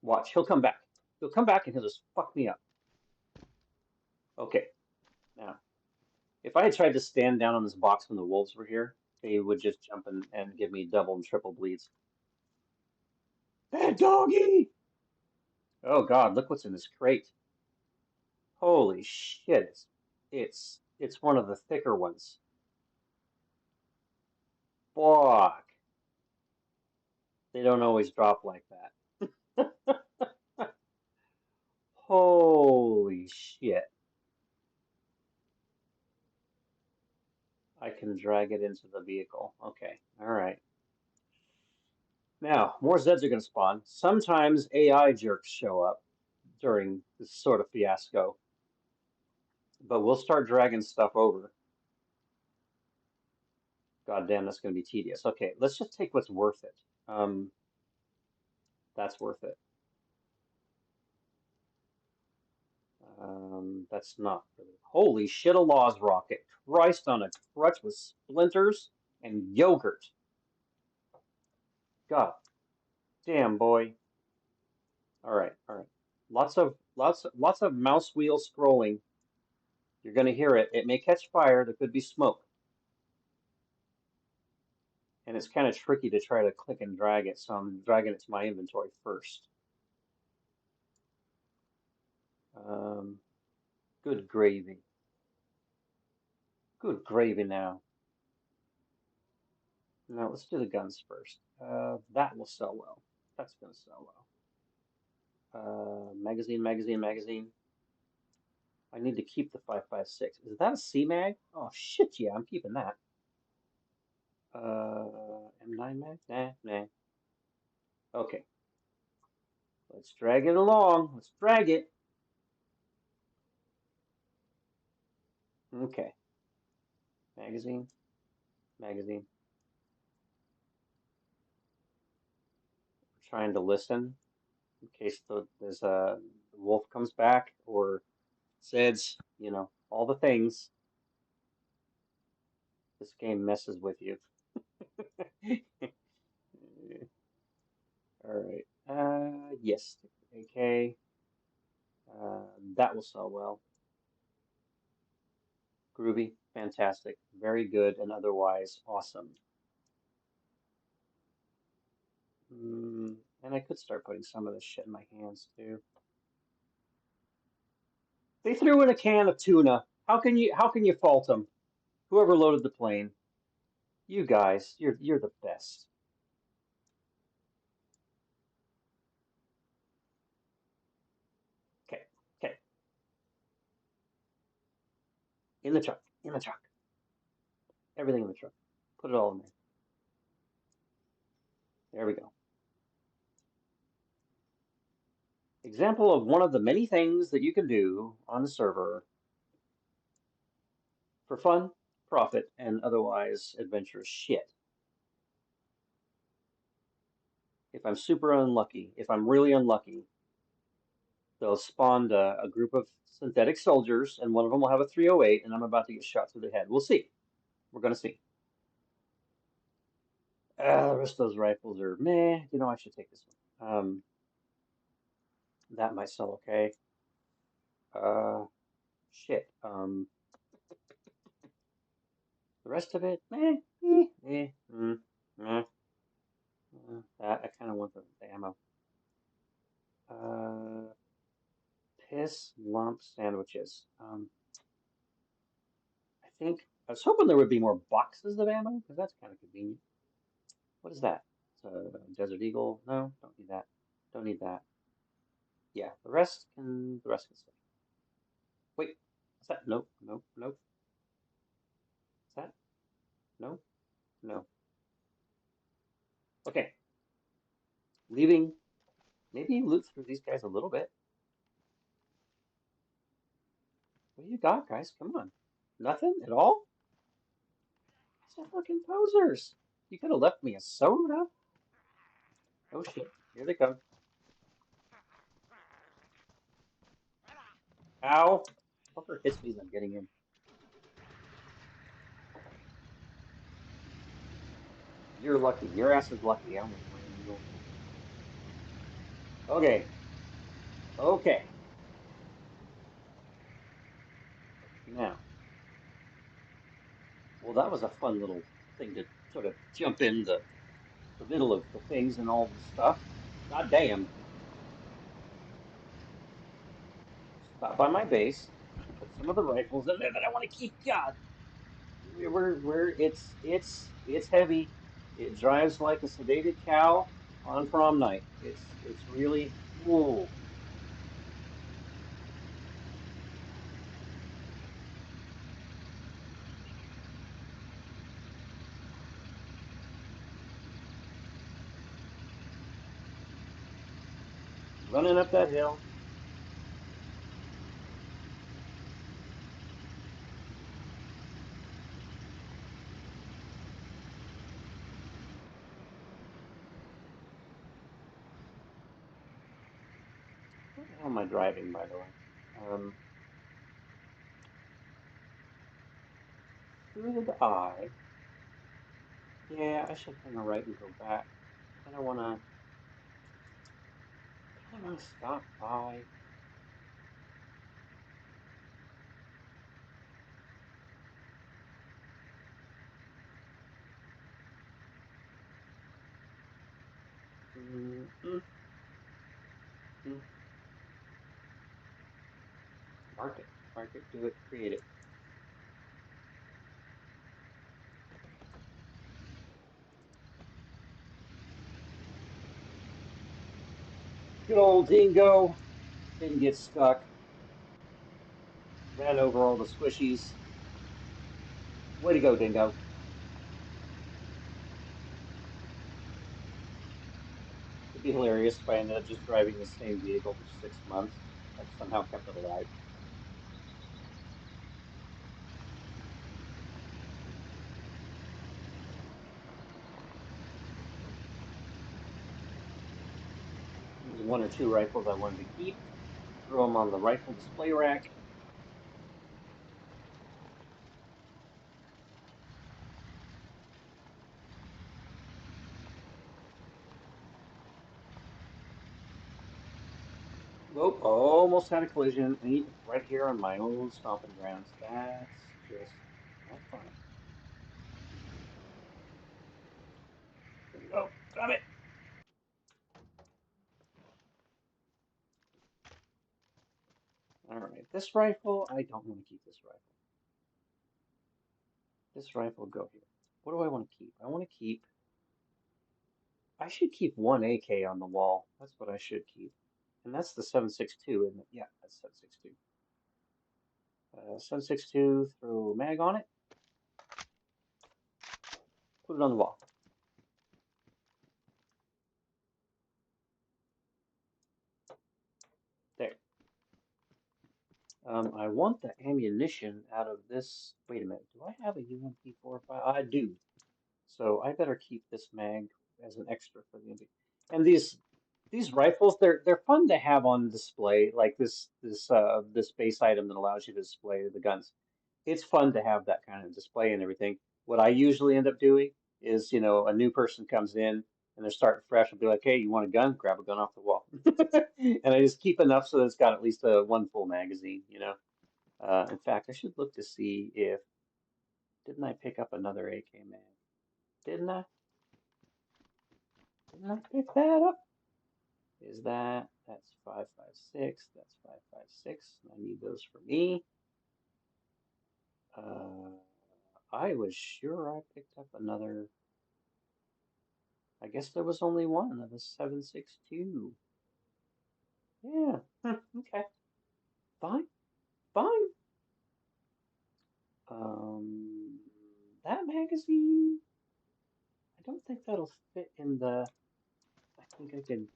Watch, he'll come back. He'll come back and he'll just fuck me up. Okay, now, if I had tried to stand down on this box when the wolves were here, they would just jump and give me double and triple bleeds. Bad doggy! Oh God, look what's in this crate. Holy shit, it's one of the thicker ones. Fuck. They don't always drop like that. Holy shit. I can drag it into the vehicle. Okay, all right. Now, more Zeds are going to spawn. Sometimes AI jerks show up during this sort of fiasco, but we'll start dragging stuff over. God damn, that's going to be tedious. Okay, let's just take what's worth it. That's worth it. That's not really. Holy shit, a Laws rocket. Christ on a crutch with splinters and yogurt. God damn, boy. All right, all right. Lots of mouse wheel scrolling. You're going to hear it. It may catch fire. There could be smoke. And it's kind of tricky to try to click and drag it, so I'm dragging it to my inventory first. Um, Good gravy. Good gravy now. Now let's do the guns first. That will sell well. That's going to sell well. Magazine. I need to keep the 5.56. Is that a C-mag? Oh shit, yeah, I'm keeping that. M9 mag? Nah. Okay, let's drag it along. Let's drag it. Okay. Magazine. Magazine. Trying to listen in case there's the wolf comes back or says, all the things. This game messes with you. All right. Yes, AK. That will sell well. Groovy, fantastic, very good, and otherwise awesome. And I could start putting some of this shit in my hands too. They threw in a can of tuna. How can you fault them? Whoever loaded the plane, you guys, you're the best. Okay, okay, in the truck, in the truck, everything in the truck. Put it all in there. There we go. Example of one of the many things that you can do on the server for fun, profit, and otherwise adventurous shit. If I'm super unlucky, if I'm really unlucky, they'll spawn a group of synthetic soldiers, and one of them will have a 308, and I'm about to get shot through the head. We'll see. We're going to see. The rest of those rifles are meh. I should take this one. That might sell okay. Uh, shit. The rest of it, meh, meh. That I kind of want the ammo. Uh, piss lump sandwiches. I think I was hoping there would be more boxes of ammo because that's kind of convenient. What is that? It's a Desert Eagle. No, don't need that. Don't need that. Yeah, the rest can stay. Wait, what's that? Nope, nope, nope. Is that? No, no. Okay, leaving. Maybe loot through these guys a little bit. What do you got, guys? Come on. Nothing at all? These are fucking posers. You could have left me a soda. Oh shit, here they come. Ow. Fucker hits me as I'm getting in. You're lucky. Your ass is lucky. I almost ran you over. Okay, okay. Now, well, that was a fun little thing to sort of jump in the middle of the things and all the stuff. God damn. Stop by my base. Put some of the rifles in there that I want to keep. God, it's heavy. It drives like a sedated cow on prom night. It's really ooh, running up that hill. What the hell am I driving, by the way? Um, Should I? Yeah, I should hang a right and go back. Kind of wanna, kind of wanna stop by. Mm, mm, mm. Mark it, do it, create it. Good old Dingo didn't get stuck. Ran over all the squishies. Way to go, Dingo. It'd be hilarious if I ended up just driving the same vehicle for 6 months. I've somehow kept it alive. one or two rifles I wanted to keep, throw them on the rifle display rack. Whoa, almost had a collision right here on my own stomping grounds. That's just not fun. There we go. Got it. All right, this rifle, I don't want to keep this rifle. This rifle go here. What do I want to keep? I should keep one AK on the wall. That's what I should keep. And that's the 7.62, isn't it? Yeah, that's 7.62. 7.62, throw a mag on it, put it on the wall. There. I want the ammunition out of this. Wait a minute. Do I have a UMP45? I do. So I better keep this mag as an extra for the MP. And these rifles, they're fun to have on display, like this base item that allows you to display the guns. It's fun to have that kind of display and everything. What I usually end up doing is, a new person comes in and they're starting fresh. I'll be like, hey, you want a gun? Grab a gun off the wall. And I just keep enough so that it's got at least one full magazine. In fact, I should look to see if, didn't I pick up another AK mag? Didn't I? Didn't I pick that up? That's 5.56, that's 5.56. I need those for me. Uh, I was sure I picked up another. I guess there was only one of a 7.62. Yeah, okay. Fine, fine. Um, that magazine, I don't think that'll fit in I think I can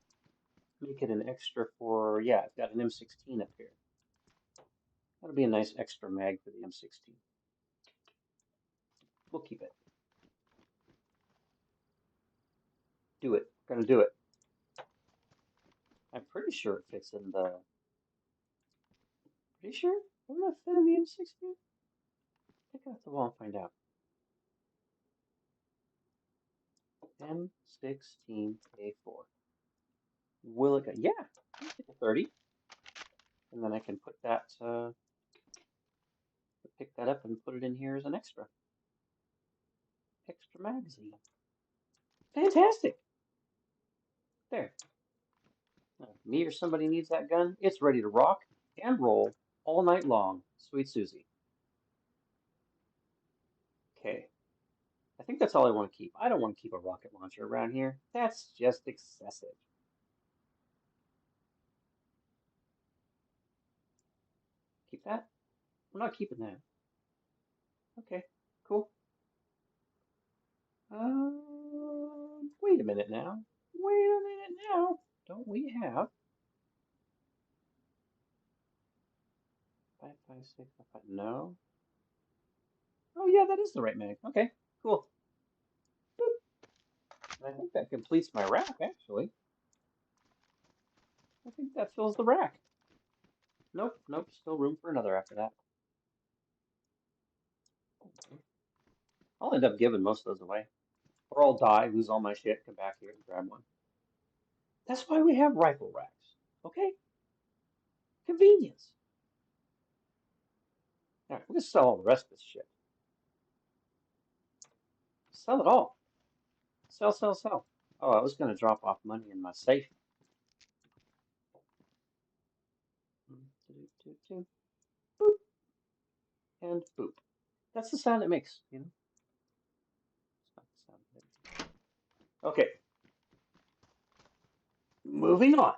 make it an extra for, yeah, I've got an M16 up here. That'll be a nice extra mag for the M16. We'll keep it. Do it. We're gonna do it. I'm pretty sure it fits in the. Pretty sure? Doesn't that fit in the M16? Take it off the wall and find out. M16A4. Will it go? Yeah, I'll take a 30. And then I can pick that up and put it in here as an extra. Extra magazine. Fantastic. There. If me or somebody needs that gun, it's ready to rock and roll all night long. Sweet Susie. Okay. I think that's all I want to keep. I don't want to keep a rocket launcher around here. That's just excessive. Keep that? I'm not keeping that. Okay, cool. Wait a minute now. Wait a minute now. Don't we have 5.56? No. Oh yeah, that is the right mag. Okay, cool. Boop. And I think that completes my rack, actually. I think that fills the rack. Nope, nope, still room for another after that. I'll end up giving most of those away. Or I'll die, lose all my shit, come back here and grab one. That's why we have rifle racks. Okay? Convenience. Alright, we're gonna sell all the rest of this shit. Sell it all. Sell, sell, sell. Oh, I was gonna drop off money in my safe. Boop, and boop. That's the sound it makes. It's not the sound it makes. Okay, moving on.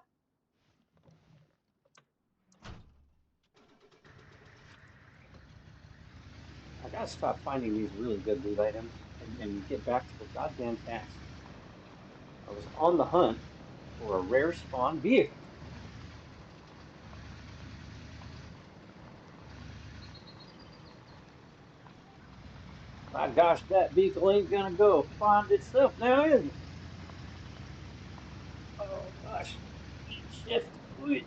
I gotta stop finding these really good loot items and get back to the goddamn task. I was on the hunt for a rare spawn vehicle. My gosh, that vehicle ain't gonna go find itself now, is it? Oh gosh. Wait.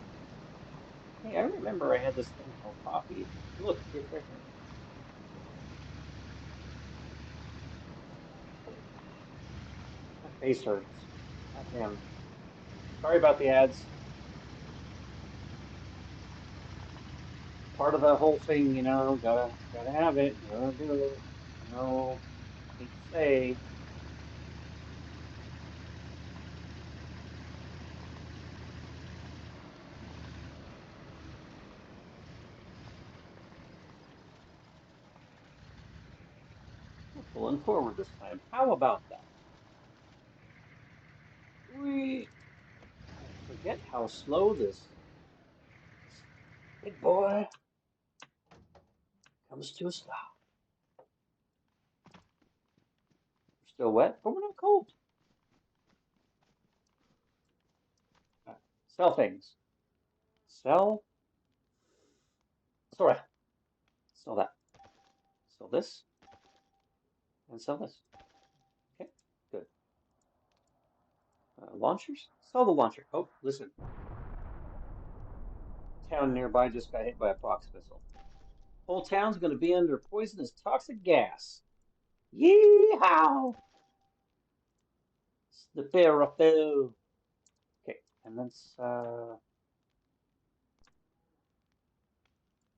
Hey, I remember I had this thing called coffee. Look, it's right here. My face hurts. God damn. Sorry about the ads. Part of the whole thing, gotta have it, gotta do it. Hate to say. We're pulling forward this time. How about that? We I forget how slow this big boy comes to a stop. We're still wet, but we're not cold. Sell things. Sell. Sorry. Sell that. Sell this. And sell this. Okay. Good. Launchers. Sell the launcher. Oh, listen. Town nearby just got hit by a pox missile. Whole town's going to be under poisonous toxic gas. Yeehaw! The Pharaoh. Okay, and that's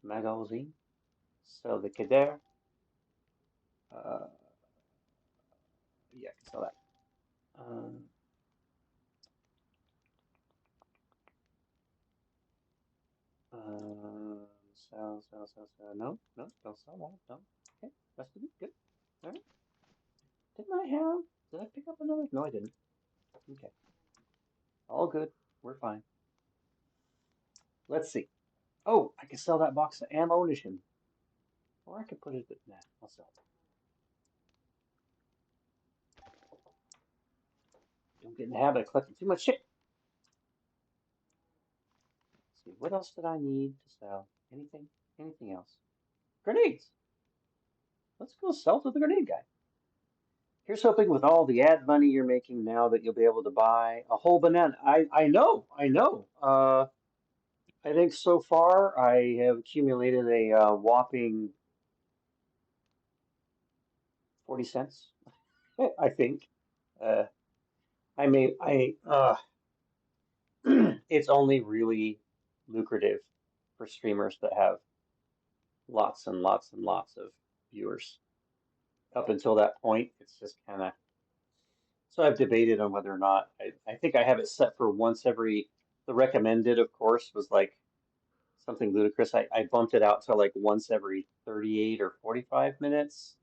magazine. So the Kader. Uh, yeah, I can sell that. Um, sell. No, no, don't sell that. No. Okay, rest of it. Good. All right. Didn't I have? Did I pick up another? No, I didn't. Okay. All good. We're fine. Let's see. Oh, I can sell that box of ammunition. Or I could put it. Nah, I'll sell it. Don't get in the habit of collecting too much shit. Let's see, what else did I need to sell? Anything? Anything else? Grenades. Let's go sell to the grenade guy. Here's hoping with all the ad money you're making now that you'll be able to buy a whole banana. I know, I know. I think so far I have accumulated a whopping 40 cents, I think. Uh, I may, I, it's only really lucrative for streamers that have lots and lots and lots of viewers. Up until that point, it's just kind of. So I've debated on whether or not. I think I have it set for once every. The recommended, of course, was like something ludicrous. I bumped it out to like once every 38 or 45 minutes,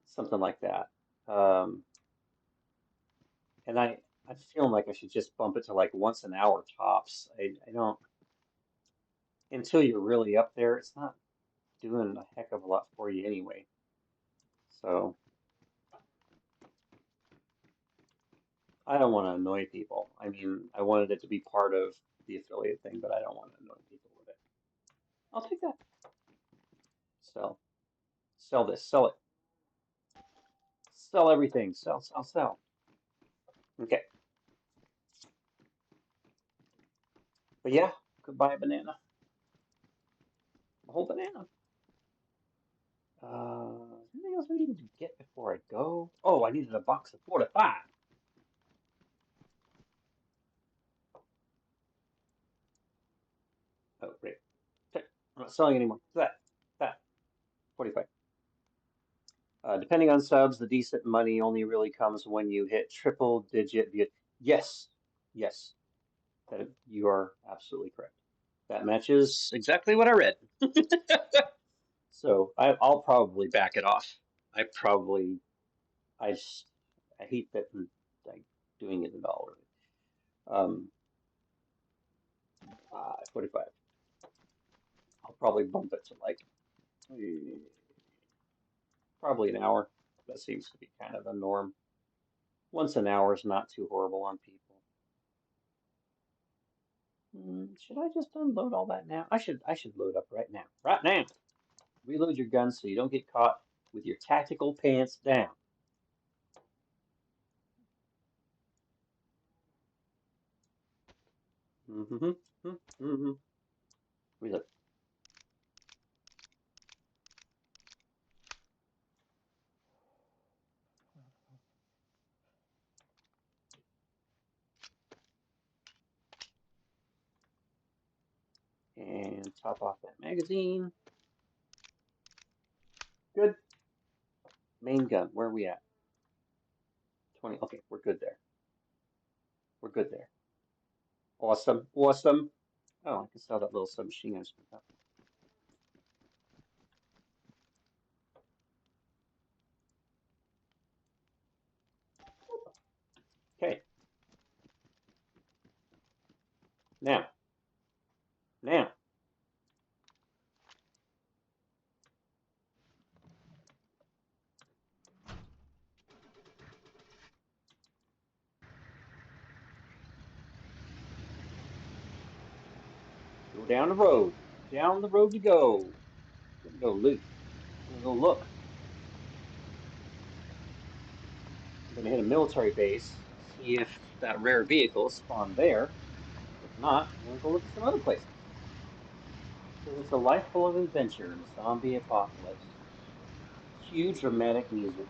something like that. Um, and I'm feeling like I should just bump it to like once an hour tops. I don't. Until you're really up there, it's not doing a heck of a lot for you anyway. So I don't want to annoy people. I mean, I wanted it to be part of the affiliate thing, but I don't want to annoy people with it. I'll take that. Sell. Sell this. Sell it. Sell everything. Sell, sell, sell. Okay. But yeah, could buy a banana. A whole banana. Anything else I needed to get before I go? Oh, I needed a box of 4 to 5. Oh, great. Okay. I'm not selling anymore. That. 45. Depending on subs, the decent money only really comes when you hit triple digit view. Yes. Yes. That you are absolutely correct. That matches exactly what I read. So I'll probably back it off. I probably I just I hate that I'm like doing it at all. Really. 45. I'll probably bump it to like probably an hour. That seems to be kind of the norm. Once an hour is not too horrible on people. Should I just unload all that now? I should load up right now. Right now. Reload your gun so you don't get caught with your tactical pants down. Mm-hmm. Mm-hmm. We look. And top off that magazine. Good. Main gun. Where are we at? 20. Okay, we're good there. We're good there. Awesome. Awesome. Oh, I can sell that little submachine gun. Okay. Now. Now. Go down the road. Down the road you go. We're gonna go loot. We're gonna go look. I'm gonna hit a military base, see if that rare vehicle spawned there. If not, I'm gonna go look at some other places. Because it's a life full of adventure in a zombie apocalypse. Cue dramatic music.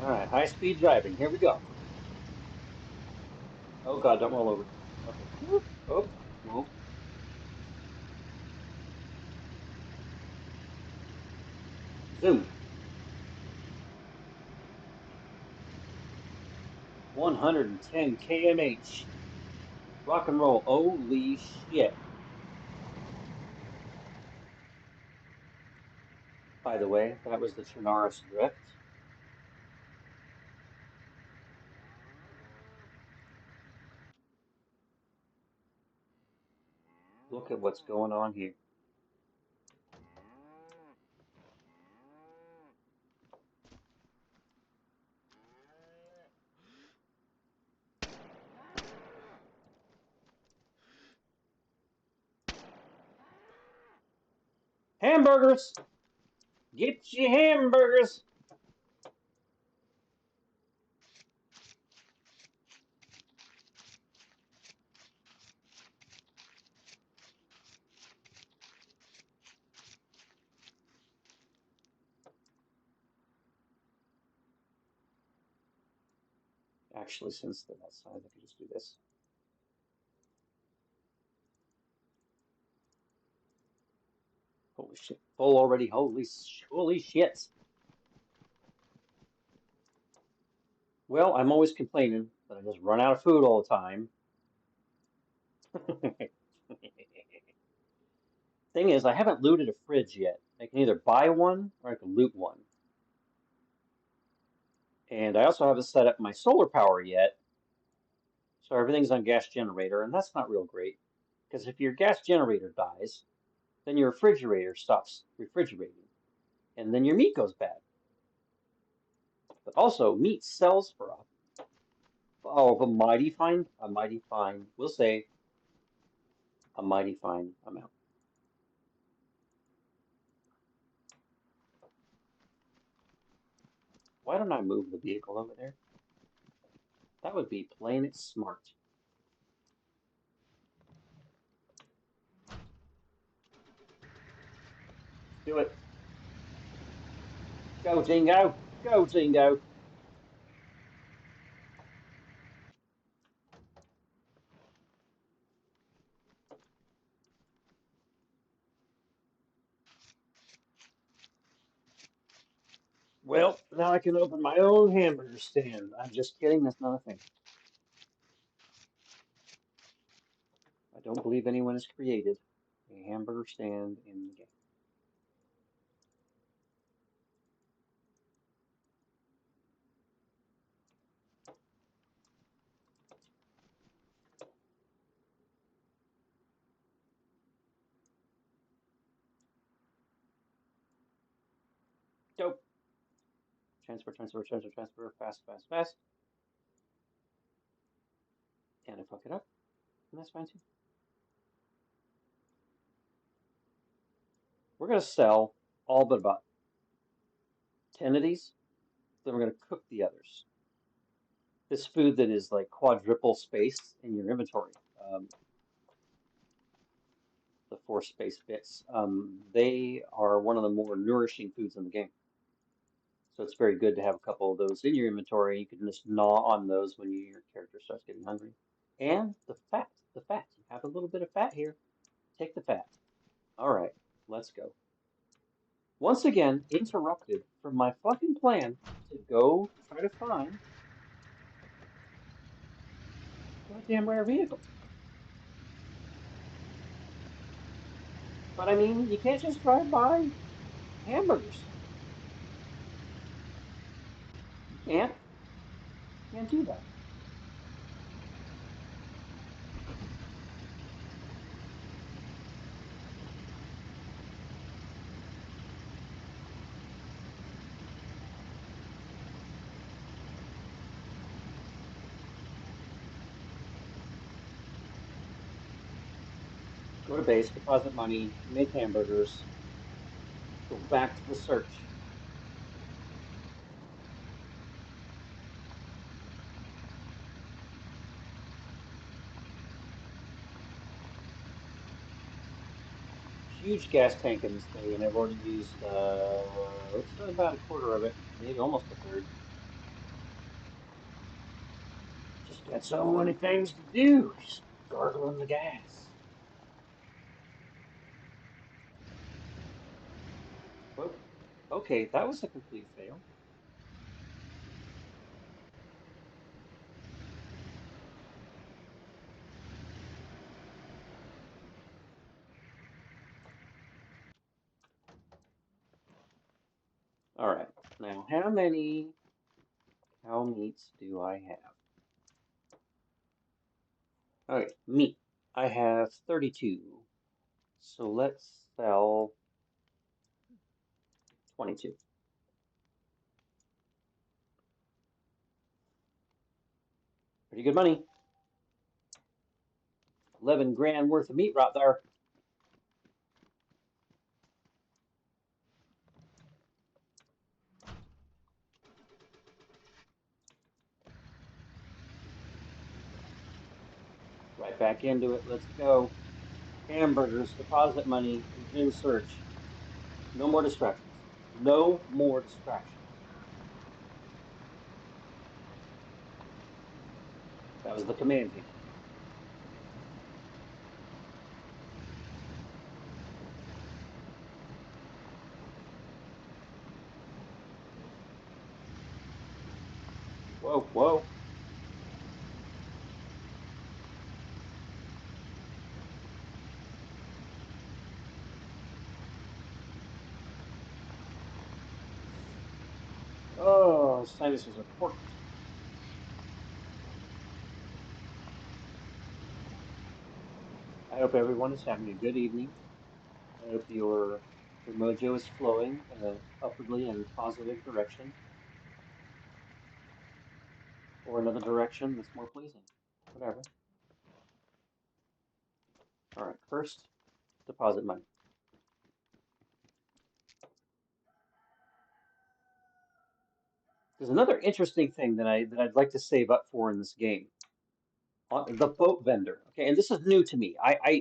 Alright, high speed driving. Here we go. Oh god, don't roll over. Okay. Whoop. Oh, whoa. Zoom. 110 kmh. Rock and roll. Holy shit. By the way, that was the Chernarus drift. Look at what's going on here. Hamburgers! Get your hamburgers! Actually, since they're outside, I could just do this. Holy shit. Full already. Holy shit. Well, I'm always complaining that I just run out of food all the time. Thing is, I haven't looted a fridge yet. I can either buy one or I can loot one. And I also haven't set up my solar power yet, so everything's on gas generator, and that's not real great. Because if your gas generator dies, then your refrigerator stops refrigerating, and then your meat goes bad. But also, meat sells for a mighty fine, we'll say a mighty fine amount. Why don't I move the vehicle over there? That would be plain it smart. Do it. Go, Dingo. Go, Dingo. Well, now I can open my own hamburger stand. I'm just kidding. That's not a thing. I don't believe anyone has created a hamburger stand in the game. Go. Transfer, transfer, transfer, transfer. Fast, fast, fast. And I fuck it up, and that's fine too. We're gonna sell all but about 10 of these. Then we're gonna cook the others. This food that is like quadruple spaced in your inventory. The four space bits. They are one of the more nourishing foods in the game. So it's very good to have a couple of those in your inventory. You can just gnaw on those when your character starts getting hungry. And the fat, the fat. You have a little bit of fat here. Take the fat. All right, let's go. Once again, interrupted from my fucking plan to go try to find goddamn rare vehicles. But I mean, you can't just drive by hamburgers. You can't. Can't do that. Go to base, deposit money, make hamburgers, go back to the search. Huge gas tank in this thing, and I've already used looks like about a quarter of it, maybe almost a third. Just got so many things to do. Just gargling the gas. Whoop. Okay, that was a complete fail. All right, now how many cow meats do I have? All right, meat. I have 32. So let's sell 22. Pretty good money. 11 grand worth of meat right there. Right back into it. Let's go. Hamburgers, deposit money, resume search. No more distractions. No more distractions. That was the command here. Whoa, whoa. Oh, sinuses are corked. I hope everyone is having a good evening. I hope your mojo is flowing in an upwardly and positive direction, or another direction that's more pleasing. Whatever. All right, first, deposit money. There's another interesting thing that I'd like to save up for in this game. The boat vendor. Okay, and this is new to me. I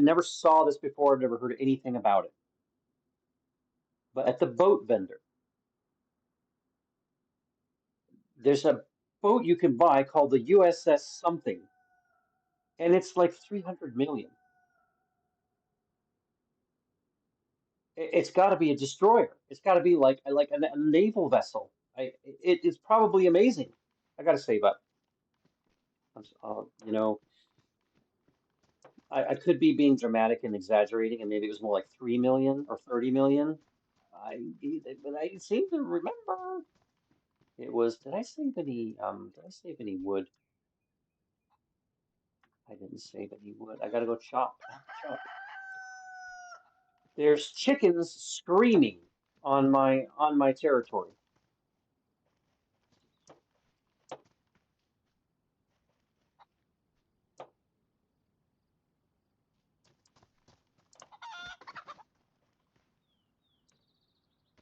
never saw this before. I've never heard anything about it. But at the boat vendor, there's a boat you can buy called the USS something, and it's like 300 million. It's got to be a destroyer. It's got to be like a naval vessel. It's probably amazing. I got to save up. You know, I could be being dramatic and exaggerating, and maybe it was more like 3 million or 30 million. But I seem to remember it was. Did I save any? Did I save any wood? I didn't save any wood. I gotta go chop. I have to chop. There's chickens screaming on my territory.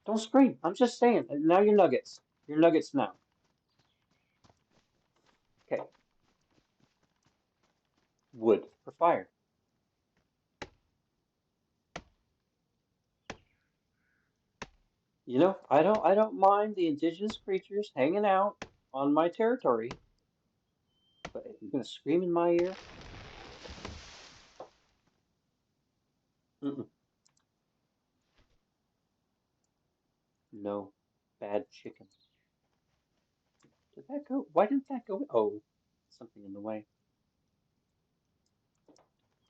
Don't scream. I'm just saying. Now you're nuggets. You're nuggets now. Okay. Wood for fire. You know, I don't mind the indigenous creatures hanging out on my territory, but if you're gonna scream in my ear, mm-mm, no, bad chicken. Did that go? Why didn't that go? Oh, something in the way.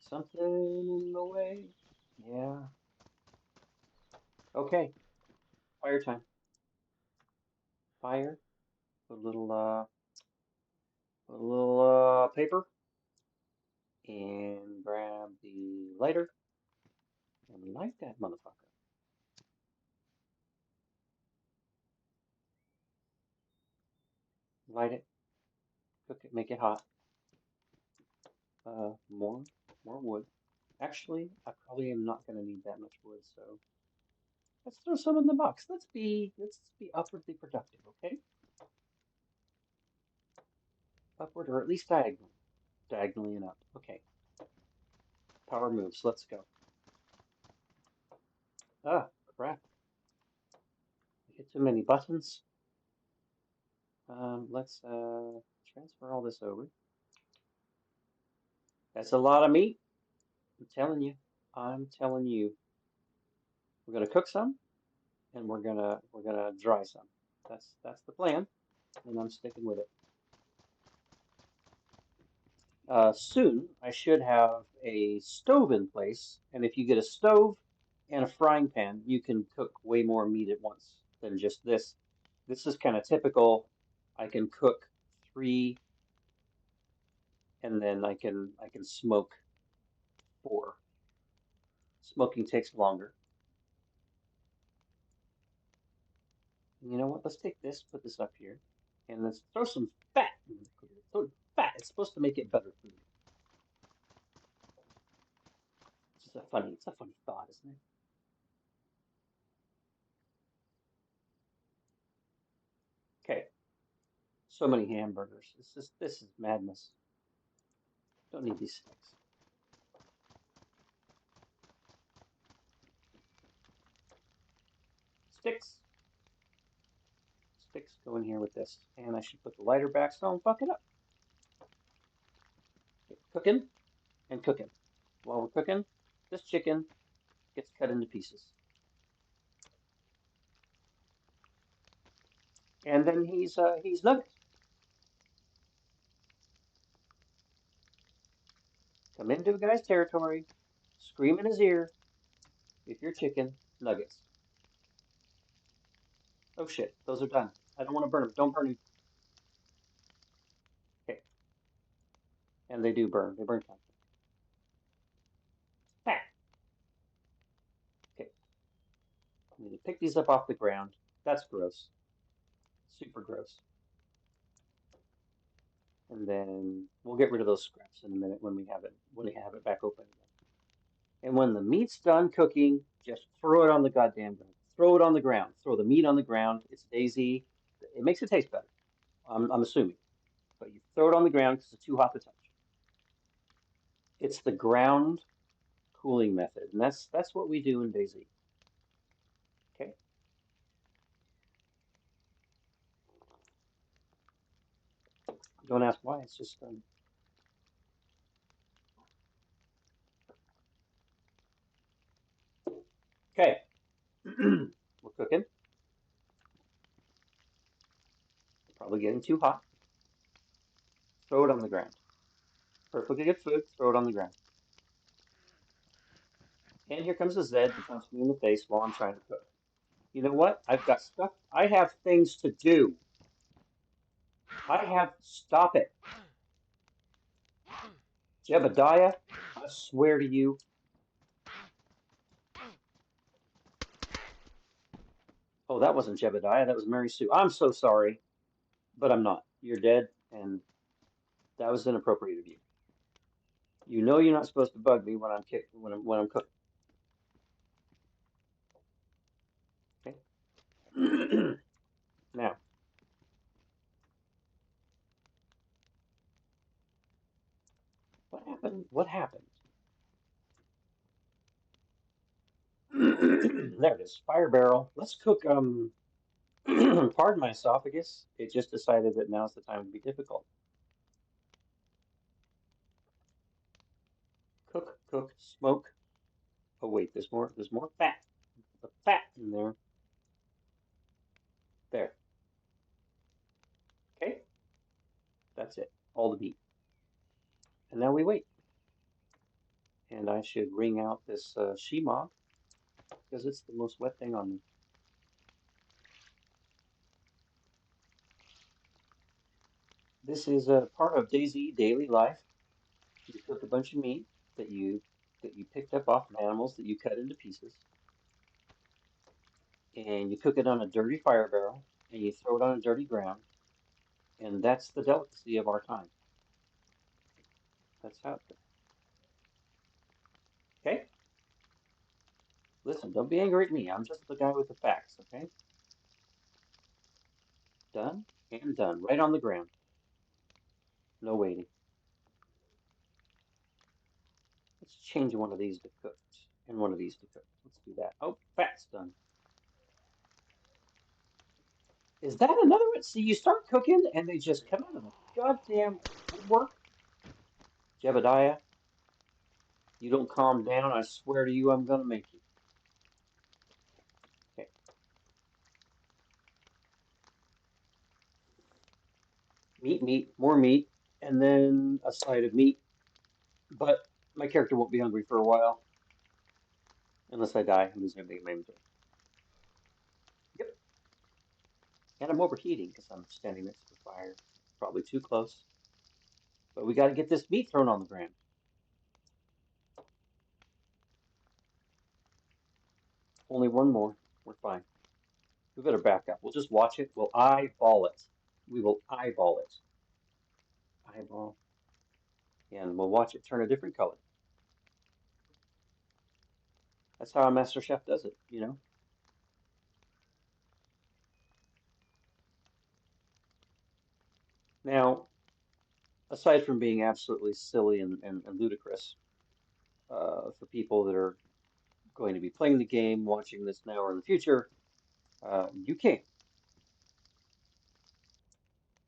Something in the way. Yeah. Okay. Fire time. Fire. Put a little paper and grab the lighter and light that motherfucker. Light it. Cook it. Make it hot. More wood. Actually, I probably am not going to need that much wood, so let's throw some in the box. Let's be upwardly productive, okay? Upward or at least diagonally and up. Okay. Power moves. Let's go. Ah, crap. I hit too many buttons. Let's transfer all this over. That's a lot of meat. I'm telling you. I'm telling you. We're gonna cook some, and we're gonna dry some. That's the plan, and I'm sticking with it. Soon, I should have a stove in place, and if you get a stove and a frying pan, you can cook way more meat at once than just this. This is kind of typical. I can cook three, and then I can smoke four. Smoking takes longer. And you know what? Let's take this, put this up here, and let's throw some fat in the cooker. Throw fat. It's supposed to make it better food. It's a funny thought, isn't it? Okay, so many hamburgers. This is madness. Don't need these sticks. Sticks. Sticks go in here with this. And I should put the lighter back so I don't fuck it up. Okay, cooking and cooking. While we're cooking, this chicken gets cut into pieces. And then he's nuggets. Come into a guy's territory, scream in his ear, if you're chicken, nuggets. Oh shit, those are done. I don't want to burn them. Don't burn them. Okay, and they do burn. They burn constantly. Ah, okay, I need to pick these up off the ground. That's gross. Super gross. And then we'll get rid of those scraps in a minute when we have it back open again. And when the meat's done cooking, just throw it on the goddamn ground. Throw it on the ground. Throw the meat on the ground. It's DayZ. It makes it taste better. I'm assuming, but you throw it on the ground because it's too hot to touch. It's the ground cooling method, and that's what we do in DayZ. Okay, don't ask why. It's just okay. We're cooking. Probably getting too hot. Throw it on the ground. Perfectly good food. Throw it on the ground. And here comes the Zed to punch me in the face while I'm trying to cook. You know what? I've got stuff. I have things to do. I have. Stop it. Jebediah, I swear to you. Oh, that wasn't Jebediah. That was Mary Sue. I'm so sorry, but I'm not. You're dead, and that was inappropriate of you. You know you're not supposed to bug me when I'm cooking. Okay. Now, what happened? What happened? There it is. Fire barrel. Let's cook. Pardon my esophagus. It just decided that now's the time to be difficult. Cook, cook, smoke. Oh wait, there's more. There's more fat. The fat in there. There. Okay, that's it. All the meat. And now we wait. And I should wring out this Shima because it's the most wet thing on me. This is a part of DayZ daily life. You cook a bunch of meat that you picked up off of animals that you cut into pieces, and you cook it on a dirty fire barrel, and you throw it on a dirty ground, and that's the delicacy of our time. That's how it's done. Okay? Listen, don't be angry at me. I'm just the guy with the facts, okay? Done and done. Right on the ground. No waiting. Let's change one of these to cooked and one of these to cooked. Let's do that. Oh, fat's done. Is that another one? See, you start cooking and they just come out of the goddamn woodwork. Jebediah, you don't calm down, I swear to you, I'm gonna make you. Okay, meat, meat, more meat, and then a side of meat. But my character won't be hungry for a while unless I die and lose everything in my inventory. Yep, and I'm overheating because I'm standing next to the fire. Probably too close. But we got to get this meat thrown on the ground. Only one more. We're fine. We better back up. We'll just watch it. We'll eyeball it. We will eyeball it. Eyeball. And we'll watch it turn a different color. That's how a master chef does it, you know? Now, aside from being absolutely silly and ludicrous for people that are going to be playing the game, watching this now or in the future, you can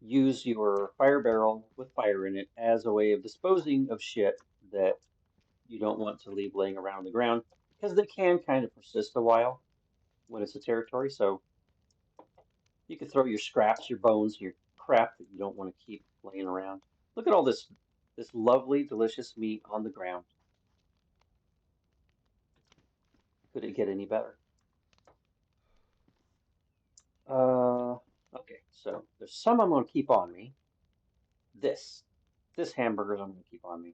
use your fire barrel with fire in it as a way of disposing of shit that you don't want to leave laying around the ground because they can kind of persist a while when it's a territory. So you can throw your scraps, your bones, your crap that you don't want to keep laying around. Look at all this lovely, delicious meat on the ground. Could it get any better? Uh, okay, so there's some I'm going to keep on me. This, this hamburgers I'm going to keep on me.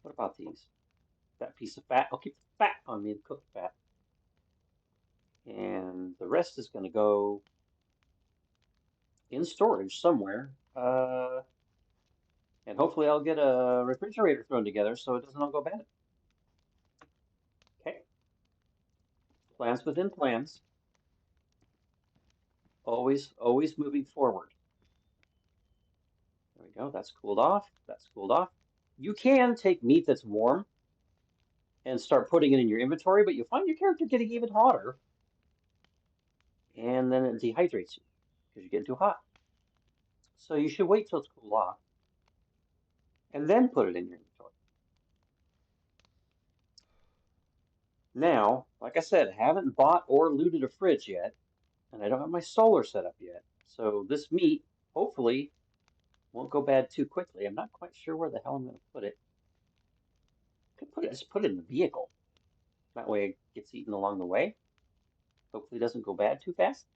What about these? That piece of fat, I'll keep the fat on me, the cooked fat. And the rest is going to go in storage somewhere. And hopefully I'll get a refrigerator thrown together so it doesn't all go bad. Okay, plans within plans. Always moving forward. There we go. That's cooled off. That's cooled off. You can take meat that's warm and start putting it in your inventory, but you'll find your character getting even hotter, and then it dehydrates you because you're getting too hot. So you should wait till it's cooled off and then put it in your inventory. Now, like I said, I haven't bought or looted a fridge yet, and I don't have my solar set up yet. So this meat, hopefully, won't go bad too quickly. I'm not quite sure where the hell I'm going to put it. Could put it just put it in the vehicle. That way it gets eaten along the way. Hopefully it doesn't go bad too fast.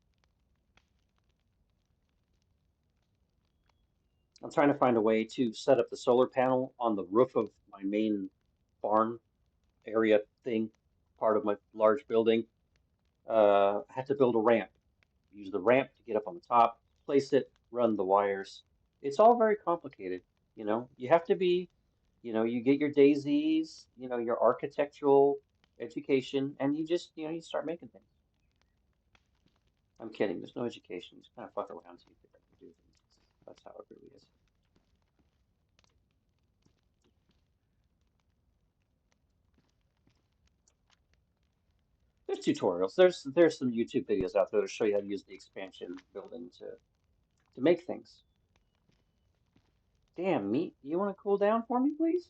I'm trying to find a way to set up the solar panel on the roof of my main barn area thing, part of my large building. I had to build a ramp. Use the ramp to get up on the top, place it, run the wires. It's all very complicated. You know, you have to be, you get your DayZs, your architectural education, and you just, you start making things. I'm kidding. There's no education. You just kind of fuck around till you figure out how to do things. That's how it really is. There's tutorials. There's some YouTube videos out there to show you how to use the expansion building to make things. Damn, meat. You want to cool down for me, please?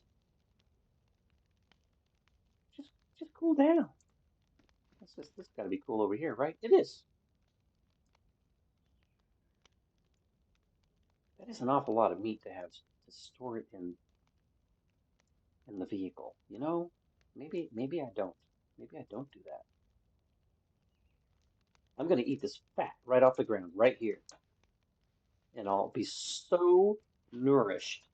Just just cool down. This got to be cool over here, right? It is. That is an awful lot of meat to have to store it in the vehicle. You know, maybe I don't. Maybe I don't do that. I'm gonna eat this fat right off the ground right here, and I'll be so nourished.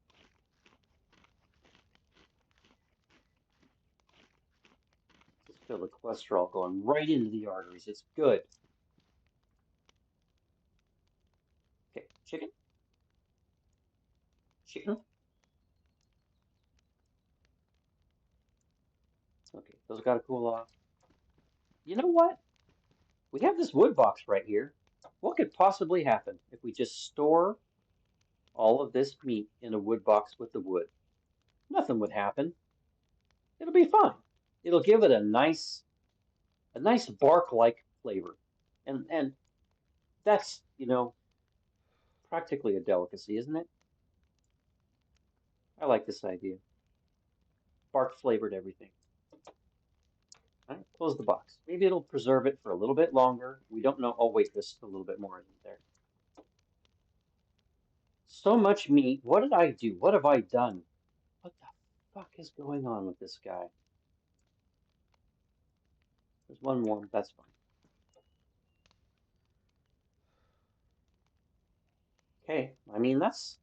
Just feel the cholesterol going right into the arteries. It's good. Okay, chicken, chicken. Okay, those gotta cool off. You know what? We have this wood box right here. What could possibly happen if we just store all of this meat in a wood box with the wood? Nothing would happen. It'll be fine. It'll give it a nice bark-like flavor. And that's, practically a delicacy, isn't it? I like this idea. Bark flavored everything. All right, close the box. Maybe it'll preserve it for a little bit longer. We don't know. Oh, wait, there's a little bit more in there. So much meat. What did I do? What have I done? What the fuck is going on with this guy? There's one more. That's fine. Okay. I mean, that's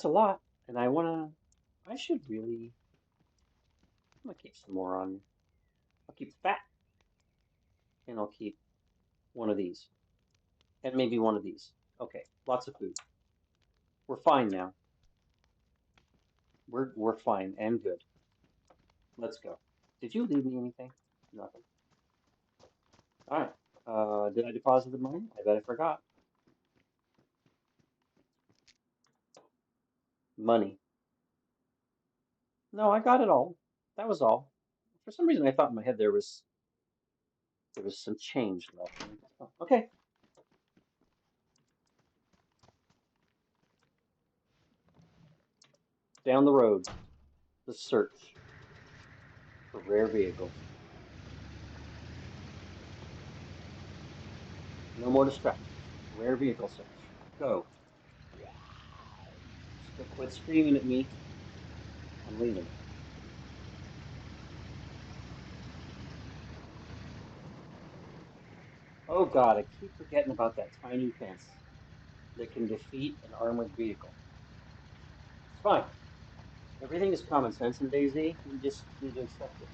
a lot, and I should really. I'm gonna keep some more on. I'll keep the fat, and I'll keep one of these, and maybe one of these. Okay, lots of food. We're fine now. We're fine and good. Let's go. Did you leave me anything? Nothing. All right. Did I deposit the money? I bet I forgot. Money. No, I got it all. That was all. For some reason, I thought in my head there was some change left. Oh, okay. Down the road. The search for rare vehicles. No more distractions. Rare vehicle search. Go. Just quit screaming at me. I'm leaving. Oh God, I keep forgetting about that tiny fence that can defeat an armored vehicle. It's fine. Everything is common sense in DayZ. We just need to accept it.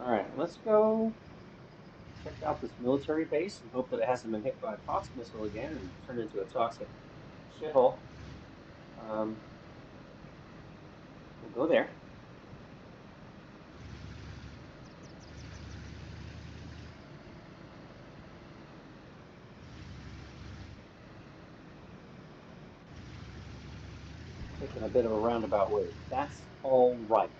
All right, let's go check out this military base and hope that it hasn't been hit by a Fox missile again and turned into a toxic shithole. Um, we'll go there. Taking a bit of a roundabout way. That's all right.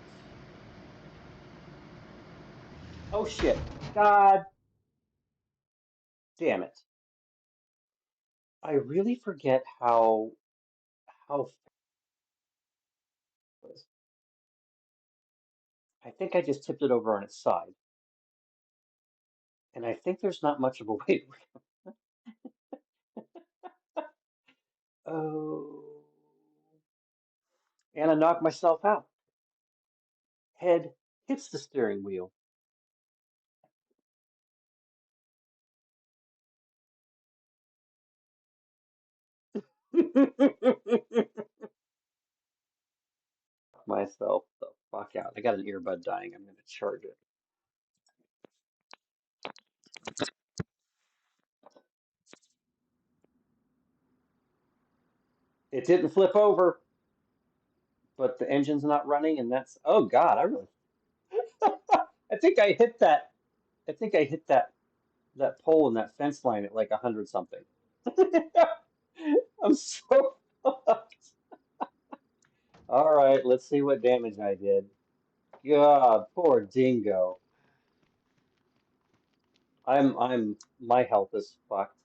Oh shit! God damn it! I really forget how fast it was. I think I just tipped it over on its side, and I think there's not much of a way to. Oh, and I knocked myself out. Head hits the steering wheel. Myself the fuck out. I got an earbud dying. I'm gonna charge it. It didn't flip over, but the engine's not running, and that's oh God, I really I think I hit that. I think I hit that pole and that fence line at like 100 something. I'm so fucked. All right, let's see what damage I did. God, poor Dingo. My health is fucked.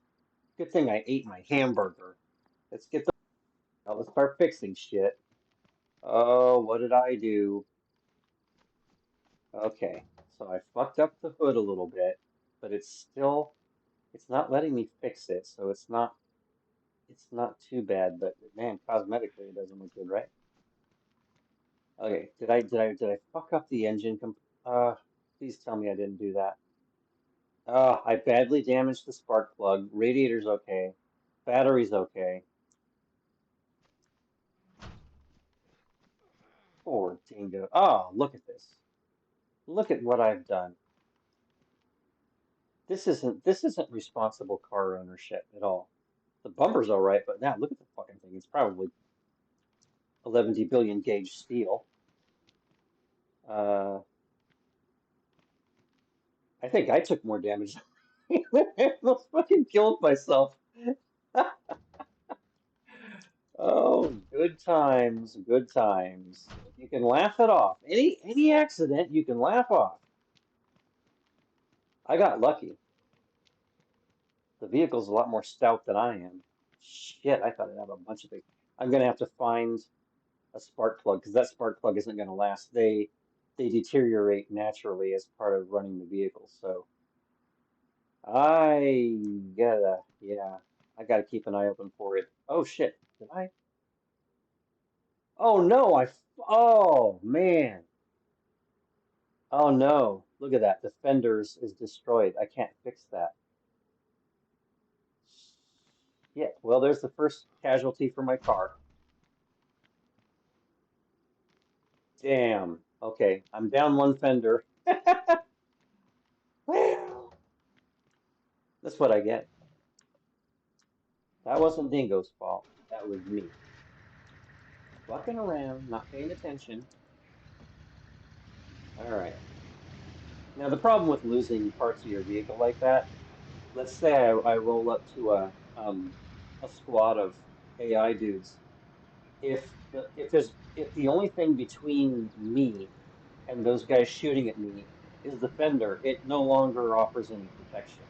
Good thing I ate my hamburger. Let's get the, let's start fixing shit. Oh, what did I do? Okay, so I fucked up the hood a little bit, but it's not letting me fix it, so it's not too bad, but man, cosmetically it doesn't look good, right? Okay, did I fuck up the engine please tell me I didn't do that. I badly damaged the spark plug. Radiator's okay. Battery's okay. Poor Dingo. Oh, look at this. Look at what I've done. This isn't responsible car ownership at all. The bumper's all right, but now look at the fucking thing. It's probably 11 billion gauge steel. Uh, I think I took more damage. I almost fucking killed myself. Oh, good times, good times. If you can laugh it off, any accident you can laugh off. I got lucky. The vehicle's a lot more stout than I am. Shit, I thought I'd have a bunch of things. I'm gonna have to find a spark plug because that spark plug isn't gonna last. They deteriorate naturally as part of running the vehicle. So yeah, I gotta keep an eye open for it. Oh shit, did I? Oh no, oh man. Oh no, look at that. The fenders is destroyed. I can't fix that. Yeah, well, there's the first casualty for my car. Damn. Okay, I'm down one fender. Well, that's what I get. That wasn't Dingo's fault. That was me. Fucking around, not paying attention. All right. Now, the problem with losing parts of your vehicle like that, let's say I roll up to a squad of AI dudes. If the only thing between me and those guys shooting at me is the fender, it no longer offers any protection.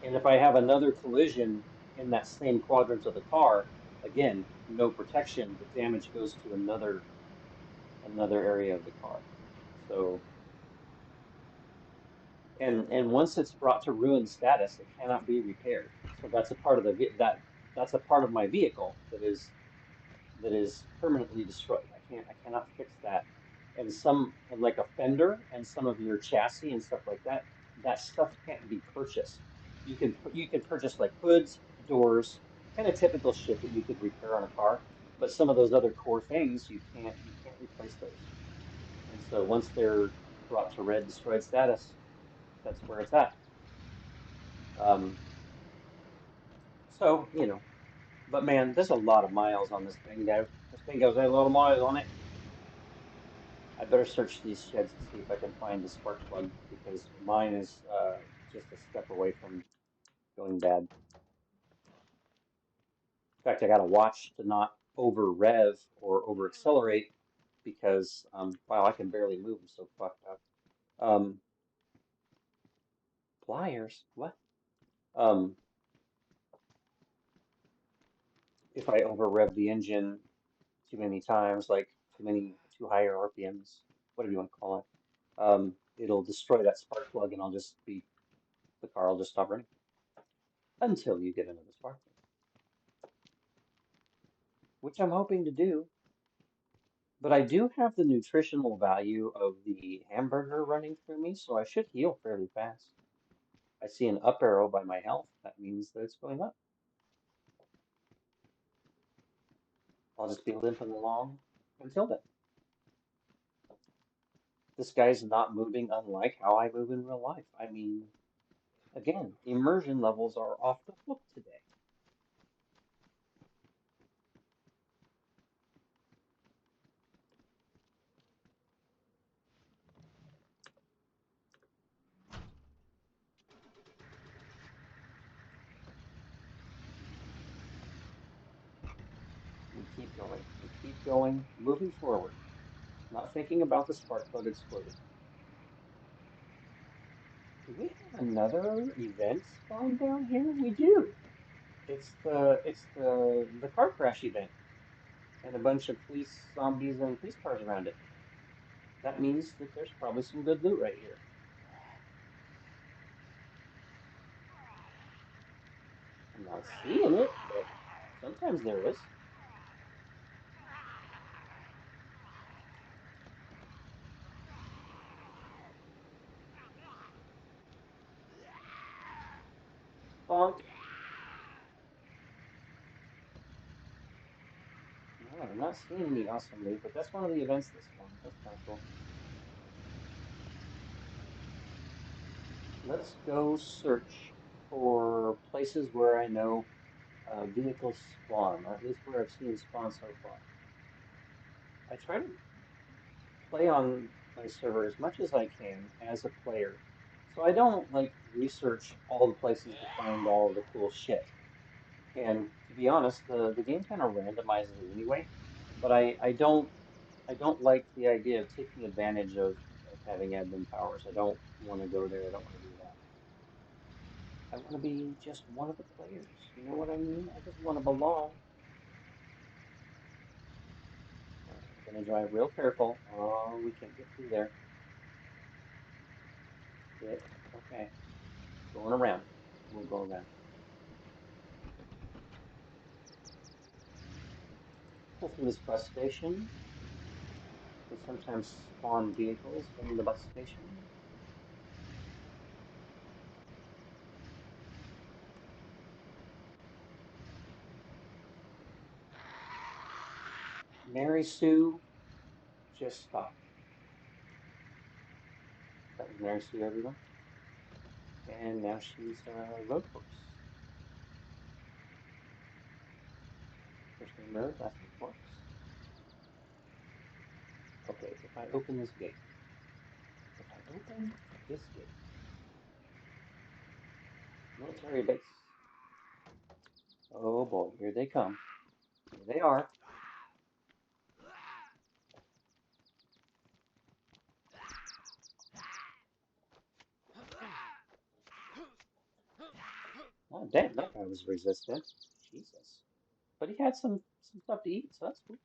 And if I have another collision in that same quadrant of the car, again, no protection, the damage goes to another area of the car. So, and once it's brought to ruined status, it cannot be repaired. So that's a part of that's a part of my vehicle that is permanently destroyed. I cannot fix that. And like a fender and some of your chassis and stuff like that, that stuff can't be purchased. You can purchase like hoods, doors, kind of typical shit that you could repair on a car, but some of those other core things you can't replace those. And so once they're brought to red destroyed status, that's where it's at. Um, so. But man, there's a lot of miles on this Dingo. This Dingo's got a lot of miles on it. I better search these sheds and see if I can find a spark plug because mine is just a step away from going bad. In fact, I got to watch to not over rev or over accelerate because wow, I can barely move. I'm so fucked up. Um, Pliers? What? Um, if I over rev the engine too many times, like too higher RPMs, whatever you want to call it, it'll destroy that spark plug and the car will just stop running until you get another spark plug, which I'm hoping to do. But I do have the nutritional value of the hamburger running through me, so I should heal fairly fast. I see an up arrow by my health. That means that it's going up. I'll just be limping along until then. This guy's not moving unlike how I move in real life. I mean, again, immersion levels are off the hook today. All right, we keep going, moving forward, not thinking about the spark plug exploding. Do we have another event spawned down here? We do. It's the car crash event and a bunch of police zombies and police cars around it. That means that there's probably some good loot right here. I'm not seeing it, but sometimes there is. Bonk. All right, I'm not seeing any awesome loot, but that's one of the events that spawned. That's kind of cool. Let's go search for places where I know vehicles spawn, or at least where I've seen spawn so far. I try to play on my server as much as I can as a player, so I don't like research all the places to find all the cool shit. And to be honest, the game kind of randomizes it anyway. But I don't like the idea of taking advantage of having admin powers. I don't want to go there. I don't want to do that. I want to be just one of the players. You know what I mean? I just want to belong. All right, we're gonna drive real careful. Oh, we can't get through there. Get okay. Going around. We'll go around. Pull through this bus station. They sometimes spawn vehicles in the bus station. Mary Sue, just stop. That was Mary Sue, everyone. And now she's a road horse. First name Road, last name Horse. Okay, if I open this gate, if I open this gate, military base. Oh boy, here they come. Here they are. Oh damn, that guy was resistant. Jesus. But he had some stuff to eat, so that's cool.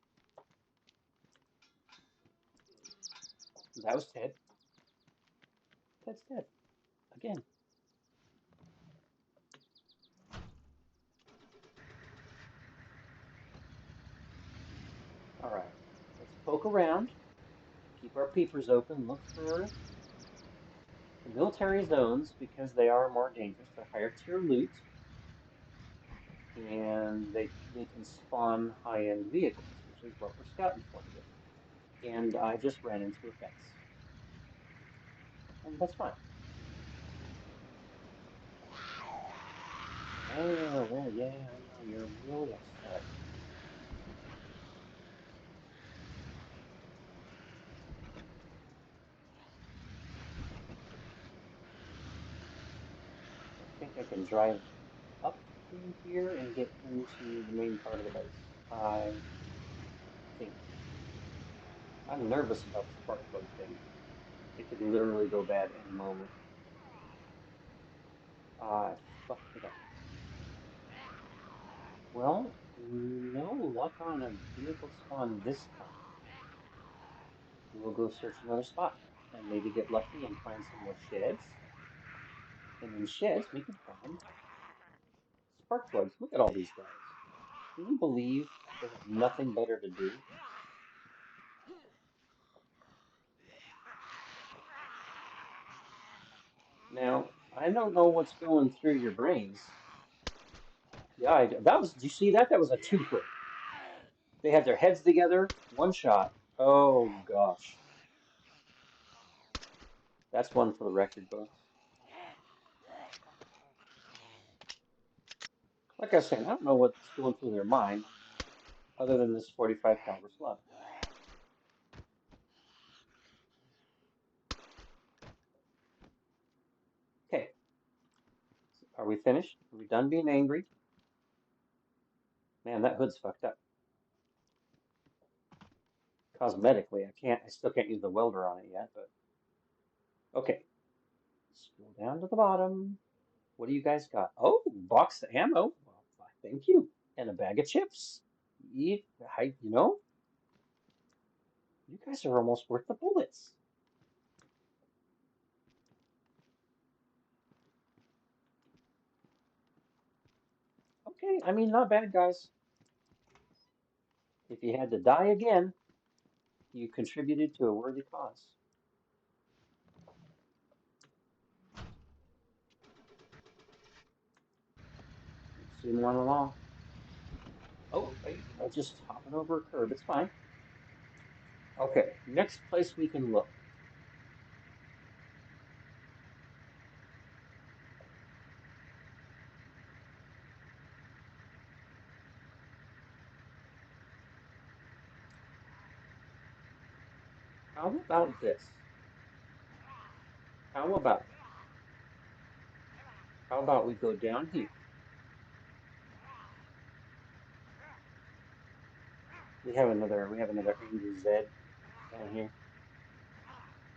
That was Ted. Ted's dead. Again. Alright. Let's poke around. Keep our peepers open. Look for the military zones because they are more dangerous. They're higher tier loot. And they can spawn high-end vehicles, which is what we're scouting for today. And I just ran into a fence. And that's fine. Oh, well, yeah, I know, you're really upset. I think I can drive up through here and get into the main part of the base. I think. I'm nervous about the spark plug thing. It could literally go bad any moment. I fucked it up. Well, no luck on a vehicle spawn this time. We'll go search another spot and maybe get lucky and find some more sheds. And in sheds, we can find spark plugs. Look at all these guys. Can you believe they have nothing better to do? Now, I don't know what's going through your brains. Yeah, that was. Did you see that? That was a twofer. They had their heads together, one shot. Oh gosh, that's one for the record books. Like I was saying, I don't know what's going through their mind other than this 45 caliber slug. Okay, are we finished? Are we done being angry? Man, that hood's fucked up. Cosmetically, I still can't use the welder on it yet, but okay. Scroll down to the bottom. What do you guys got? Oh, box of ammo. Well, thank you. And a bag of chips. You know, you guys are almost worth the bullets. Okay, I mean, not bad, guys. If you had to die again, you contributed to a worthy cause. Zoom on along. Oh, I just hopping over a curb. It's fine. Okay, next place we can look. How about this? How about how about we go down here? We have another angry Zed down here.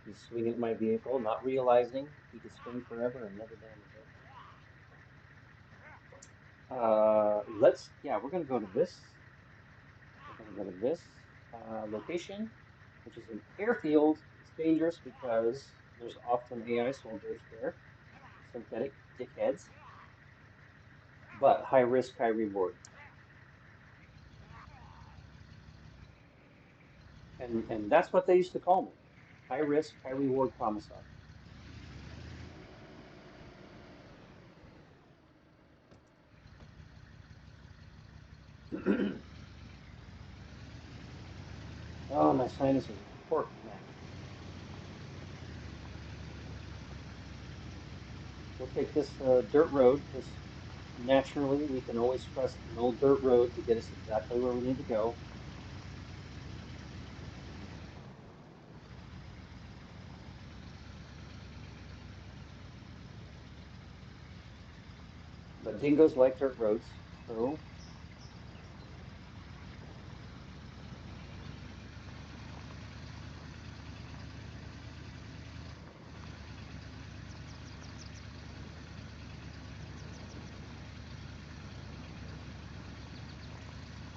He's swinging at my vehicle, not realizing he could swing forever and never damage it. We're gonna go to this. We're gonna go to this location, which is an airfield. It's dangerous because there's often AI soldiers there, synthetic dickheads, but high risk, high reward. And that's what they used to call me. High risk, high reward commissar. Oh, my sinuses are corked, man. We'll take this dirt road because naturally we can always trust an old dirt road to get us exactly where we need to go. But dingoes like dirt roads, so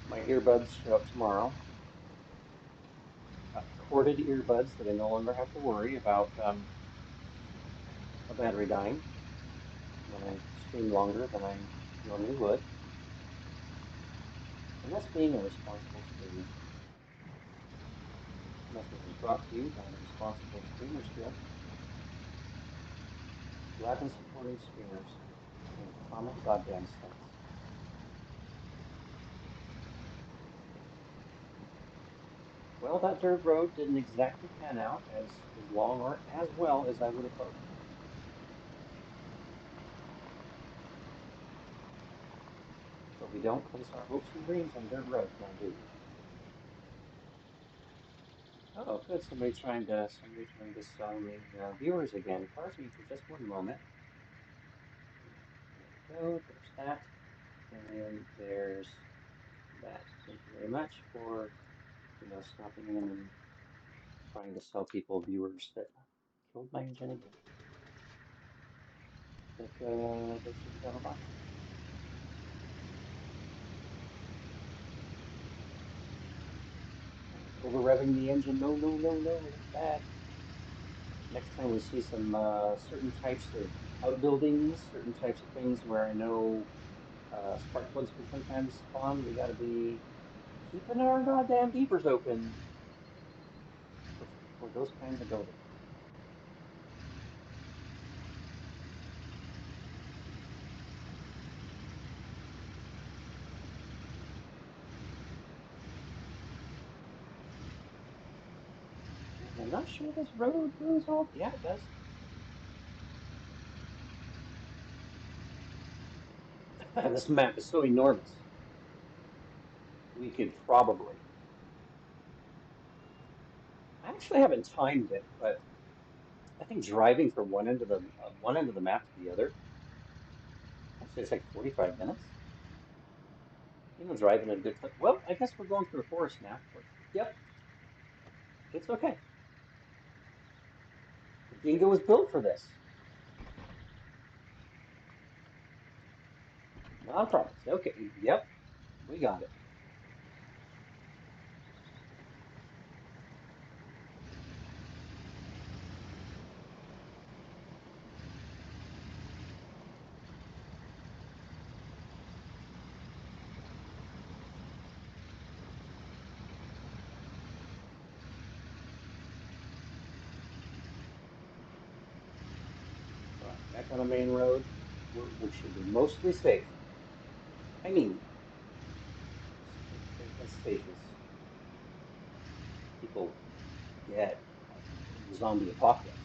my earbuds show up tomorrow. Corded earbuds that I no longer have to worry about a battery dying when I stream longer than I normally would. And that's being a responsible streamer. Message is brought to you by the Responsible Streamers Guild. Lab and supporting streamers in a common goddamn sense. Well, that dirt road didn't exactly pan out as long or as well as I would have hoped. But we don't place our hopes and dreams on dirt roads now, do we? Oh, good. Somebody trying to sell me viewers again. Pardon me for just one moment. There we go. There's that, and there's that. Thank you very much for stopping in and trying to sell people viewers that killed my engine again. Think those should be done a lot. Over revving the engine. No, no, no, no. That's bad. Next time we see some certain types of outbuildings, certain types of things where I know spark plugs can sometimes spawn, we got to be keeping our goddamn beepers open for those kinds of buildings. And I'm not sure this road goes all. Yeah, it does. This map is so enormous. We could probably. I actually haven't timed it, but I think driving from one end of the map to the other, actually it's like 45 minutes. Driving at a good clip. Well, I guess we're going through a forest now. Yep. It's okay. The Dingo was built for this. Not a problem. Okay. Yep. We got it. All right. Back on the main road. We should be mostly safe. I mean, as safe as people get in the zombie apocalypse.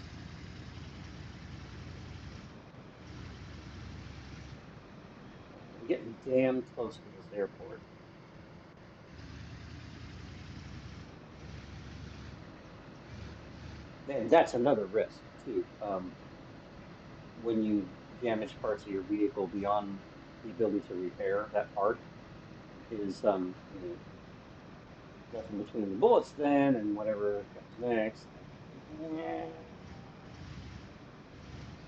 All right, we're getting damn close to this airport. And that's another risk too. When you damage parts of your vehicle beyond the ability to repair that part, is nothing between the bullets then and whatever comes next.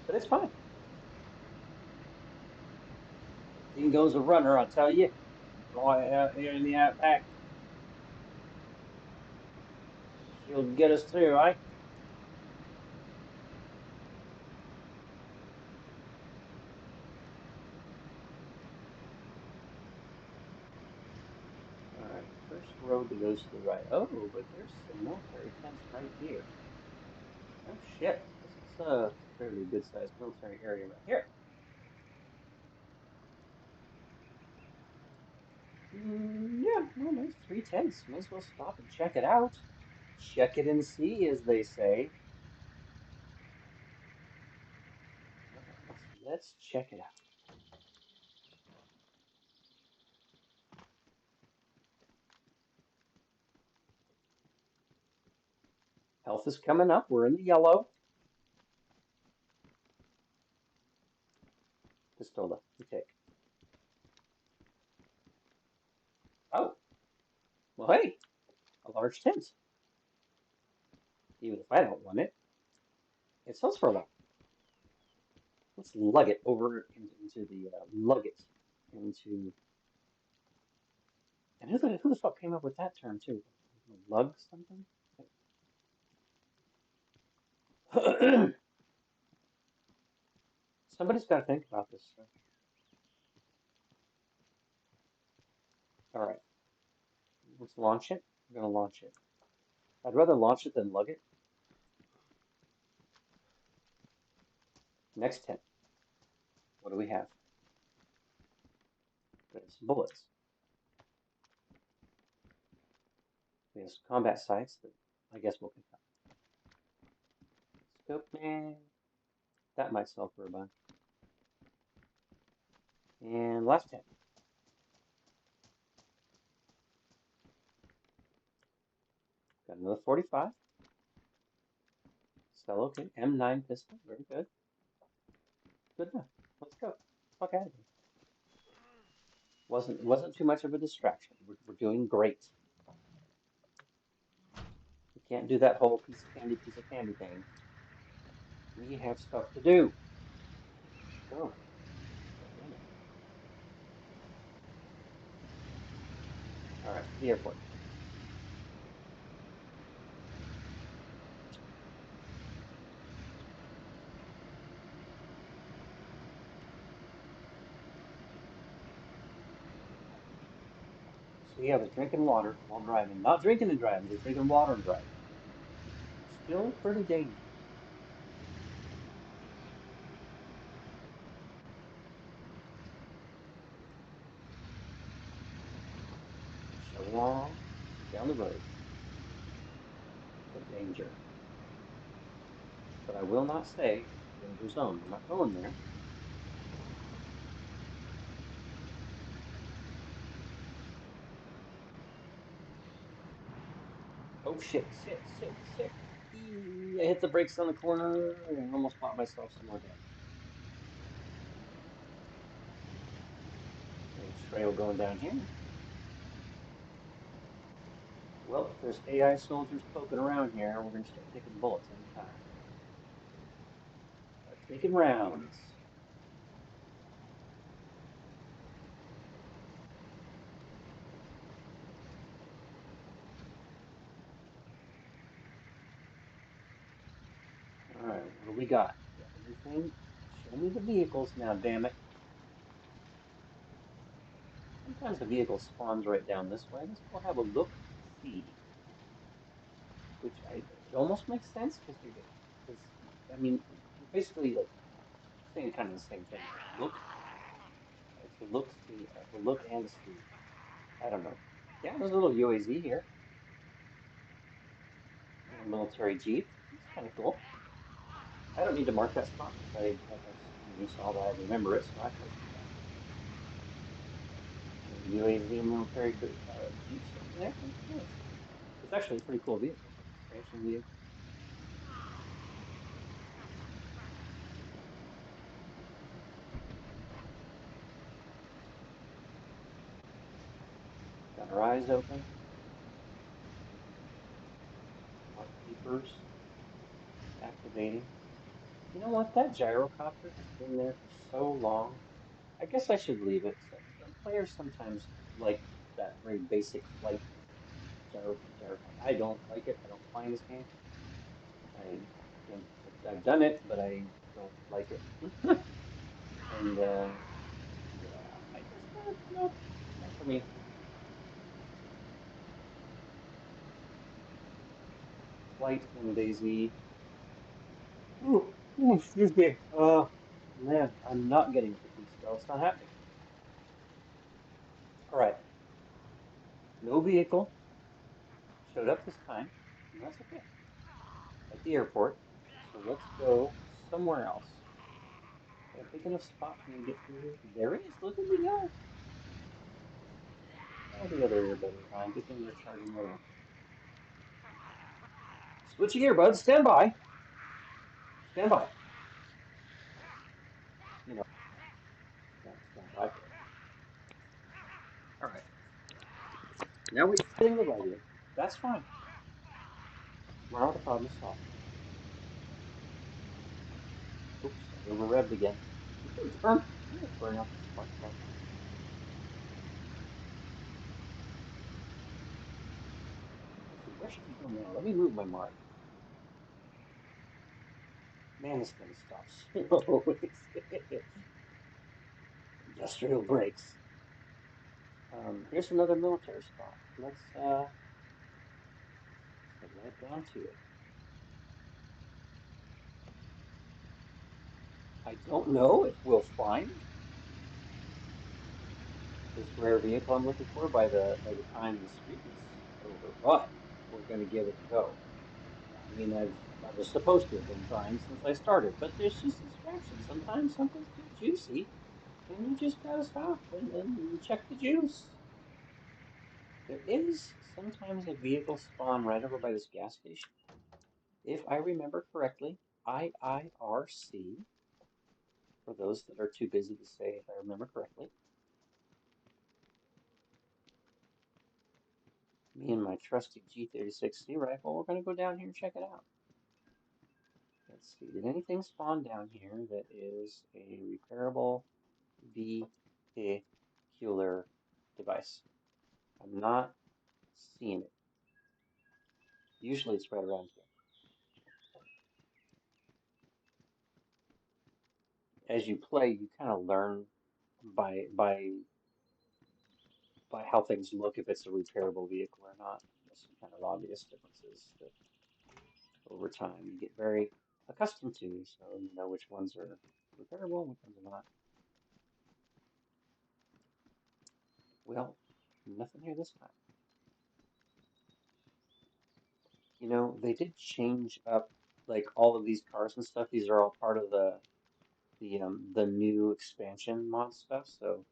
But it's fine. Dingo's a runner, I'll tell you. Right out here in the outback, she'll get us through, eh? All right, first road that goes to the right. Oh, but there's some military tents right here. Oh shit, this is a fairly good-sized military area right here. Yeah, well, there's three tents. Might as well stop and check it out. Check it and see, as they say. All right, let's check it out. Health is coming up. We're in the yellow. Pistola, you take. Oh, well, hey, a large tent. Even if I don't want it, it sells for a lot. Let's lug it over into the lug it into. And who the fuck came up with that term too? Lug something? Somebody's got to think about this stuff. All right, let's launch it. We're gonna launch it. I'd rather launch it than lug it. Next 10. What do we have? We have some bullets. We have some combat sights that I guess we'll pick up. Scope man. That might sell for a bunch. And last 10. Got another 45. Sell okay. M9 pistol. Very good. Good enough. Let's go. Fuck out of here. Wasn't too much of a distraction. We're doing great. We can't do that whole piece of candy thing. We have stuff to do. Go. Damn it. All right, to the airport. See, I was drinking water while driving. Not drinking and driving, just drinking water and driving. Still pretty dangerous. Shovel on down the road. The danger. But I will not say danger zone. We're not going there. Oh shit, shit. I hit the brakes on the corner and almost bought myself some more damage. Little trail going down here. Well, if there's AI soldiers poking around here, we're gonna start taking bullets anytime. Start taking rounds. All right, what do we got? Got anything? Show me the vehicles now, damn it. Sometimes the vehicle spawns right down this way. Let's go have a look. See, it almost makes sense because I mean you're basically like saying kind of the same thing. Like look, to look, see, to look and see. I don't know. Yeah, there's a little UAZ here, a little military jeep. It's kind of cool. I don't need to mark that spot because you saw that I remember it, so I can just do that. Little UAZ military jeep sitting there. That's nice. It's actually a pretty cool vehicle, expansion vehicle. Got our eyes open. Mark papers. Activating. You know what? That gyrocopter has been there for so long. I guess I should leave it. Some players sometimes like that very basic flight gyrocopter. I don't like it. I don't fly in this game. I think I've done it, but I don't like it. And yeah, I just nope, not for me. Flight in DayZ. Excuse me. Man, I'm not getting complete stealth. It's not happening. All right, no vehicle showed up this time, and that's okay. At the airport. So let's go somewhere else. Got a big enough spot for me to get through here? There is. Look at me go. Oh, the other earbud are dying. Good thing they're charging right up. Switching earbuds. Stand by. Stand by. You know, stand by for it. All right. Now we're getting the right ear. That's fine. Now the problem is solved. Oops, I over revved again. I'm gonna burn out the spark plug. Let's see, where should we go now? Let me move my mark. Man, this thing stops slow. Industrial brakes. Here's another military spot. Let's head right down to it. I don't know if we'll find this rare vehicle I'm looking for by the time the streak is over, but we're gonna give it a go. I mean, I was supposed to have been trying since I started, but there's just distractions. Sometimes something's too juicy, and you just gotta stop and check the juice. There is sometimes a vehicle spawn right over by this gas station. If I remember correctly, IIRC, for those that are too busy to say if I remember correctly. Me and my trusty G36C rifle, we're going to go down here and check it out. Let's see, did anything spawn down here that is a repairable vehicular device? I'm not seeing it. Usually it's right around here. As you play, you kind of learn by by by how things look if it's a repairable vehicle or not. There's some kind of obvious differences that over time you get very accustomed to, so you know which ones are repairable and which ones are not. Well, nothing here this time. You know, they did change up like all of these cars and stuff. These are all part of the new expansion mod stuff, so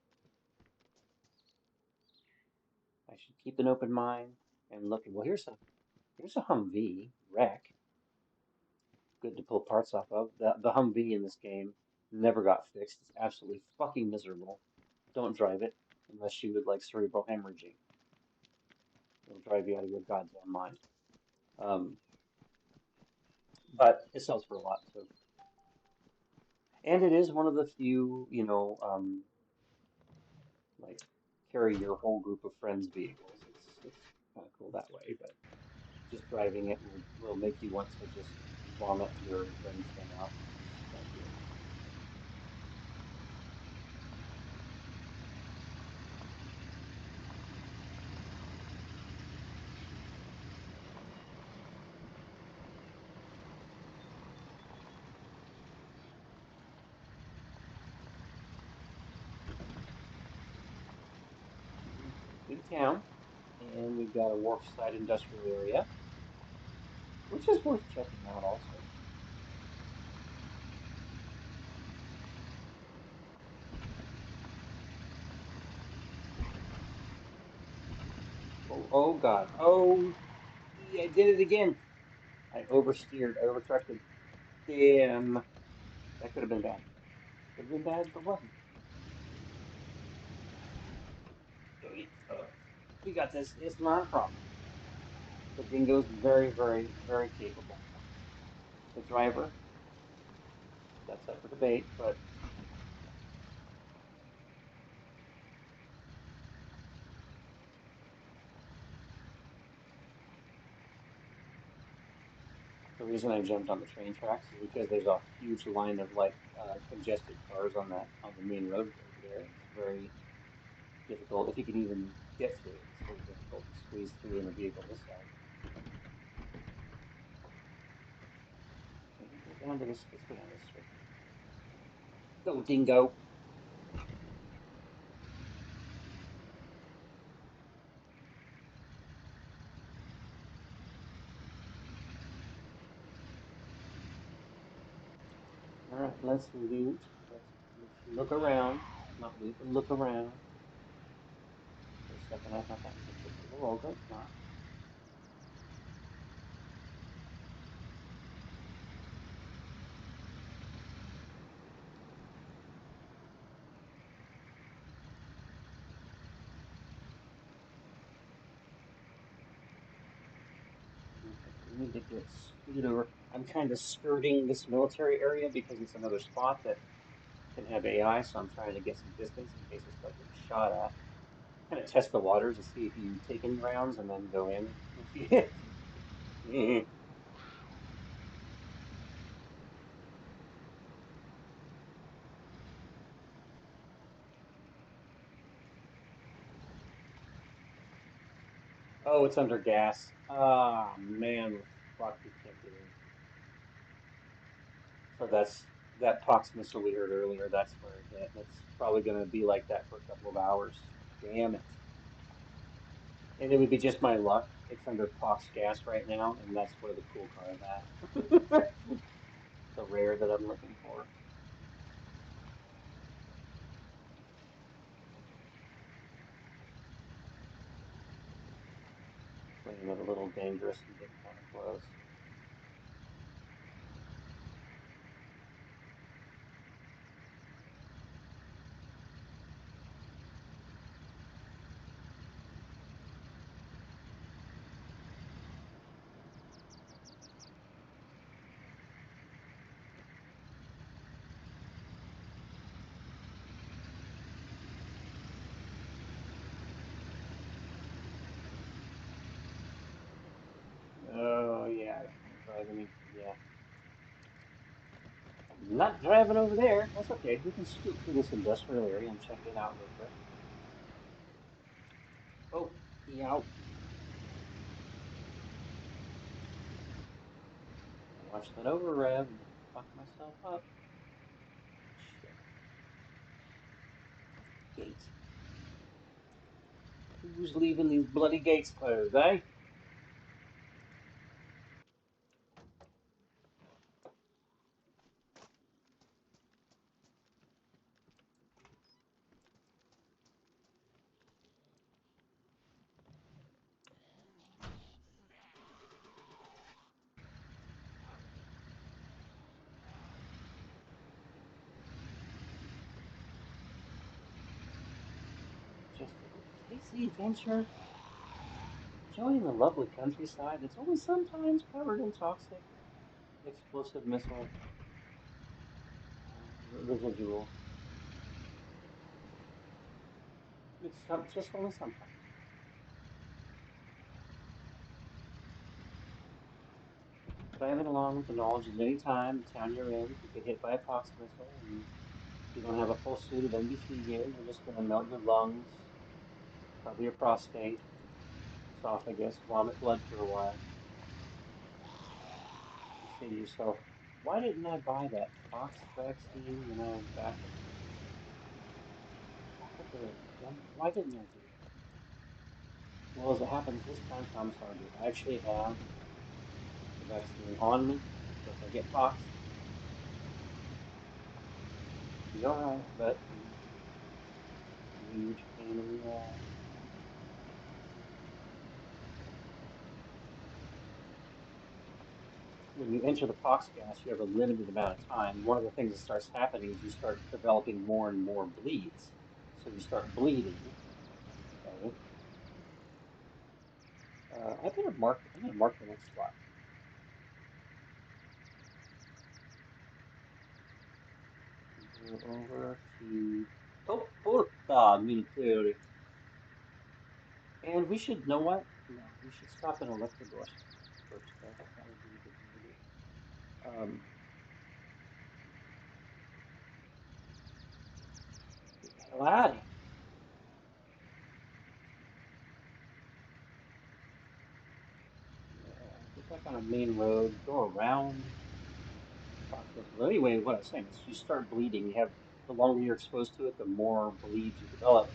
I should keep an open mind and look at well here's a Humvee wreck. Good to pull parts off of. The Humvee in this game never got fixed. It's absolutely fucking miserable. Don't drive it unless you would like cerebral hemorrhaging. It'll drive you out of your goddamn mind. Um, but it sells for a lot, so. And it is one of the few, like carry your whole group of friends vehicles. It's kind of cool that way, but just driving it will make you want to just vomit your brain stem out. It's kind of cool. Okay, through town, and we've got a Wharfside industrial area, which is worth checking out also. Oh, oh God. Oh, I did it again. I oversteered. I overcorrected. Damn. That could have been bad. Could have been bad, but wasn't. We got this. It's not a problem. The Dingo's very, very, very capable. The driver, that's up for debate, but the reason I jumped on the train tracks is because there's a huge line of like congested cars on the main road over there. It's very difficult. If you can even get through it, it's very difficult to squeeze through in a vehicle this size. Can we go down to this? Let's go down this street. Go, Dingo. All right, let's loot. Let's look around. Not loot, but look around. For a second, I thought that was a purple logo. It's not. Okay, we need to get scooted over. I'm kind of skirting this military area because it's another spot that can have AI, so I'm trying to get some distance in case I start getting shot at. Kind of test the waters to see if you take any rounds and then go in. Oh, it's under gas. Ah, man, fuck, we can't get in. So that's that pox missile we heard earlier. That's where it hit. That's probably going to be like that for a couple of hours. Damn it. And it would be just my luck. It's under Pox gas right now, and that's where the cool car is at. The rare that I'm looking for. Playing it a little dangerous and getting kind of close. Oh, yeah, it's kind of driving me. Yeah. I'm not driving over there. That's okay. We can scoot through this industrial area and check it out real quick. Oh, yeah. Watch that over rev and fuck myself up. Shit. Gate. Who's leaving these bloody gates closed, eh? Just a little tasty adventure. enjoying the lovely countryside that's only sometimes covered in toxic explosive missile residual. Just only sometimes. Driving along with the knowledge that any time the town you're in could get hit by a pox missile, and if you don't have a full suit of NBC gear, you're just going to melt your lungs, probably your prostate, esophagus, vomit blood for a while. You say to yourself, why didn't I buy that pox vaccine when I was back in? Why didn't I do that? Well, as it happens this time, Tom Sargent, I actually have the vaccine on me, so if I get pox, be alright, but, you know, huge pain in the ass. When you enter the pox gas, you have a limited amount of time. One of the things that starts happening is you start developing more and more bleeds. So you start bleeding, okay? I'm gonna mark the next spot. Go over to Toporta Military. And we should know what? No, we should stop in Electrodorsk first. That would be a good thing to do. Um, get the hell out of here. Yeah, get back on a main road, go around the Fox Festival. Anyway, what I was saying is you start bleeding. You have the longer you're exposed to it, the more bleeds you develop.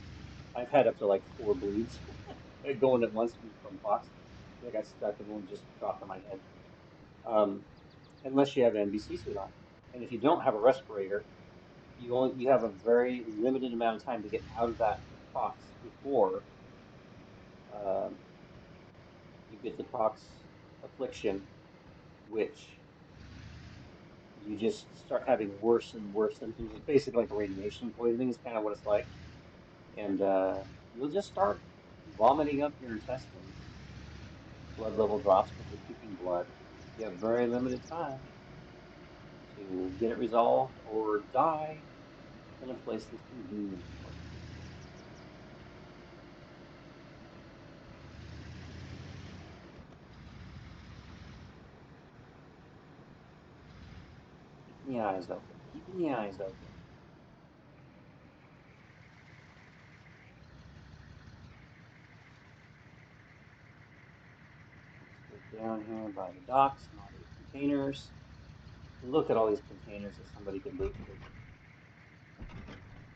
I've had up to like 4 bleeds going at once from Fox. I got stuck and one just dropped on my head. Um, unless you have an NBC suit on. And if you don't have a respirator, you have a very limited amount of time to get out of that box before um, you get the pox affliction, which you just start having worse and worse symptoms. It's basically like radiation poisoning is kind of what it's like, and you'll just start vomiting up your intestines. Blood level drops because you're puking blood. You have very limited time to get it resolved or die in a place that's convenient for you. Keeping the eyes open. Keeping the eyes open. Let's get down here by the docks and all these containers. Look at all these containers that somebody could loot for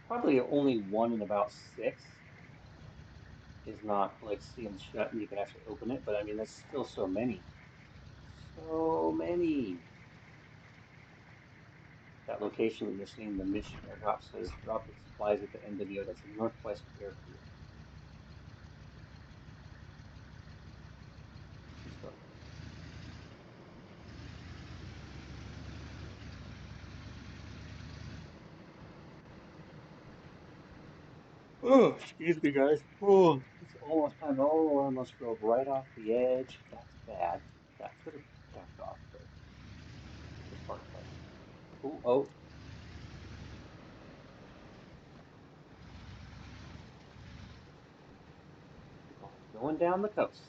probably only one in about six is not like sealed shut and you can actually open it, but I mean that's still so many. So many. That location that you're seeing the mission airdrop says drop its supplies at the end video. That's a Northwest airfield. True story. Oh, excuse me, guys. Oh, it's almost time. Oh, I almost drove right off the edge. That's bad. That could have backed off the spark plug. Oh, oh, going down the coast.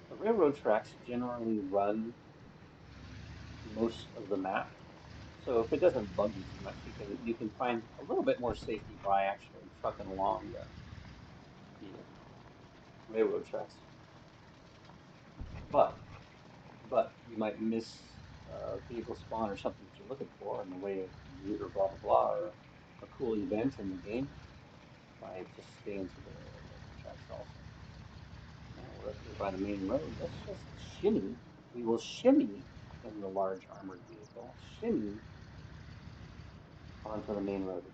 The railroad tracks generally run most of the map, so if it doesn't bug you too much, you can find a little bit more safety by actually trucking along the railroad tracks. But but you might miss a vehicle spawn or something that you're looking for in the way of loot or blah blah blah or a cool event in the game by just staying to the railroad tracks also. Now we're up here by the main road. Let's just shimmy. We will shimmy in the large armored vehicle. Shimmy onto the main road again.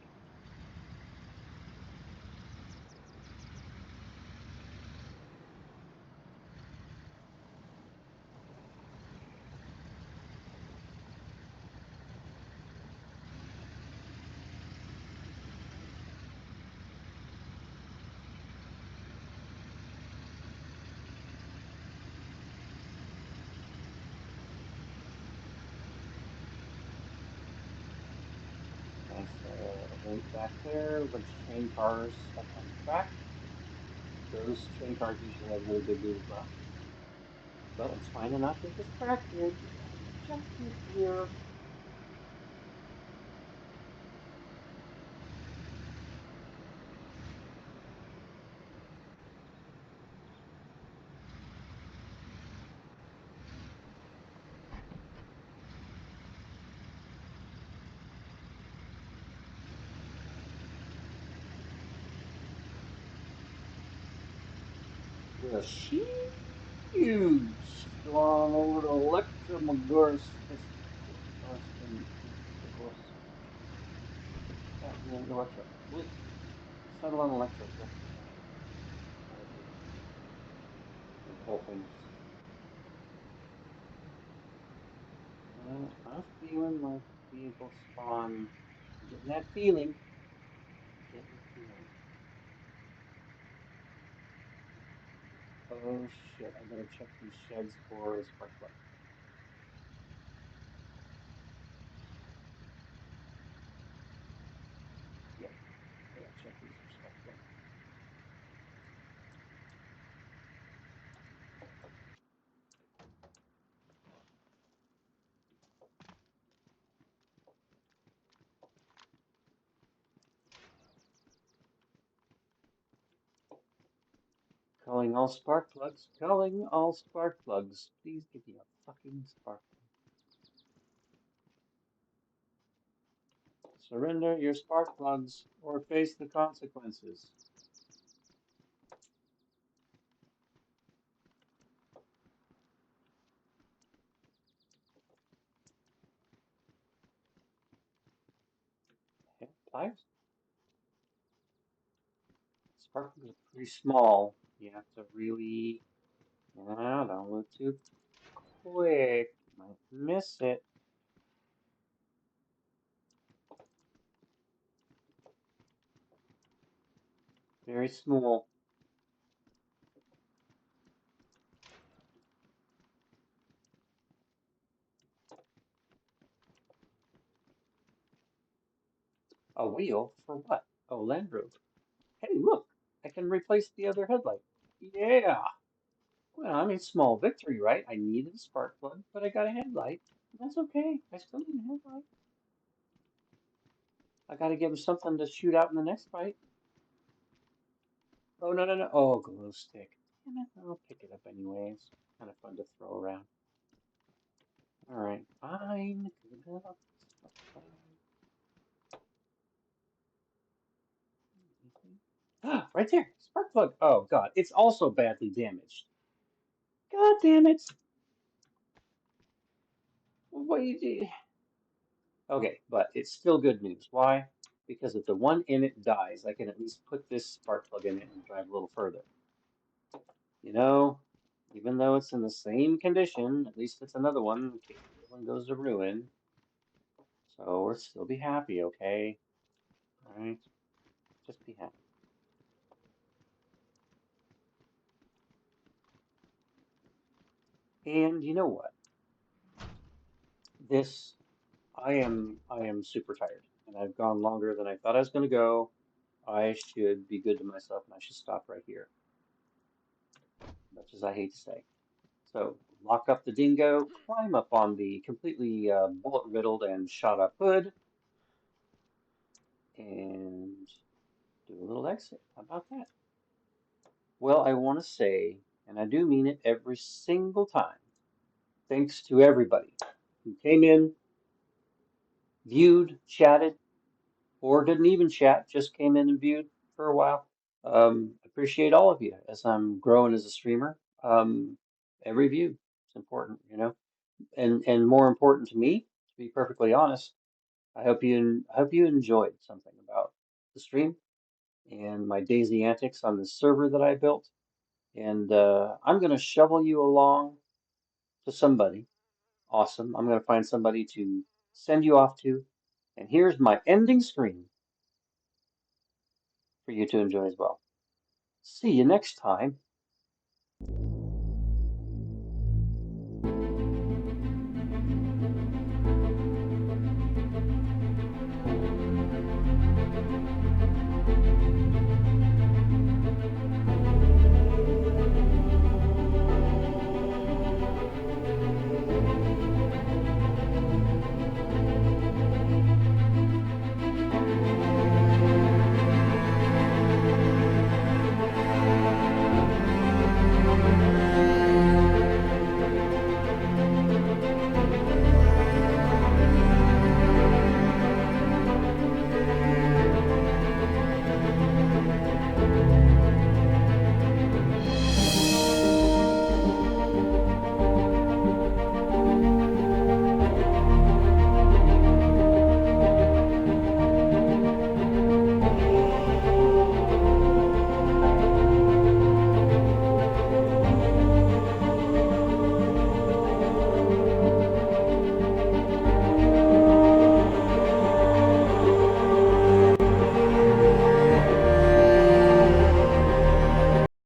Right back there, a bunch of train cars stuck on the track. Those train cars usually have really good news as well. But I'm trying to not get distracted. We got an objective here. With a huge storm over the Electromagorsk. Batman Electro. Wait, settle on Electro. That's not a big deal. The whole thing is. I'm feeling like vehicle spawn. I'm getting that feeling. Getting the feeling. Oh shit! I better check these sheds for a spark plug. Yep, I gotta check these for spark plug. Calling all spark plugs. Calling all spark plugs. Please give me a fucking spark plug. Surrender your spark plugs or face the consequences. Yeah, pliers. Spark plugs are pretty small. You have to really. Don't look too quick. Might miss it. Very small. A wheel for what? Oh, Land Rover. Hey, look! I can replace the other headlight. Yeah! Well, I mean, small victory, right? I needed a spark plug, but I got a headlight. That's okay. I still need a headlight. I gotta give him something to shoot out in the next fight. Oh, no, no, no. Oh, glow stick. Damn it. I'll pick it up anyways. Kind of fun to throw around. Alright, fine. Good enough. Right there. Spark plug. Oh, God. It's also badly damaged. God damn it. What do you do? Okay, but it's still good news. Why? Because if the one in it dies, I can at least put this spark plug in it and drive a little further. You know, even though it's in the same condition, at least it's another one in case the other one goes to ruin. So we'll still be happy, okay? All right? Just be happy. And you know what? This I am super tired, and I've gone longer than I thought I was going to go. I should be good to myself, and I should stop right here, much as I hate to say. So lock up the Dingo, climb up on the completely bullet-riddled and shot-up hood, and do a little exit. How about that? Well, I want to say, and I do mean it every single time, thanks to everybody who came in, viewed, chatted, or didn't even chat, just came in and viewed for a while. Appreciate all of you as I'm growing as a streamer. Every view is important, you know, and more important to me, to be perfectly honest. I hope you enjoyed something about the stream and my DayZ antics on the server that I built. And I'm gonna shovel you along to somebody awesome. I'm gonna find somebody to send you off to. And here's my ending screen for you to enjoy as well. See you next time.